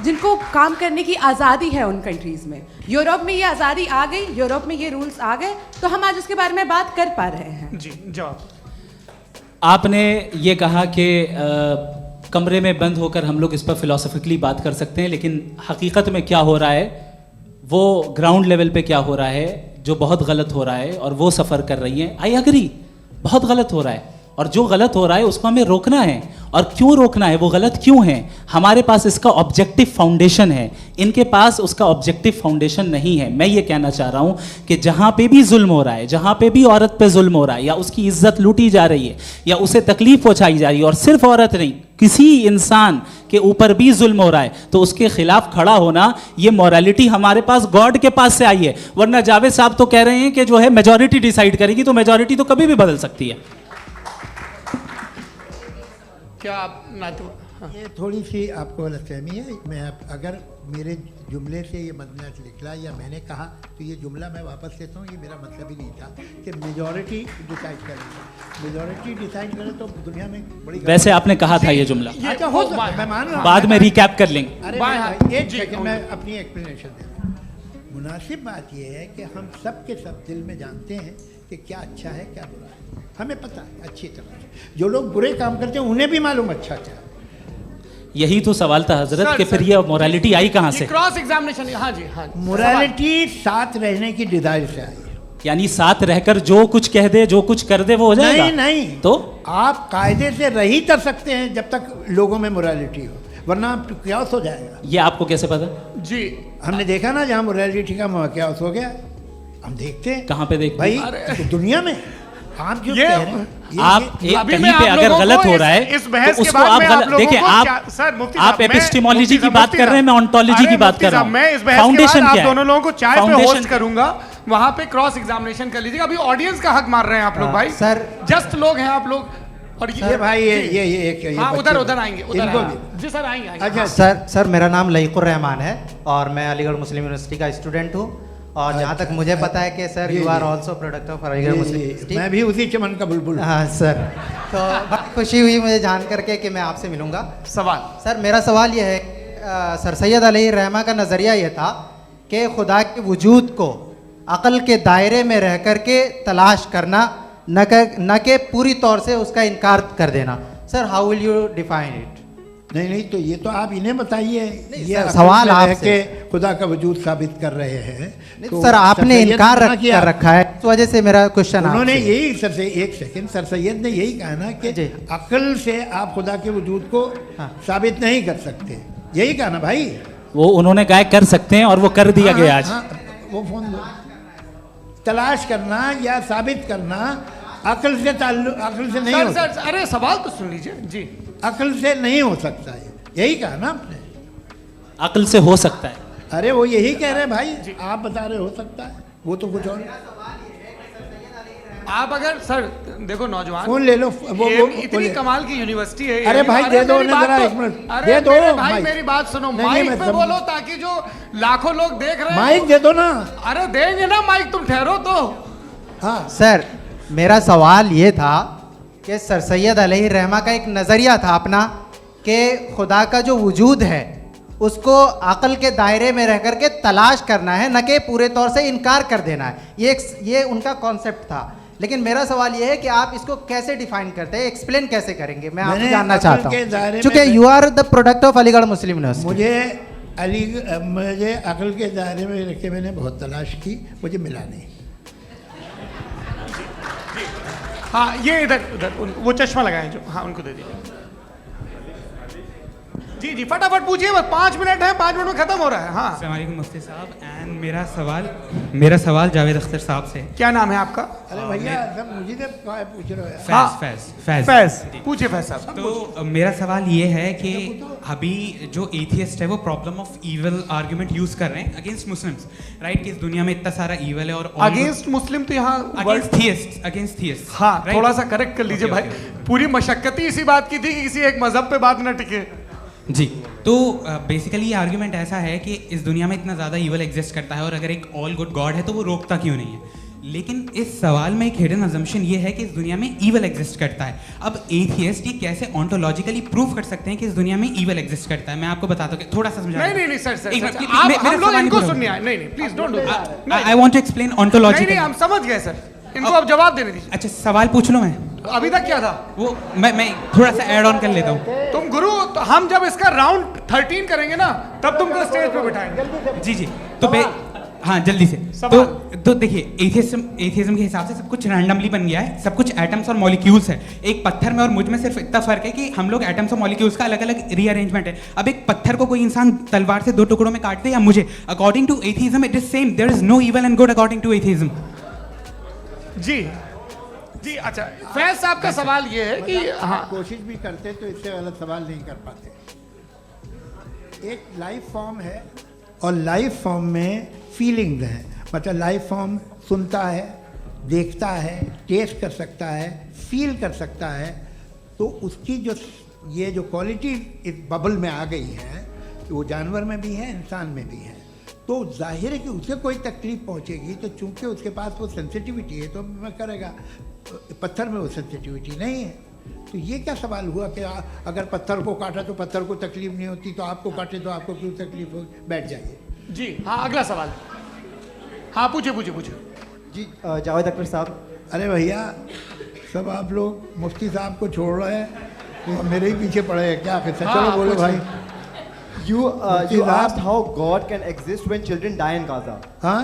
जिनको काम करने की आज़ादी है उन कंट्रीज़ में। यूरोप में ये आज़ादी आ गई, यूरोप में ये रूल्स आ गए, तो हम आज उसके बारे में बात कर पा रहे हैं। जी, जवाब। आपने ये कहा कि कमरे में बंद होकर हम लोग इस पर फिलोसफिकली बात कर सकते हैं, लेकिन हकीकत में क्या हो रहा है, वो ग्राउंड लेवल पे क्या हो रहा है जो बहुत गलत हो रहा है, और वो सफ़र कर रही हैं। आई एग्री, बहुत गलत हो रहा है, और जो गलत हो रहा है उसको हमें रोकना है। और क्यों रोकना है, वो गलत क्यों है, हमारे पास इसका ऑब्जेक्टिव फाउंडेशन है, इनके पास उसका ऑब्जेक्टिव फाउंडेशन नहीं है। मैं ये कहना चाह रहा हूँ कि जहाँ पे भी जुल्म हो रहा है, जहाँ पे भी औरत पे जुल्म हो रहा है, या उसकी इज्जत लूटी जा रही है, या उसे तकलीफ पहुँचाई जा रही है, और सिर्फ औरत नहीं, किसी इंसान के ऊपर भी जुल्म हो रहा है, तो उसके खिलाफ खड़ा होना, ये मॉरलिटी हमारे पास गॉड के पास से आई है। वरना जावेद साहब तो कह रहे हैं कि जो है मेजॉरिटी डिसाइड करेगी, तो मेजॉरिटी तो कभी भी बदल सकती है। क्या आप ये थोड़ी सी आपको गलतफहमी है। मैं अगर मेरे जुमले से ये मतलब निकला या मैंने कहा, तो ये जुमला मैं वापस लेता हूँ, ये मेरा मतलब ही नहीं था कि मेजॉरिटी डिसाइड करेगी। मेजॉरिटी डिसाइड करे तो दुनिया में बड़ी, वैसे आपने कहा था ये जुमला, अच्छा हो सकता है, मैं मान रहा हूँ, बाद में रिकैप कर लेंगे। अरे एक सेकंड, मैं अपनी एक्सप्लेनेशन देता हूँ। मुनासिब बात यह है कि हम सब के सब दिल में जानते हैं कि क्या अच्छा है क्या बुरा है, हमें पता है अच्छी तरह से। जो लोग बुरे काम करते हैं उन्हें भी मालूम अच्छा क्या। यही तो सवाल था हजरत कि फिर ये मोरालिटी आई कहाँ से? Cross examination. हाँ जी, हाँ। मोरालिटी साथ रहने की डिजायर से आई है, यानी साथ रहकर जो कुछ कह दे, जो कुछ कर दे, वो हो जाएगा? नहीं नहीं, तो आप कायदे से रही कर सकते हैं जब तक लोगों में मोरालिटी हो, वरना क्यास हो जाएगा। ये आपको कैसे पता? जी, हमने देखा ना, जहाँ मोरालिटी का क्यास हो गया, हम देखते हैं। कहाँ पे देखते भाई? तो दुनिया में आप जो कह रहे हैं, आप कहीं पे अगर गलत हो रहा है, इस बहस तो के उसको बाद आप मैं गलत देखिए। आप एपिस्टेमोलॉजी की बात कर रहे हैं, मैं ओंटोलॉजी की बात कर रहा हूँ। मैं इस बहस के बाद आप दोनों लोगों को चाय पे होस्ट करूंगा, वहां पे क्रॉस एग्जामिनेशन कर लीजिएगा। अभी ऑडियंस का हक मार रहे हैं आप लोग भाई, सर जस्ट लोग हैं आप लोग। और ये भाई ये हाँ, उधर आएंगे, जी सर आएंगे। अच्छा सर, मेरा नाम लईकुर रहमान है और मैं अलीगढ़ मुस्लिम यूनिवर्सिटी का स्टूडेंट हूँ, और जहाँ तक मुझे पता है कि sir you are also product of Aligarh Muslim University. मैं भी उसी चमन का बुलबुल। हाँ सर, तो बहुत खुशी हुई मुझे जान करके कि मैं आपसे मिलूंगा। सवाल सर, मेरा सवाल यह है, सर सैयद अलैहिर्रहमा का नज़रिया यह था कि खुदा के वजूद को अक़ल के दायरे में रह कर के तलाश करना, न कि पूरी तौर से उसका इनकार कर देना। Sir, how will you define it? नहीं तो ये तो आप इन्हें बताइए। ये सर, सवाल अक्ल में रह आपसे। के खुदा का वजूद साबित कर रहे हैं। तो सर आपने सर सैयद इनकार ने किया। कर रखा है, इस वजह से मेरा क्वेश्चन उन्होंने यही सर से एक सेकंड, सर सैयद ने यही कहा ना कि अक्ल से आप खुदा के वजूद को साबित नहीं कर सकते, यही कहा ना भाई। वो उन्होंने कहा कर सकते हैं और वो कर दिया गया आज। वो फोन दो। तलाश करना या साबित करना अक्ल से अक्ल से नहीं हो सकता। अरे सवाल तो सुन लीजिए जी। अक्ल से नहीं हो सकता है, यही कहा ना आपने। अक्ल से हो सकता है। अरे वो यही कह रहे हैं भाई, आप बता रहे हो सकता है, वो तो कुछ और। आप अगर सर देखो नौजवान फोन ले लो, वो इतनी कमाल की यूनिवर्सिटी है। अरे भाई दे दो उन्हें जरा, एक मिनट दे दो भाई माइक। मेरी बात सुनो, नहीं, माइक मैं पे समझ- बोलो ताकि जो लाखों लोग देख रहे हैं माइक दे दो ना। अरे देंगे ना माइक, तुम ठहरो तो। हाँ सर मेरा सवाल ये था कि सर सैयद अलैहि रहमा का एक नज़रिया था अपना कि खुदा का जो वजूद है उसको अक़ल के दायरे में रह कर के तलाश करना है, न कि पूरे तौर से इनकार कर देना है। ये उनका कॉन्सेप्ट था। लेकिन मेरा सवाल ये है कि आप इसको कैसे डिफाइन करते हैं, एक्सप्लेन कैसे करेंगे, मैं आपसे जानना चाहता हूँ, क्योंकि you are the product of Aligarh Muslim University. मुझे अक्ल के दायरे में रख के मैंने बहुत तलाश की, मुझे मिला नहीं। हाँ ये इधर वो चश्मा लगाए जो, हाँ उनको दे दीजिए। जी जी फटाफट पूछिए, बस 5 मिनट है, 5 मिनट में खत्म हो रहा है। हाँ अस्सलाम वालेकुम मुफ्ती साहब। एंड मेरा सवाल जावेद अख्तर साहब से। क्या नाम है आपका? अरे भैया सब मुझे पूछ रहे हो। फैज पूछिए फैज साहब। तो मेरा सवाल ये है कि अभी जो एथियस्ट है वो problem of evil argument use कर रहे हैं अगेंस्ट मुस्लिम्स, राइट? कि इस दुनिया में इतना सारा ईविल है और अगेंस्ट मुस्लिम तो यहाँ अगेंस्ट थियस्ट। हाँ थोड़ा सा करेक्ट कर लीजिए भाई। पूरी मशक्कत ही इसी बात की थी कि किसी एक मजहब पे बात ना टिके। जी तो बेसिकली ये आर्गुमेंट ऐसा है कि इस दुनिया में इतना ज़्यादा ईवल एग्जिस्ट करता है और अगर एक ऑल गुड गॉड है तो वो रोकता क्यों नहीं है? लेकिन इस सवाल में एक हिडन अजम्पशन ये है कि इस दुनिया में ईवल एग्जिस्ट करता है। अब एथियस्ट ये कैसे ऑन्टोलॉजिकली प्रूव कर सकते हैं कि इस दुनिया में ईवल एग्जिस्ट करता है? मैं आपको बताता हूँ, थोड़ा सा समझा। नहीं सर हम लोग इनको सुनने आए। नहीं please don't do that. I want to explain ontologically. नहीं हम समझ गए सर, इनको अब जवाब देने दीजिए। अच्छा सवाल पूछ लो। मैं अभी तक क्या था वो मैं थोड़ा सा ऐड ऑन कर लेता हूँ। तुम गुरु, तो हम जब इसका राउंड 13 करेंगे ना तब तुमको स्टेज पे बिठाएंगे। जी तो हाँ जल्दी से। तो देखिए एथियज्म के हिसाब से सब कुछ रैंडमली बन गया है, सब कुछ एटम्स और मॉलिक्यूल्स है। एक पत्थर में और मुझ में सिर्फ इतना फर्क है कि हम लोग एटम्स और मॉलिक्यूल्स का अलग अलग रीअरेंजमेंट है। अब एक पत्थर को कोई इंसान तलवार से 2 टुकड़ों में काट दे या मुझे, according to atheism it is same. There is no evil and good according to atheism. जी अच्छा फैज साहब का सवाल ये है कि हाँ कोशिश भी करते तो इससे गलत सवाल नहीं कर पाते। एक लाइफ फॉर्म है और लाइफ फॉर्म में फीलिंग्स हैं, मतलब लाइफ फॉर्म सुनता है, देखता है, टेस्ट कर सकता है, फील कर सकता है। तो उसकी जो ये जो क्वालिटी इस बबल में आ गई है वो जानवर में भी है, इंसान में भी है। तो जाहिर है कि उसे कोई तकलीफ पहुंचेगी, तो चूंकि उसके पास वो सेंसिटिविटी है तो मैं करेगा। पत्थर में वो सेंसिटिविटी नहीं है। तो ये क्या सवाल हुआ कि अगर पत्थर को काटा तो पत्थर को तकलीफ नहीं होती, तो आपको काटे तो आपको क्यों तकलीफ हो? बैठ जाइए। जी हाँ अगला सवाल। हाँ पूछिए जी जावेद अख्तर साहब। अरे भैया सब आप लोग मुफ्ती साहब को छोड़ रहे हैं, तो मेरे ही पीछे पड़े हैं क्या? फिर चलो बोलो भाई। You asked how God can exist when children die in Gaza. Huh?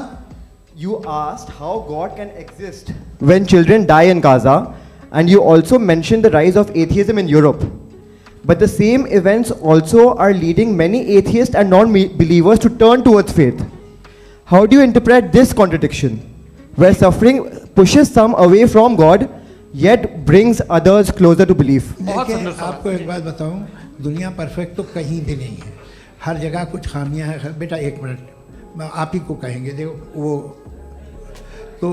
You asked how God can exist when children die in Gaza, and you also mentioned the rise of atheism in Europe. But the same events also are leading many atheists and non-believers to turn towards faith. How do you interpret this contradiction, where suffering pushes some away from God, yet brings others closer to belief? देखिए आपको एक बात बताऊं, दुनिया perfect तो कहीं भी नहीं है, हर जगह कुछ खामियां हैं। बेटा एक मिनट, आप ही को कहेंगे। देखो वो तो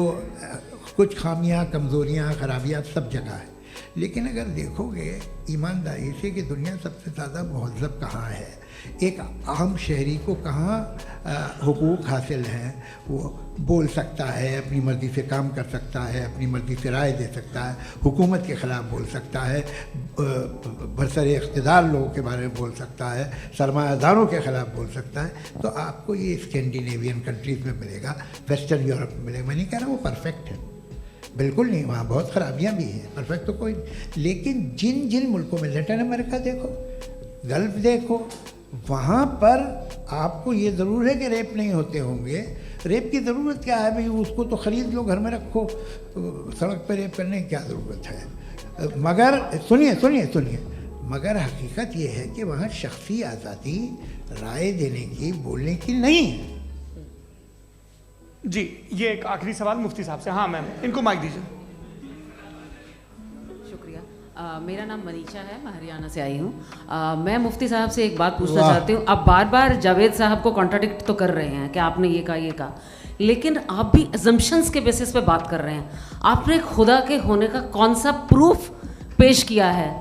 कुछ खामियां, कमज़ोरियां, खराबियां सब जगह है। लेकिन अगर देखोगे ईमानदारी से कि दुनिया सबसे ज़्यादा महज़ब कहाँ है, एक आम शहरी को कहाँ हुकूक हासिल हैं, वो बोल सकता है, अपनी मर्ज़ी से काम कर सकता है, अपनी मर्ज़ी से राय दे सकता है, हुकूमत के ख़िलाफ़ बोल सकता है, बरसरे इक़्तिदार लोगों के बारे में बोल सकता है, सरमायादारों के ख़िलाफ़ बोल सकता है। तो आपको ये स्कैंडिनेवियन कंट्रीज़ में मिलेगा, वेस्टर्न यूरोप में मिलेगा। मैं नहीं कह रहा वो परफेक्ट है, बिल्कुल नहीं, वहाँ बहुत ख़राबियाँ भी हैं, परफेक्ट तो कोई। लेकिन जिन जिन मुल्कों में, लैटिन अमेरिका देखो, गल्फ देखो, वहाँ पर आपको ये ज़रूर है कि रेप नहीं होते होंगे। रेप की ज़रूरत क्या है भाई? उसको तो ख़रीद लो, घर में रखो, सड़क पर रेप करने की क्या ज़रूरत है? मगर सुनिए, मगर हकीकत ये है कि वहाँ शख्सी आज़ादी राय देने की, बोलने की नहीं है। जी, ये एक आखिरी सवाल मुफ्ती साहब से। हाँ मैम, इनको माइक दीजिए। शुक्रिया। मेरा नाम मनीषा है, मैं हरियाणा से आई हूँ। मैं मुफ्ती साहब से एक बात पूछना चाहती हूँ। आप बार बार जावेद साहब को कॉन्ट्राडिक्ट तो कर रहे हैं कि आपने ये कहा, लेकिन आप भी अजम्पशंस के बेसिस पे बात कर रहे हैं। आपने खुदा के होने का कौन सा प्रूफ पेश किया है,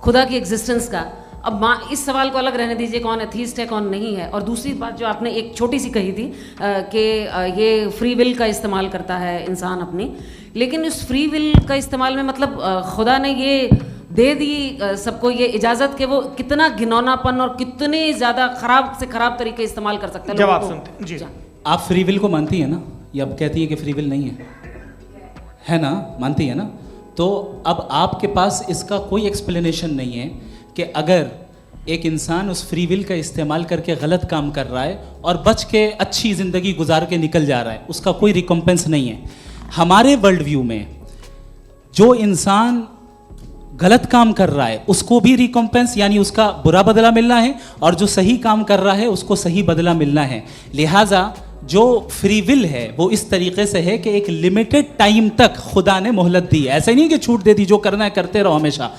खुदा की एग्जिस्टेंस का? अब इस सवाल को अलग रहने दीजिए, कौन एथीस्ट है कौन नहीं है। और दूसरी बात जो आपने एक छोटी सी कही थी कि ये फ्री विल का इस्तेमाल करता है इंसान अपनी, लेकिन इस फ्री विल का इस्तेमाल में मतलब खुदा ने ये दे दी सबको ये इजाज़त कि वो कितना घिनौनापन और कितने ज़्यादा ख़राब से ख़राब तरीके इस्तेमाल कर सकता है। जवाब सुनते जी। आप फ्री विल को मानती है ना? ये अब कहती है कि फ्री विल नहीं है ना? मानती है ना? तो अब आपके पास इसका कोई एक्सप्लेनेशन नहीं है कि अगर एक इंसान उस फ्री विल का इस्तेमाल करके गलत काम कर रहा है और बच के अच्छी ज़िंदगी गुजार के निकल जा रहा है, उसका कोई रिकम्पेंस नहीं है। हमारे वर्ल्ड व्यू में जो इंसान गलत काम कर रहा है उसको भी रिकम्पेंस यानी उसका बुरा बदला मिलना है, और जो सही काम कर रहा है उसको सही बदला मिलना है। लिहाजा जो फ्री विल है वो इस तरीके से है कि एक लिमिटेड टाइम तक खुदा ने मोहलत दी है। ऐसा नहीं कि छूट दे दी, जो करना है करते रहो हमेशा।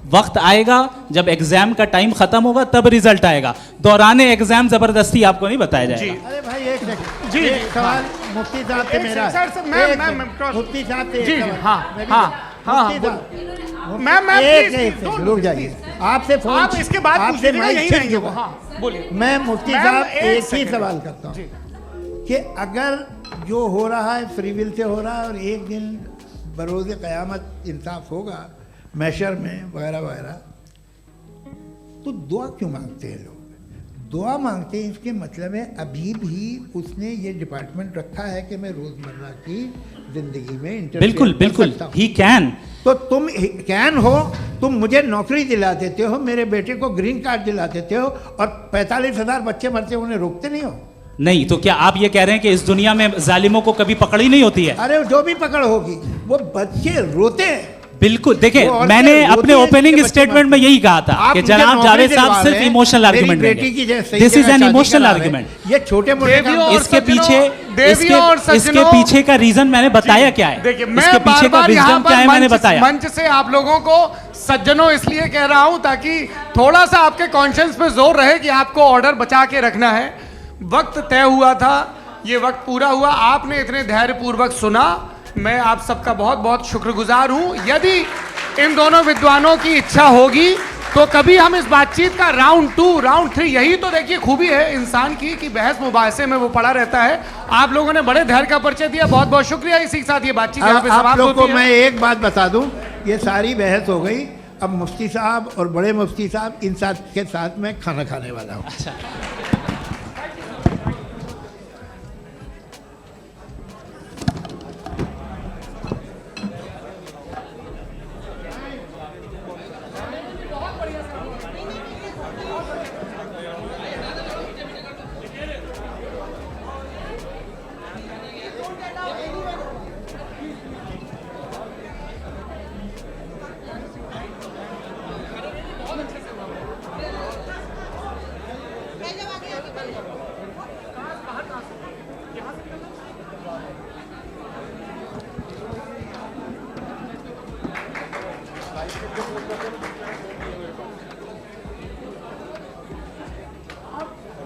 वक्त आएगा जब एग्जाम का टाइम खत्म होगा तब रिजल्ट आएगा। दौराने एग्जाम जबरदस्ती आपको नहीं बताया जाएगा। अरे भाई एक सेकंड, जी एक सवाल मुफ्ती साहब से मेरा। मुफ्ती साहब से जी, हाँ, रुक जाइए। आपसे फोन, आप इसके बाद आपसे यही रहेंगे वो। हाँ, बोलिए। मैं मुफ्ती साहब एक ही सवाल करता हूँ कि अगर जो हो रहा है फ्री विल से हो रहा है और एक दिन बरोज़ क़यामत इंसाफ होगा मैशर में वगैरह वगैरह, तो दुआ क्यों मांगते हैं लोग? दुआ मांगते हैं इसके मतलब है अभी भी उसने ये डिपार्टमेंट रखा है कि मैं रोज़मर्रा की ज़िंदगी में इंटरफेयर कर सकता हूं। He can. तो तुम कैन हो, तुम मुझे नौकरी दिला देते हो, मेरे बेटे को ग्रीन कार्ड दिला देते हो, और 45,000 बच्चे मरते उन्हें रोकते नहीं हो। नहीं तो क्या आप ये कह रहे हैं कि इस दुनिया में जालिमों को कभी पकड़ ही नहीं होती है? अरे जो भी पकड़ होगी, वो बच्चे रोते हैं। बिल्कुल, देखिए मैंने अपने ओपनिंग स्टेटमेंट में यही कहा था कि जनाब जावेद साहब सिर्फ इमोशनल आर्गुमेंट है। This is an emotional argument. ये छोटे मोटे इसके पीछे का रीजन मैंने बताया क्या है। देखिए, मैं बार-बार यहाँ पर मंच से आप लोगों को सज्जनों इसलिए कह रहा हूँ ताकि थोड़ा सा आपके कॉन्शियंस पे जोर रहे कि आपको ऑर्डर बचा के रखना है। वक्त तय हुआ था, ये वक्त पूरा हुआ, आपने इतने धैर्यपूर्वक सुना, मैं आप सबका बहुत बहुत शुक्रगुजार हूं। यदि इन दोनों विद्वानों की इच्छा होगी तो कभी हम इस बातचीत का राउंड 2, राउंड 3, यही तो देखिए खूबी है इंसान की कि बहस मुबाहसे में वो पड़ा रहता है। आप लोगों ने बड़े धैर्य का परिचय दिया, बहुत बहुत शुक्रिया। इसी के साथ ये बातचीत यहाँ पे समाप्त होती है। आप लोग को मैं एक बात बता दूं, ये सारी बहस हो गई, अब मुफ्ती साहब और बड़े मुफ्ती साहब इन के साथ मैं खाना खाने वाला हूँ।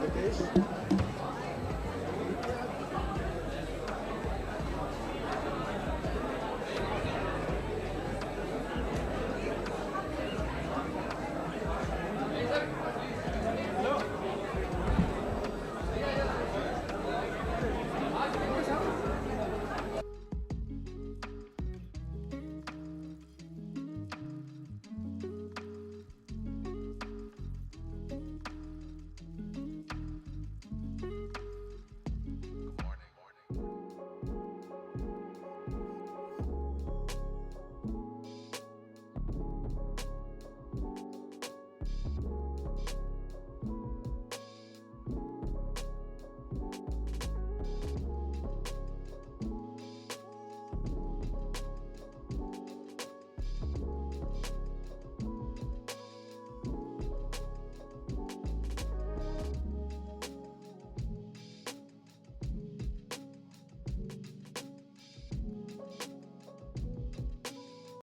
Okay.